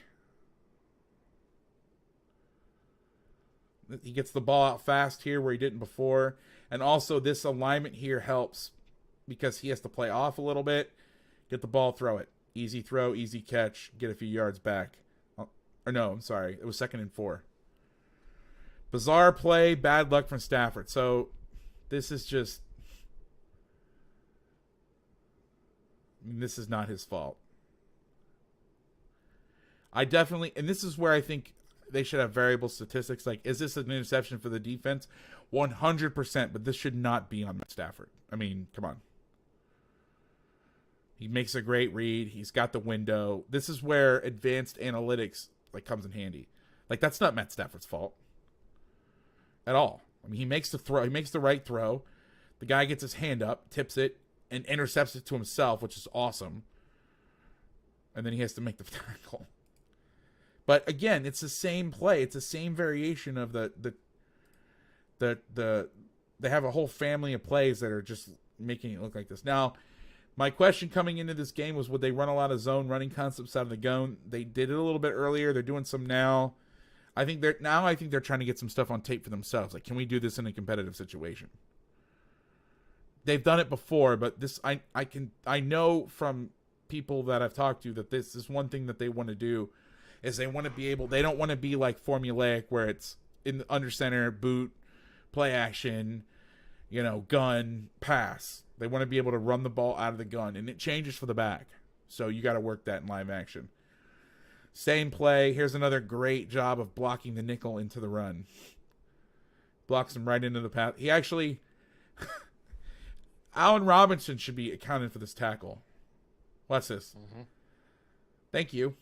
He gets the ball out fast here where he didn't before. And also this alignment here helps because he has to play off a little bit. Get the ball, throw it. Easy throw, easy catch, get a few yards back. Or no, I'm sorry. It was 2nd and 4. Bizarre play, bad luck from Stafford. So this is just, this is not his fault. And this is where I think they should have variable statistics. Like, is this an interception for the defense? 100%, but this should not be on Matt Stafford. I mean, come on. He makes a great read. He's got the window. This is where advanced analytics comes in handy. That's not Matt Stafford's fault at all. I mean, he makes the throw. He makes the right throw. The guy gets his hand up, tips it, and intercepts it to himself, which is awesome. And then he has to make the tackle. But again, it's the same play. It's the same variation of the they have a whole family of plays that are just making it look like this. Now, my question coming into this game was, would they run a lot of zone running concepts out of the gun? They did it a little bit earlier. They're doing some now. I think they're trying to get some stuff on tape for themselves. Like, can we do this in a competitive situation? They've done it before, but this I know from people that I've talked to that this is one thing that they want to do is they want to be able, they don't want to be like formulaic where it's in the under center, boot, play action, gun, pass. They want to be able to run the ball out of the gun, and it changes for the back. So you got to work that in live action. Same play. Here's another great job of blocking the nickel into the run. Blocks him right into the path. He actually, Allen Robinson should be accounted for this tackle. Watch this. Mm-hmm. Thank you.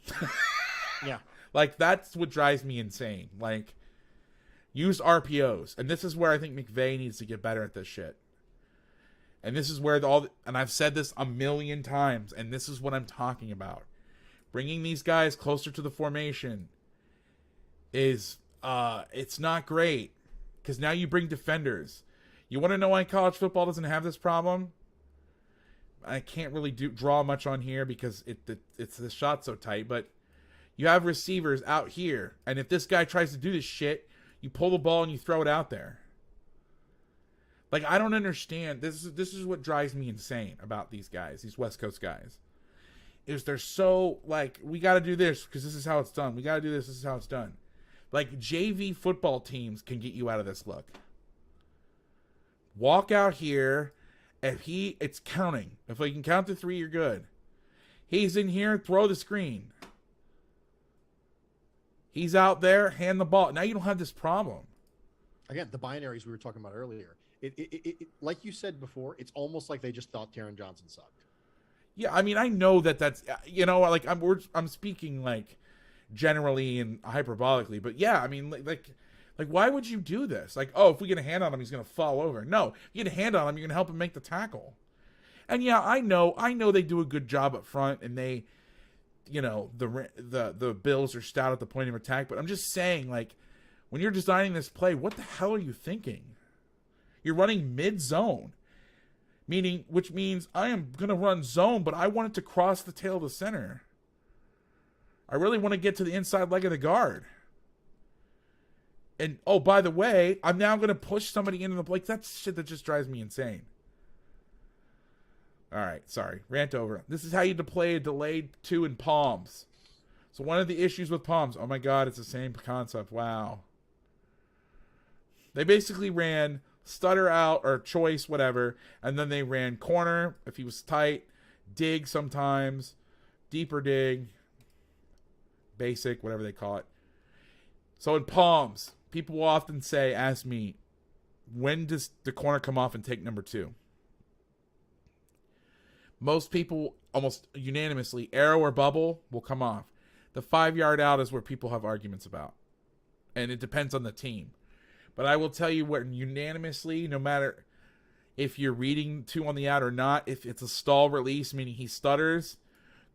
Yeah. That's what drives me insane. Use RPOs. And this is where I think McVay needs to get better at this shit. And this is where and I've said this a million times, and this is what I'm talking about. Bringing these guys closer to the formation is, it's not great. Because now you bring defenders. You want to know why college football doesn't have this problem? I can't really draw much on here because it's the shot so tight, but you have receivers out here, and if this guy tries to do this shit, you pull the ball and you throw it out there. I don't understand. This is what drives me insane about these guys, these West Coast guys. Is they're so, we got to do this because this is how it's done. We got to do this. This is how it's done. JV football teams can get you out of this look. Walk out here. It's counting. If he can count to 3, you're good. He's in here, throw the screen. He's out there, hand the ball. Now you don't have this problem. Again, the binaries we were talking about earlier. Like you said before, it's almost like they just thought Taron Johnson sucked. Yeah, I mean, I know that's, you know, like I'm speaking like generally and hyperbolically, but yeah, I mean, like why would you do this? Like, oh, if we get a hand on him, he's gonna fall over. No, if you get a hand on him, you're gonna help him make the tackle. And yeah, I know they do a good job up front, and they, you know, the Bills are stout at the point of attack. But I'm just saying, like, when you're designing this play, what the hell are you thinking? You're running mid-zone, which means I am gonna run zone, but I want it to cross the tail of the center. I really want to get to the inside leg of the guard. And, oh, by the way, I'm now going to push somebody into the... Like, that's shit that just drives me insane. All right, sorry. Rant over. This is how you deploy a delayed 2 in palms. So one of the issues with palms... Oh, my God, it's the same concept. Wow. They basically ran stutter out or choice, whatever, and then they ran corner if he was tight, dig sometimes, deeper dig, basic, whatever they call it. So in palms... People will often ask me, when does the corner come off and take number 2? Most people, almost unanimously, arrow or bubble will come off. The 5-yard out is where people have arguments about. And it depends on the team. But I will tell you what, unanimously, no matter if you're reading 2 on the out or not, if it's a stall release, meaning he stutters,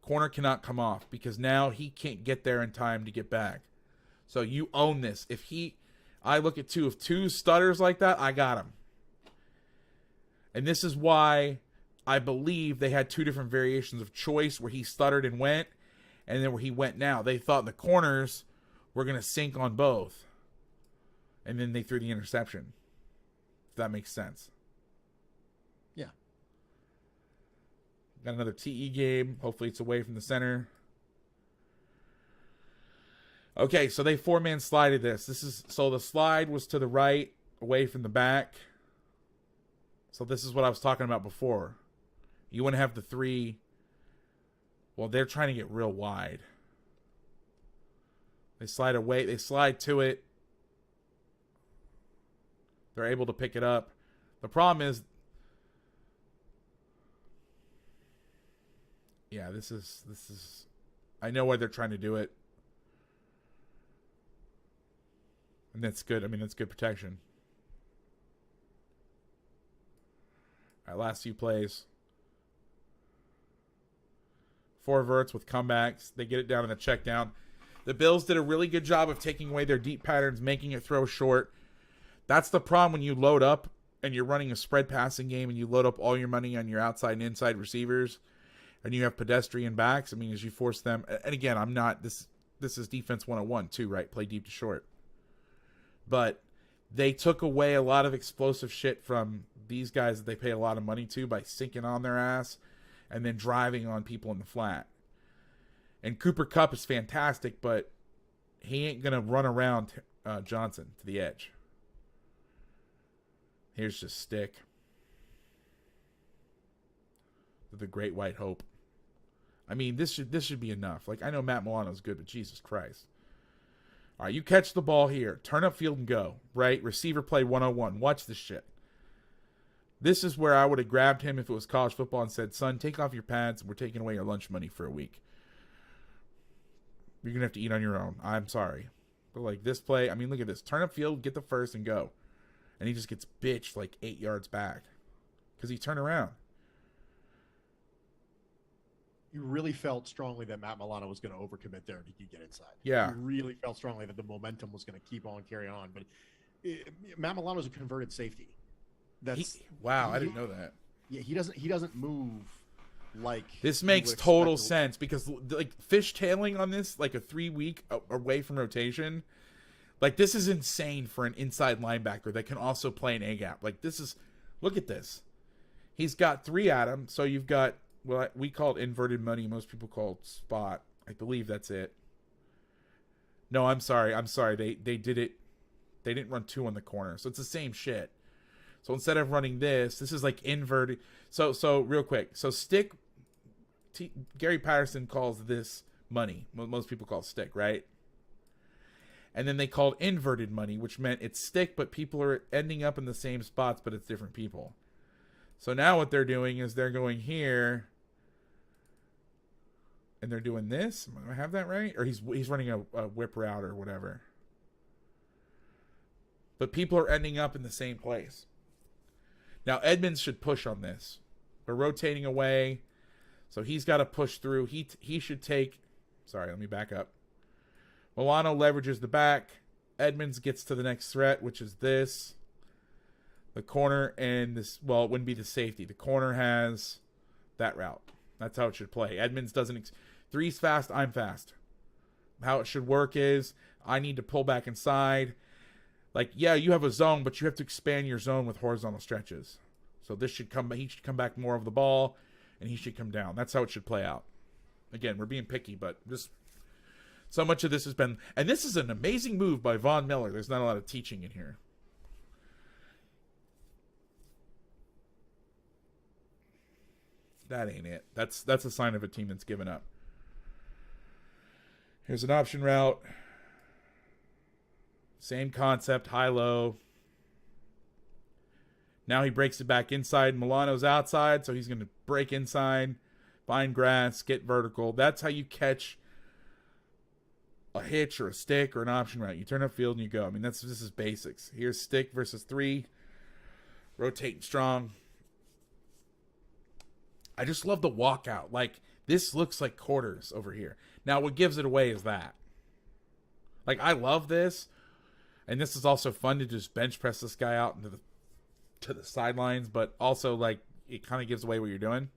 corner cannot come off because now he can't get there in time to get back. So you own this. I look at 2. If 2 stutters like that, I got him. And this is why I believe they had 2 different variations of choice where he stuttered and went, and then where he went now. They thought the corners were going to sink on both. And then they threw the interception. If that makes sense. Yeah. Got another TE game. Hopefully it's away from the center. Okay, so they 4-man slided this. So the slide was to the right, away from the back. So this is what I was talking about before. You want to have the 3. Well, they're trying to get real wide. They slide away. They slide to it. They're able to pick it up. The problem is... Yeah, this is... I know why they're trying to do it. And that's good. I mean, that's good protection. All right, last few plays. 4 verts with comebacks. They get it down in the check down. The Bills did a really good job of taking away their deep patterns, making it throw short. That's the problem when you load up and you're running a spread passing game and you load up all your money on your outside and inside receivers and you have pedestrian backs. I mean, as you force them. And again, I'm not... This is defense 101 too, right? Play deep to short. But they took away a lot of explosive shit from these guys that they pay a lot of money to by sinking on their ass and then driving on people in the flat. And Cooper Kupp is fantastic, but he ain't going to run around Johnson to the edge. Here's just stick. The Great White Hope. I mean, this should be enough. Like, I know Matt Milano's good, but Jesus Christ. All right, you catch the ball here. Turn up field and go, right? Receiver play 101. Watch this shit. This is where I would have grabbed him if it was college football and said, son, take off your pads and we're taking away your lunch money for a week. You're going to have to eat on your own. I'm sorry. But, like, this play, I mean, look at this. Turn up field, get the first, and go. And he just gets bitched like 8 yards back because he turned around. You really felt strongly that Matt Milano was going to overcommit there and he could get inside. Yeah. You really felt strongly that the momentum was going to keep on, carry on. But Matt Milano is a converted safety. Wow, I didn't know that. Yeah, he doesn't move like... This makes total sense because, like, fishtailing on this, like a 3-week away from rotation, like, this is insane for an inside linebacker that can also play an A-gap. Like, this is... Look at this. He's got 3 at him, so you've got... Well, we call it inverted money. Most people call it spot. I believe that's it. No, I'm sorry. They did it. They didn't run 2 on the corner. So it's the same shit. So instead of running this is like inverted. So real quick. So stick. Gary Patterson calls this money. Most people call it stick, right? And then they called inverted money, which meant it's stick, but people are ending up in the same spots, but it's different people. So now what they're doing is they're going here, and they're doing this. Am I going to have that right? Or he's running a whip route or whatever. But people are ending up in the same place. Now, Edmonds should push on this. We're rotating away, so he's got to push through. He should take... Sorry, let me back up. Milano leverages the back. Edmonds gets to the next threat, which is this. The corner and this... Well, it wouldn't be the safety. The corner has that route. That's how it should play. Edmonds doesn't... Three's fast, I'm fast. How it should work is I need to pull back inside. Like, yeah, you have a zone, but you have to expand your zone with horizontal stretches. So this should come... He should come back more of the ball, and he should come down. That's how it should play out. Again, we're being picky, but just... So much of this has been... And this is an amazing move by Von Miller. There's not a lot of teaching in here. That ain't it. That's a sign of a team that's given up. Here's an option route. Same concept, high-low. Now he breaks it back inside. Milano's outside, so he's going to break inside, find grass, get vertical. That's how you catch a hitch or a stick or an option route. You turn upfield and you go. I mean, this is basics. Here's stick versus three. Rotating strong. I just love the walkout. Like, this looks like quarters over here. Now, what gives it away is that. Like, I love this. And this is also fun to just bench press this guy out to the sidelines. But also, like, it kind of gives away what you're doing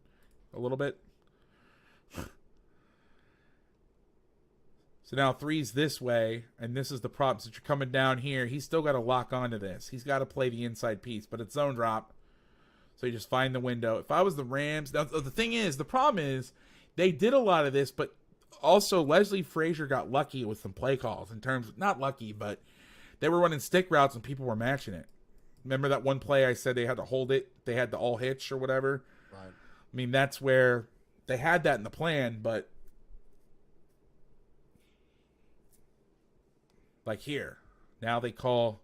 a little bit. So now three's this way. And this is the problem. Since you're coming down here, he's still got to lock onto this. He's got to play the inside piece. But it's zone drop. So you just find the window. If I was the Rams... Now, the thing is, the problem is, they did a lot of this, but also Leslie Frazier got lucky with some play calls in terms of... Not lucky, but they were running stick routes and people were matching it. Remember that one play I said they had to hold it? They had to all hitch or whatever? Right. I mean, that's where they had that in the plan, but... Like here. Now they call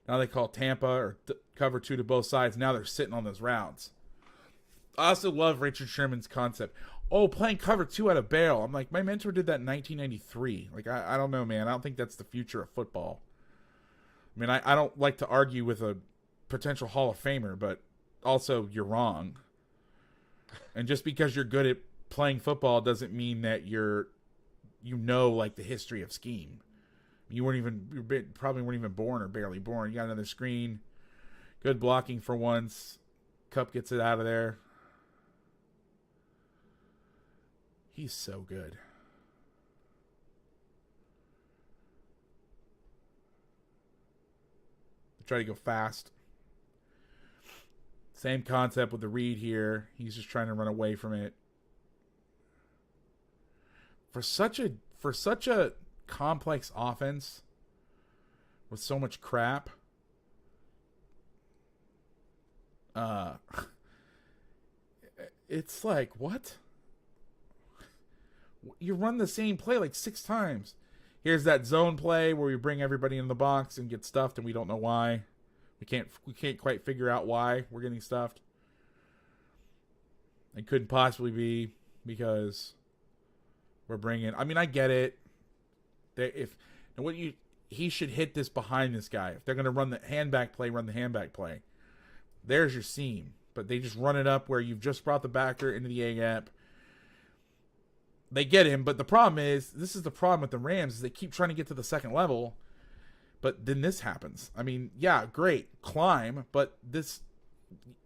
Tampa or cover two to both sides. Now they're sitting on those routes. I also love Richard Sherman's concept. Oh, playing cover two out of bail. I'm like, my mentor did that in 1993. Like, I don't know, man. I don't think that's the future of football. I mean, I don't like to argue with a potential Hall of Famer, but also you're wrong. And just because you're good at playing football doesn't mean that like the history of scheme. You probably weren't even born or barely born. You got another screen. Good blocking for once. Cup gets it out of there. He's so good. Try to go fast. Same concept with the read here. He's just trying to run away from it. For such a complex offense with so much crap, it's like, what? You run the same play like 6 times. Here's that zone play where we bring everybody in the box and get stuffed, and we don't know why. We can't quite figure out why we're getting stuffed. It couldn't possibly be because we're bringing... I mean, I get it. He should hit this behind this guy. If they're going to run the handback play, run the handback play. There's your seam. But they just run it up where you've just brought the backer into the A-gap. They get him, but the problem is, this is the problem with the Rams, is they keep trying to get to the second level, but then this happens. I mean, yeah, great, climb, but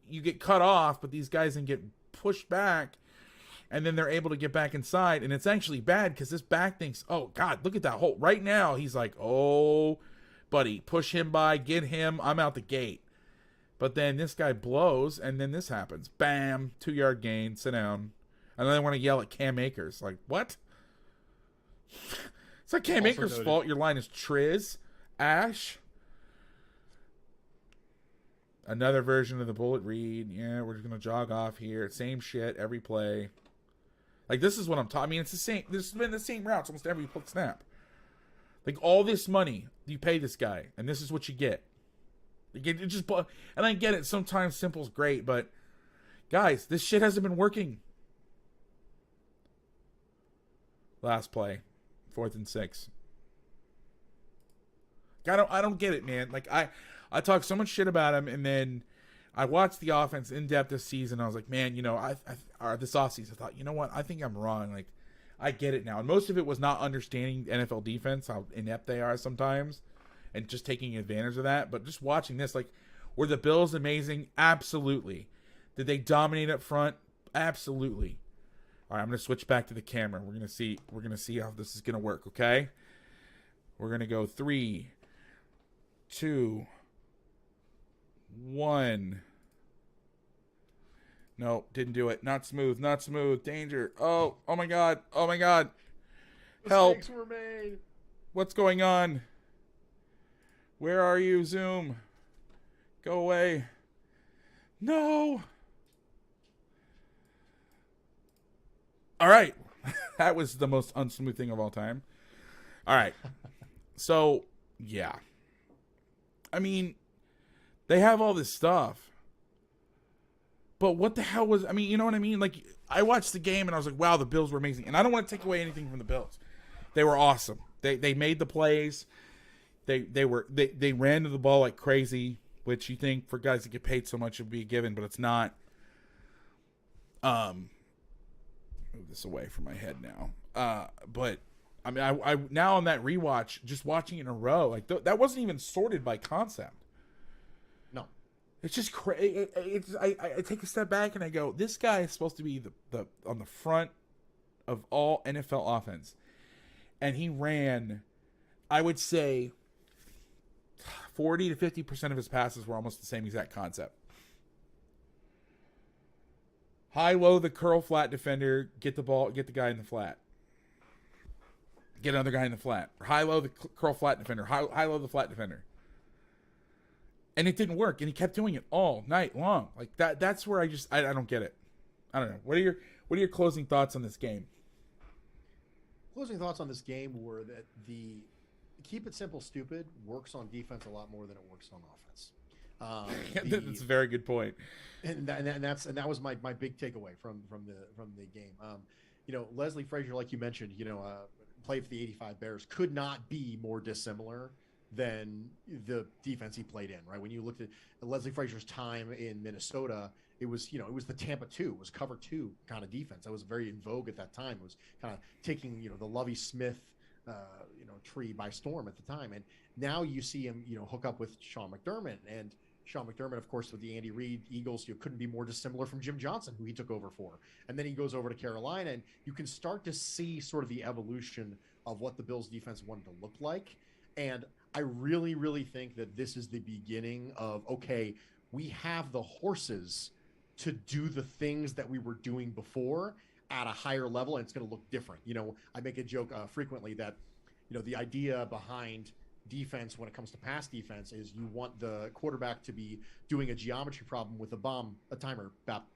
you get cut off, but these guys then get pushed back, and then they're able to get back inside, and it's actually bad, because this back thinks, oh, God, look at that hole. Right now, he's like, oh, buddy, push him by, get him, I'm out the gate. But then this guy blows, and then this happens. Bam, 2-yard gain, sit down. And then they want to yell at Cam Akers. Like, what? It's not Cam Akers' fault. Your line is Triz, Ash. Another version of the bullet read. Yeah, we're just going to jog off here. Same shit every play. Like, this is what I'm talking. I mean, it's the same. This has been the same routes almost every snap. Like, all this money, you pay this guy, and this is what you get. It just, and I get it, sometimes simple's great, but guys, this shit hasn't been working. Last play, 4th and 6. I don't get it, man. Like, I talk so much shit about him, and then I watched the offense in depth this season. I was like, man, you know, or this offseason, I thought, you know what? I think I'm wrong. Like, I get it now. And most of it was not understanding NFL defense, how inept they are sometimes, and just taking advantage of that. But just watching this, like, were the Bills amazing? Absolutely. Did they dominate up front? Absolutely. All right, I'm going to switch back to the camera. We're going to see how this is going to work, okay? We're going to go 3, 2, 1. No, didn't do it. Not smooth. Danger. Oh my God. Help. Mistakes were made. What's going on? Where are you, Zoom? Go away. No. All right. That was the most unsmooth thing of all time. All right. So, yeah. I mean, they have all this stuff. But what the hell was... I mean, you know what I mean? Like, I watched the game and I was like, wow, the Bills were amazing. And I don't want to take away anything from the Bills. They were awesome. They made the plays. They ran to the ball like crazy, which you think for guys that get paid so much would be a given, but it's not. Move this away from my head now. But I mean, I now on that rewatch, just watching it in a row, like that wasn't even sorted by concept. No, it's just crazy. I take a step back and I go, this guy is supposed to be the on the front of all NFL offense, and he ran, I would say, 40 to 50% of his passes were almost the same exact concept. High, low, the curl flat defender, get the ball, get the guy in the flat. Get another guy in the flat. High, low, the curl flat defender. High, low, the flat defender. And it didn't work, and he kept doing it all night long. Like that's where I don't get it. I don't know. What are your closing thoughts on this game? Closing thoughts on this game were that the keep it simple, stupid works on defense a lot more than it works on offense. That's a very good point. And that was my big takeaway from the game. You know, Leslie Frazier, like you mentioned, you know, played for the '85 Bears, could not be more dissimilar than the defense he played in. Right, when you looked at Leslie Frazier's time in Minnesota, it was the Tampa 2, it was cover 2 kind of defense that was very in vogue at that time. It was kind of taking the Lovie Smith tree by storm at the time, and now you see him hook up with Sean McDermott, and Sean McDermott, of course, with the Andy Reid Eagles, couldn't be more dissimilar from Jim Johnson, who he took over for. And then he goes over to Carolina, and you can start to see sort of the evolution of what the Bills defense wanted to look like. And I really, really think that this is the beginning of, okay, we have the horses to do the things that we were doing before at a higher level, and it's going to look different. I make a joke frequently that, the idea behind defense when it comes to pass defense is you want the quarterback to be doing a geometry problem with a bomb strapped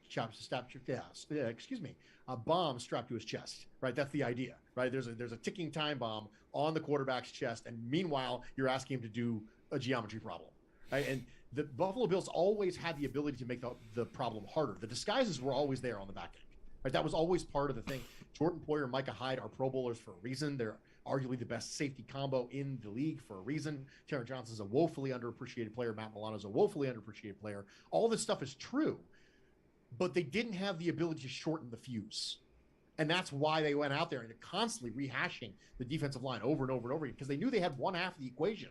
to his chest, right? That's the idea, right? There's a ticking time bomb on the quarterback's chest, and meanwhile you're asking him to do a geometry problem, right? And the Buffalo Bills always had the ability to make the problem harder. The disguises were always there on the back end, right? That was always part of the thing. Jordan Poyer and Micah Hyde are Pro Bowlers for a reason. They're arguably the best safety combo in the league for a reason. Taron Johnson's a woefully underappreciated player. Matt Milano's a woefully underappreciated player. All this stuff is true, but they didn't have the ability to shorten the fuse. And that's why they went out there and constantly rehashing the defensive line over and over and over again, because they knew they had one half of the equation.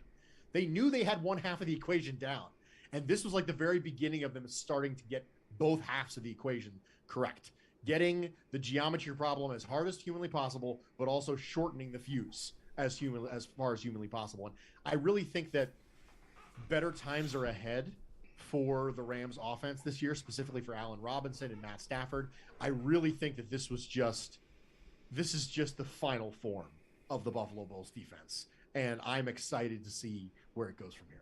They knew they had one half of the equation down. And this was like the very beginning of them starting to get both halves of the equation correct. Getting the geometry problem as hard as humanly possible, but also shortening the fuse as far as humanly possible. And I really think that better times are ahead for the Rams offense this year, specifically for Allen Robinson and Matt Stafford. I really think that this is just the final form of the Buffalo Bills defense. And I'm excited to see where it goes from here.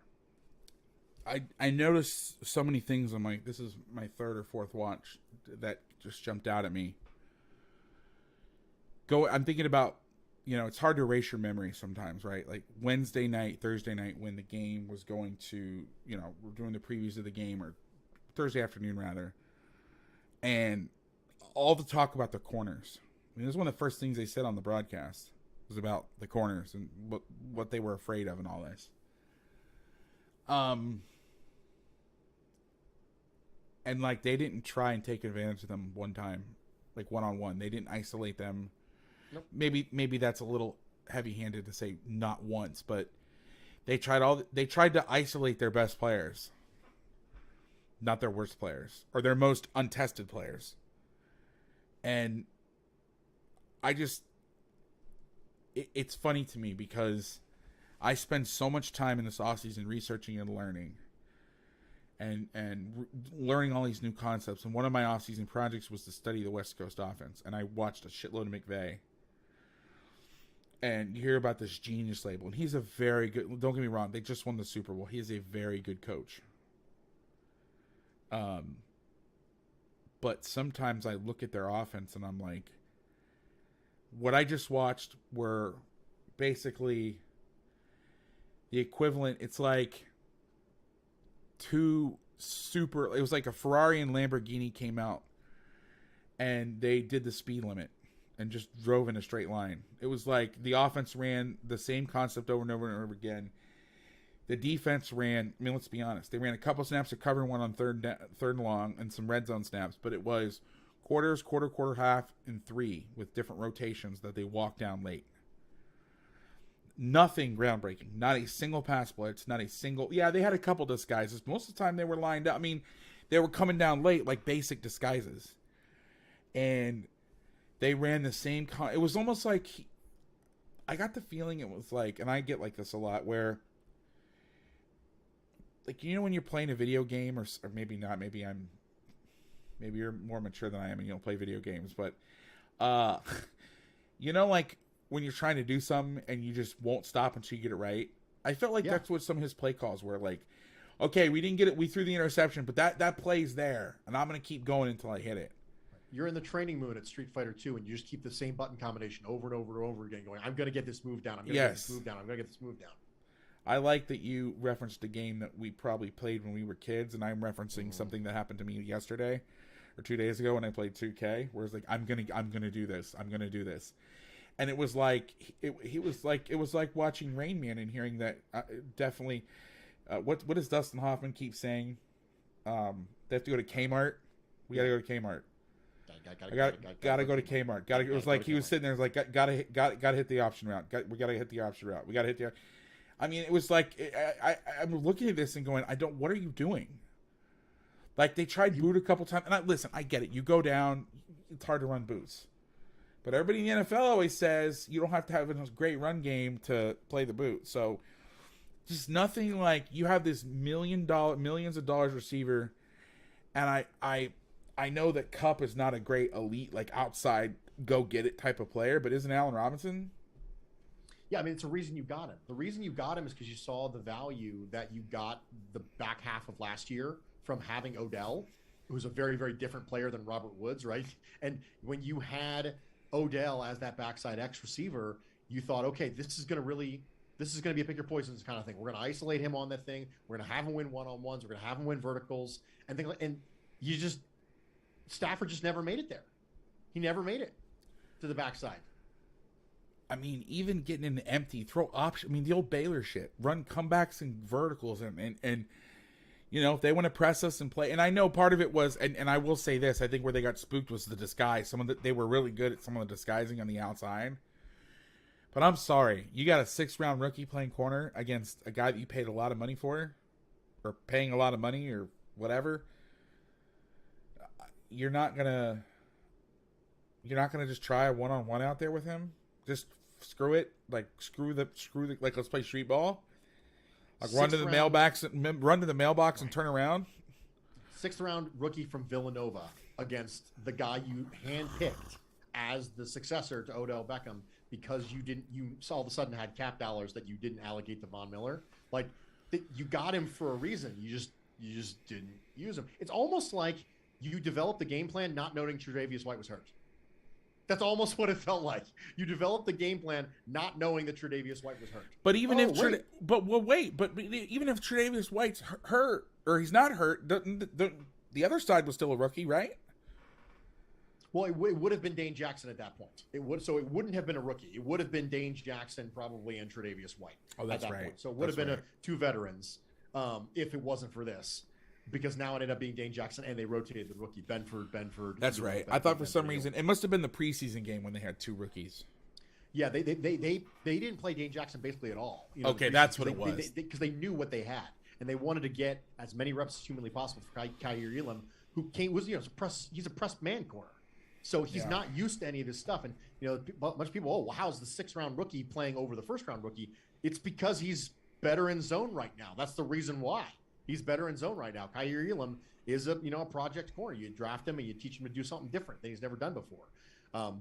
I noticed so many things on this is my third or fourth watch that just jumped out at me. I'm thinking about it's hard to erase your memory sometimes, right? Like Wednesday night, Thursday night, when the game was going to, we're doing the previews of the game, or Thursday afternoon rather, and all the talk about the corners. I mean, it was one of the first things they said on the broadcast was about the corners and what they were afraid of and all this. And like they didn't try and take advantage of them one time, like one-on-one. They didn't isolate them. Nope. Maybe that's a little heavy-handed to say not once, but they tried to isolate their best players, not their worst players or their most untested players. And it's funny to me because I spend so much time in this offseason researching and learning and learning all these new concepts. And one of my offseason projects was to study the West Coast offense. And I watched a shitload of McVay. And you hear about this genius label. And he's a very good, don't get me wrong, they just won the Super Bowl. He is a very good coach. But sometimes I look at their offense and I'm like, what I just watched were basically the equivalent. It's like it was like a Ferrari and Lamborghini came out and they did the speed limit and just drove in a straight line. It was like the offense ran the same concept over and over and over again. The defense ran, I mean, let's be honest, they ran a couple snaps of cover one on third and long and some red zone snaps, but it was quarters, quarter, half, and 3 with different rotations that they walked down late. Nothing groundbreaking. Not a single pass blitz. Not a single... Yeah, they had a couple disguises. Most of the time they were lined up. I mean, they were coming down late like basic disguises. And they ran the same... It was almost like... I got the feeling it was like... And I get like this a lot where... Like, when you're playing a video game or maybe not. Maybe you're more mature than I am and you don't play video games. But, like... when you're trying to do something and you just won't stop until you get it right. I felt like that's what some of his play calls were like. Okay, we didn't get it. We threw the interception, but that play's there, and I'm going to keep going until I hit it. You're in the training mood at Street Fighter 2, and you just keep the same button combination over and over and over again going, I'm going to get this move down. I'm going to get this move down. I'm going to get this move down. I like that you referenced a game that we probably played when we were kids, and I'm referencing something that happened to me yesterday or 2 days ago when I played 2K, where it's like, I'm going to do this. I'm going to do this. And it was like it was like watching Rain Man and hearing that definitely. What does Dustin Hoffman keep saying? They have to go to Kmart. We gotta go to Kmart. Gotta go to Kmart. It was like he was sitting there. It was like gotta hit the option route. We gotta hit the option route. We gotta hit the. I mean, it was like I'm looking at this and going, what are you doing? Like they tried boot a couple times, and I get it. You go down, it's hard to run boots. But everybody in the NFL always says you don't have to have a great run game to play the boot. So just nothing like you have this millions of dollars receiver. And I know that Kupp is not a great elite, like outside go get it type of player, but isn't Allen Robinson? Yeah, I mean, it's a reason you got him. The reason you got him is because you saw the value that you got the back half of last year from having Odell, who's a very, very different player than Robert Woods, right? And when you had Odell as that backside X receiver, you thought, okay, this is going to be a pick your poisons kind of thing. We're going to isolate him on that thing. We're going to have him win one-on-ones. We're going to have him win verticals and things. And Stafford just never made it there. He never made it to the backside. I mean, even getting in the empty, throw option. I mean, the old Baylor shit, run comebacks and verticals and if they want to press us and play, and I know part of it was, and I will say this, I think where they got spooked was the disguise. They were really good at some of the disguising on the outside. But I'm sorry, you got a 6th-round rookie playing corner against a guy that you paid a lot of money for, or paying a lot of money, or whatever. You're not gonna just try a one-on-one out there with him. Just screw it, like screw the like let's play street ball. Like run to the mailbox and turn around. 6th-round rookie from Villanova against the guy you handpicked as the successor to Odell Beckham because you all of a sudden had cap dollars that you didn't allocate to Von Miller. Like you got him for a reason. You just didn't use him. It's almost like you developed the game plan not knowing Tre'Davious White was hurt. That's almost what it felt like. You developed the game plan not knowing that Tre'Davious White was hurt. But even if even if Tre'Davious White's hurt or he's not hurt, the other side was still a rookie, right? Well, it would have been Dane Jackson at that point. It wouldn't have been a rookie. It would have been Dane Jackson probably and Tre'Davious White. Oh, that's at that right. Point. So it would have been two veterans if it wasn't for this. Because now it ended up being Dane Jackson, and they rotated the rookie Benford. That's right. I thought for some reason it must have been the preseason game when they had two rookies. Yeah, they didn't play Dane Jackson basically at all. Okay, that's what it was. Because they knew what they had, and they wanted to get as many reps as humanly possible for Kaiir Elam, who he's a pressed man corner, so he's not used to any of this stuff. And much people, how's the 6th-round rookie playing over the 1st-round rookie? It's because he's better in zone right now. That's the reason why. He's better in zone right now. Kaiir Elam is a project corner. You draft him and you teach him to do something different that he's never done before.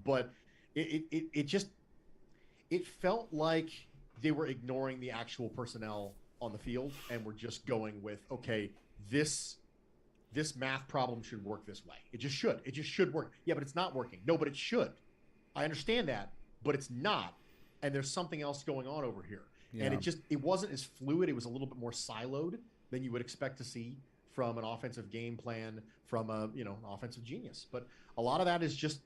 But it felt like they were ignoring the actual personnel on the field and were just going with, okay, this math problem should work this way. It just should. It just should work. Yeah, but it's not working. No, but it should. I understand that, but it's not. And there's something else going on over here. Yeah. And it wasn't as fluid. It was a little bit more siloed than you would expect to see from an offensive game plan, from an offensive genius. But a lot of that is just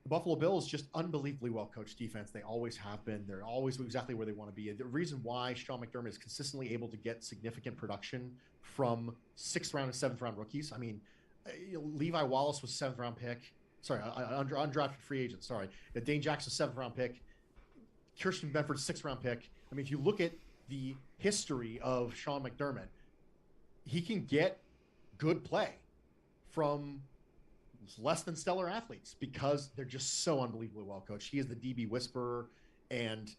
the Buffalo Bills, just unbelievably well coached defense. They always have been. They're always exactly where they want to be. The reason why Sean McDermott is consistently able to get significant production from 6th-round and 7th-round rookies. I mean, Levi Wallace was 7th-round pick. Sorry, undrafted free agent. Sorry, Dane Jackson 7th-round pick. Kirsten Benford 6th-round pick. I mean, if you look at the history of Sean McDermott, he can get good play from less than stellar athletes because they're just so unbelievably well coached. He is the DB whisperer, and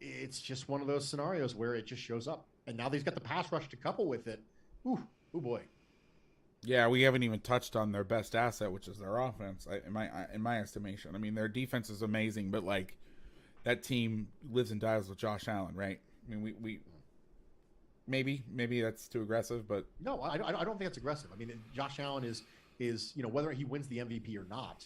it's just one of those scenarios where it just shows up. And now he's got the pass rush to couple with it. Ooh boy. Yeah, we haven't even touched on their best asset, which is their offense. In my estimation, I mean, their defense is amazing, but like that team lives and dies with Josh Allen, right? I mean, we maybe that's too aggressive, but no, I don't think that's aggressive. I mean, Josh Allen is whether he wins the MVP or not,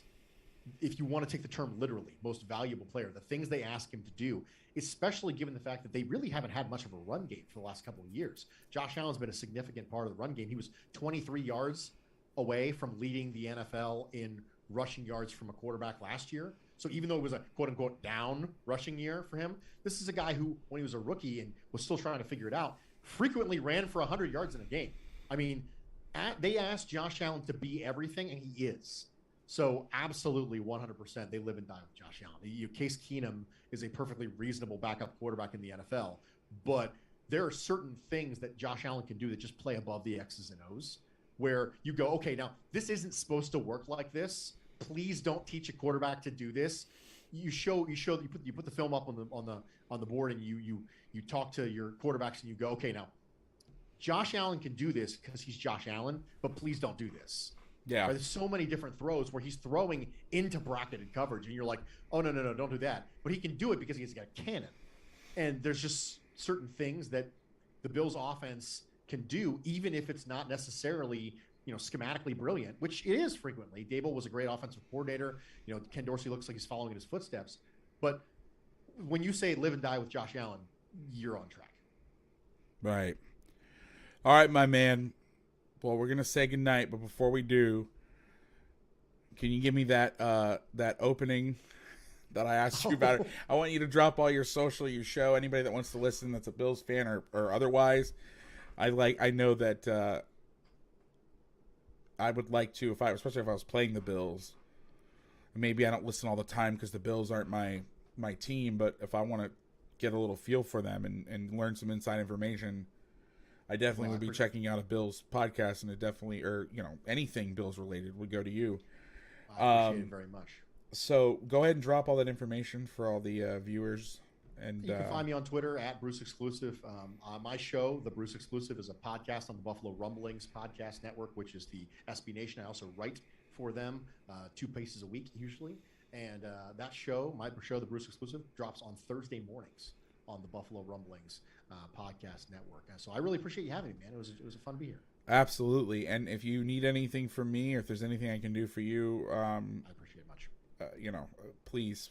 if you want to take the term literally, most valuable player, the things they ask him to do, especially given the fact that they really haven't had much of a run game for the last couple of years. Josh Allen's been a significant part of the run game. He was 23 yards away from leading the NFL in rushing yards from a quarterback last year. So even though it was a quote-unquote down rushing year for him, this is a guy who, when he was a rookie and was still trying to figure it out, frequently ran for 100 yards in a game. I mean, they asked Josh Allen to be everything, and he is. So absolutely 100% they live and die with Josh Allen. Case Keenum is a perfectly reasonable backup quarterback in the NFL, but there are certain things that Josh Allen can do that just play above the X's and O's, where you go, okay, now this isn't supposed to work like this. Please don't teach a quarterback to do this. You put the film up on the board, and you talk to your quarterbacks and you go, okay, now Josh Allen can do this because he's Josh Allen, but please don't do this. Yeah. There's so many different throws where he's throwing into bracketed coverage, and you're like, oh, no, don't do that. But he can do it because he's got a cannon. And there's just certain things that the Bills' offense can do, even if it's not necessarily, schematically brilliant, which it is frequently. Dable was a great offensive coordinator. Ken Dorsey looks like he's following in his footsteps. But when you say live and die with Josh Allen, you're on track. Right. All right, my man. Well, we're gonna say goodnight, but before we do, can you give me that opening that I asked you about? I want you to drop all your social, your show, anybody that wants to listen that's a Bills fan or otherwise. I know that I would like to, especially if I was playing the Bills. Maybe I don't listen all the time because the Bills aren't my team, but if I want to get a little feel for them and learn some inside information, I definitely would be checking out a Bills podcast, and it definitely, or anything Bills related would go to you. I appreciate it very much. So go ahead and drop all that information for all the viewers. And you can find me on Twitter at Bruce Exclusive. My show, The Bruce Exclusive, is a podcast on the Buffalo Rumblings podcast network, which is the SB Nation. I also write for them 2 pieces a week usually, and that show, my show, The Bruce Exclusive, drops on Thursday mornings on the Buffalo Rumblings podcast network. And so I really appreciate you having me, man. It was a fun to be here. Absolutely. And if you need anything from me, or if there's anything I can do for you, I appreciate it much. please.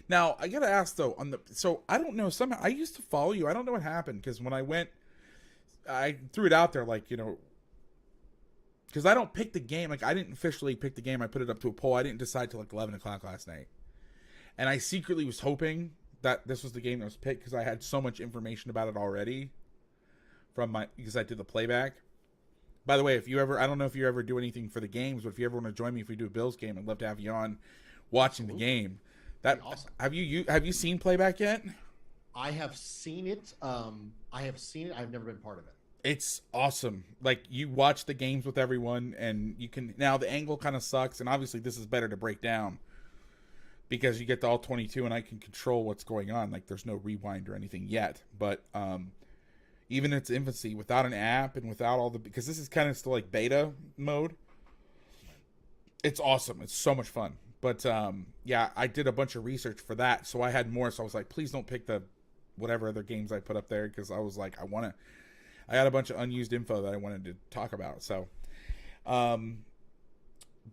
Now I gotta ask though, so I don't know, somehow I used to follow you. I don't know what happened, because when I went, I threw it out there, like, because I don't pick the game. Like, I didn't officially pick the game. I put it up to a poll. I didn't decide till like 11 o'clock last night, and I secretly was hoping that this was the game that was picked, because I had so much information about it already because I did the playback. By the way, if you ever, I don't know if you ever do anything for the games, but if you ever want to join me if we do a Bills game, I'd love to have you on watching the game. Awesome. Have you seen playback yet? I have seen it. I've never been part of it. It's awesome. Like, you watch the games with everyone, and you can, now the angle kind of sucks, and obviously this is better to break down because you get to all 22 and I can control what's going on. Like, there's no rewind or anything yet, but even in its infancy, without an app and without all the, because this is kind of still like beta mode, it's awesome. It's so much fun. But yeah, I did a bunch of research for that, so I had more. So I was like, please don't pick the whatever other games I put up there, because I was like, I got a bunch of unused info that I wanted to talk about. So,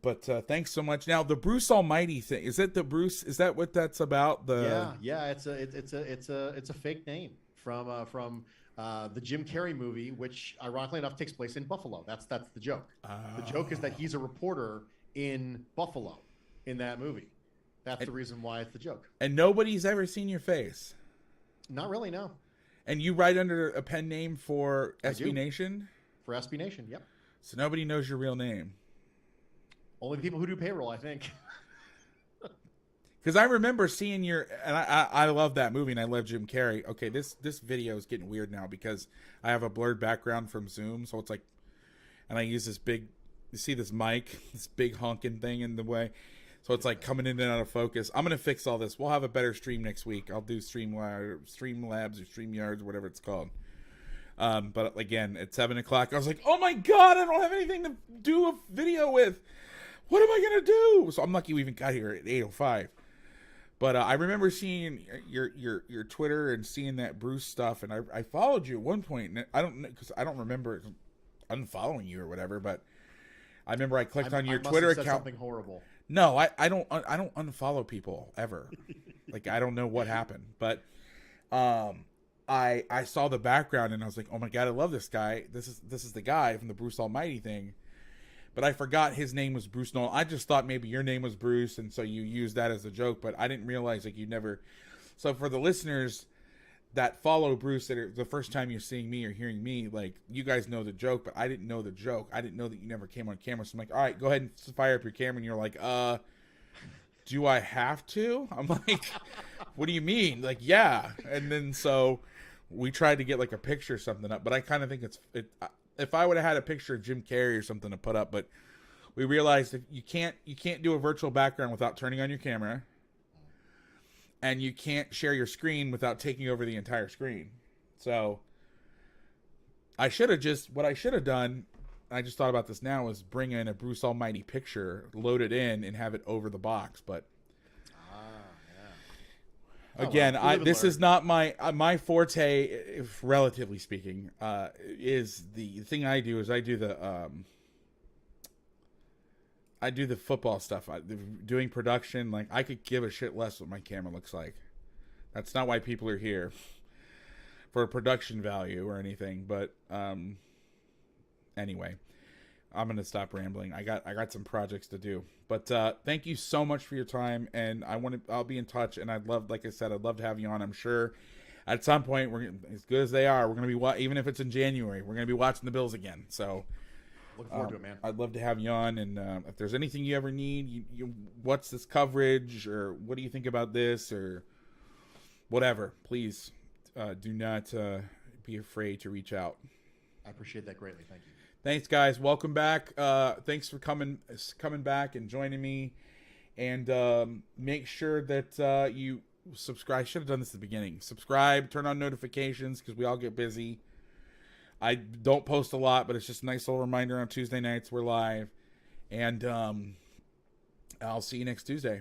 but thanks so much. Now, the Bruce Almighty thing, is that what that's about? Yeah. It's a fake name from the Jim Carrey movie, which ironically enough takes place in Buffalo. That's the joke. The joke is that he's a reporter in Buffalo in that movie. That's the reason why it's the joke. And nobody's ever seen your face. Not really, no. And you write under a pen name for SB Nation? For SB Nation, yep. So nobody knows your real name. Only the people who do payroll, I think. Because I remember seeing and I love that movie, and I love Jim Carrey. Okay, this video is getting weird now because I have a blurred background from Zoom, so it's like, and I use this big, you see this mic, this big honking thing in the way. So it's like coming in and out of focus. I'm going to fix all this. We'll have a better stream next week. I'll do Streamlabs or StreamYards or whatever it's called. But again, at 7 o'clock, I was like, oh my God, I don't have anything to do a video with. What am I going to do? So I'm lucky we even got here at 8:05. But I remember seeing your Twitter and seeing that Bruce stuff. And I followed you at one point. And I don't remember unfollowing you or whatever. But I remember I clicked on your Twitter account. Something horrible. No, I don't unfollow people ever. Like, I don't know what happened, but I saw the background and I was like, oh my God, I love this guy. This is the guy from the Bruce Almighty thing. But I forgot his name was Bruce Nolan. I just thought maybe your name was Bruce, and so you used that as a joke. But I didn't realize like you never. So for the listeners that follow Bruce, that are the first time you're seeing me or hearing me, like, you guys know the joke, but I didn't know the joke. I didn't know that you never came on camera. So I'm like, all right, go ahead and fire up your camera. And you're like, do I have to? I'm like, what do you mean? Like, yeah. And then so we tried to get like a picture or something up, but I kind of think if I would have had a picture of Jim Carrey or something to put up, but we realized that you can't do a virtual background without turning on your camera. And you can't share your screen without taking over the entire screen. So what I should have done, I just thought about this now, is bring in a Bruce Almighty picture, load it in, and have it over the box. But again, this is not my forte, if relatively speaking. Is the thing I do is I do the football stuff. Doing production, like, I could give a shit less what my camera looks like. That's not why people are here, for production value or anything. But anyway, I'm gonna stop rambling. I got some projects to do. But thank you so much for your time, and I'll be in touch. And like I said, I'd love to have you on. I'm sure at some point, we're as good as they are, we're gonna be even if it's in January, we're gonna be watching the Bills again. So. Looking forward to it, man. I'd love to have you on, and if there's anything you ever need, what's this coverage, or what do you think about this, or whatever, please do not be afraid to reach out. I appreciate that greatly. Thank you. Thanks, guys. Welcome back. Thanks for coming back and joining me, and make sure that you subscribe. I should have done this at the beginning. Subscribe, turn on notifications, because we all get busy. I don't post a lot, but it's just a nice little reminder on Tuesday nights we're live. And I'll see you next Tuesday.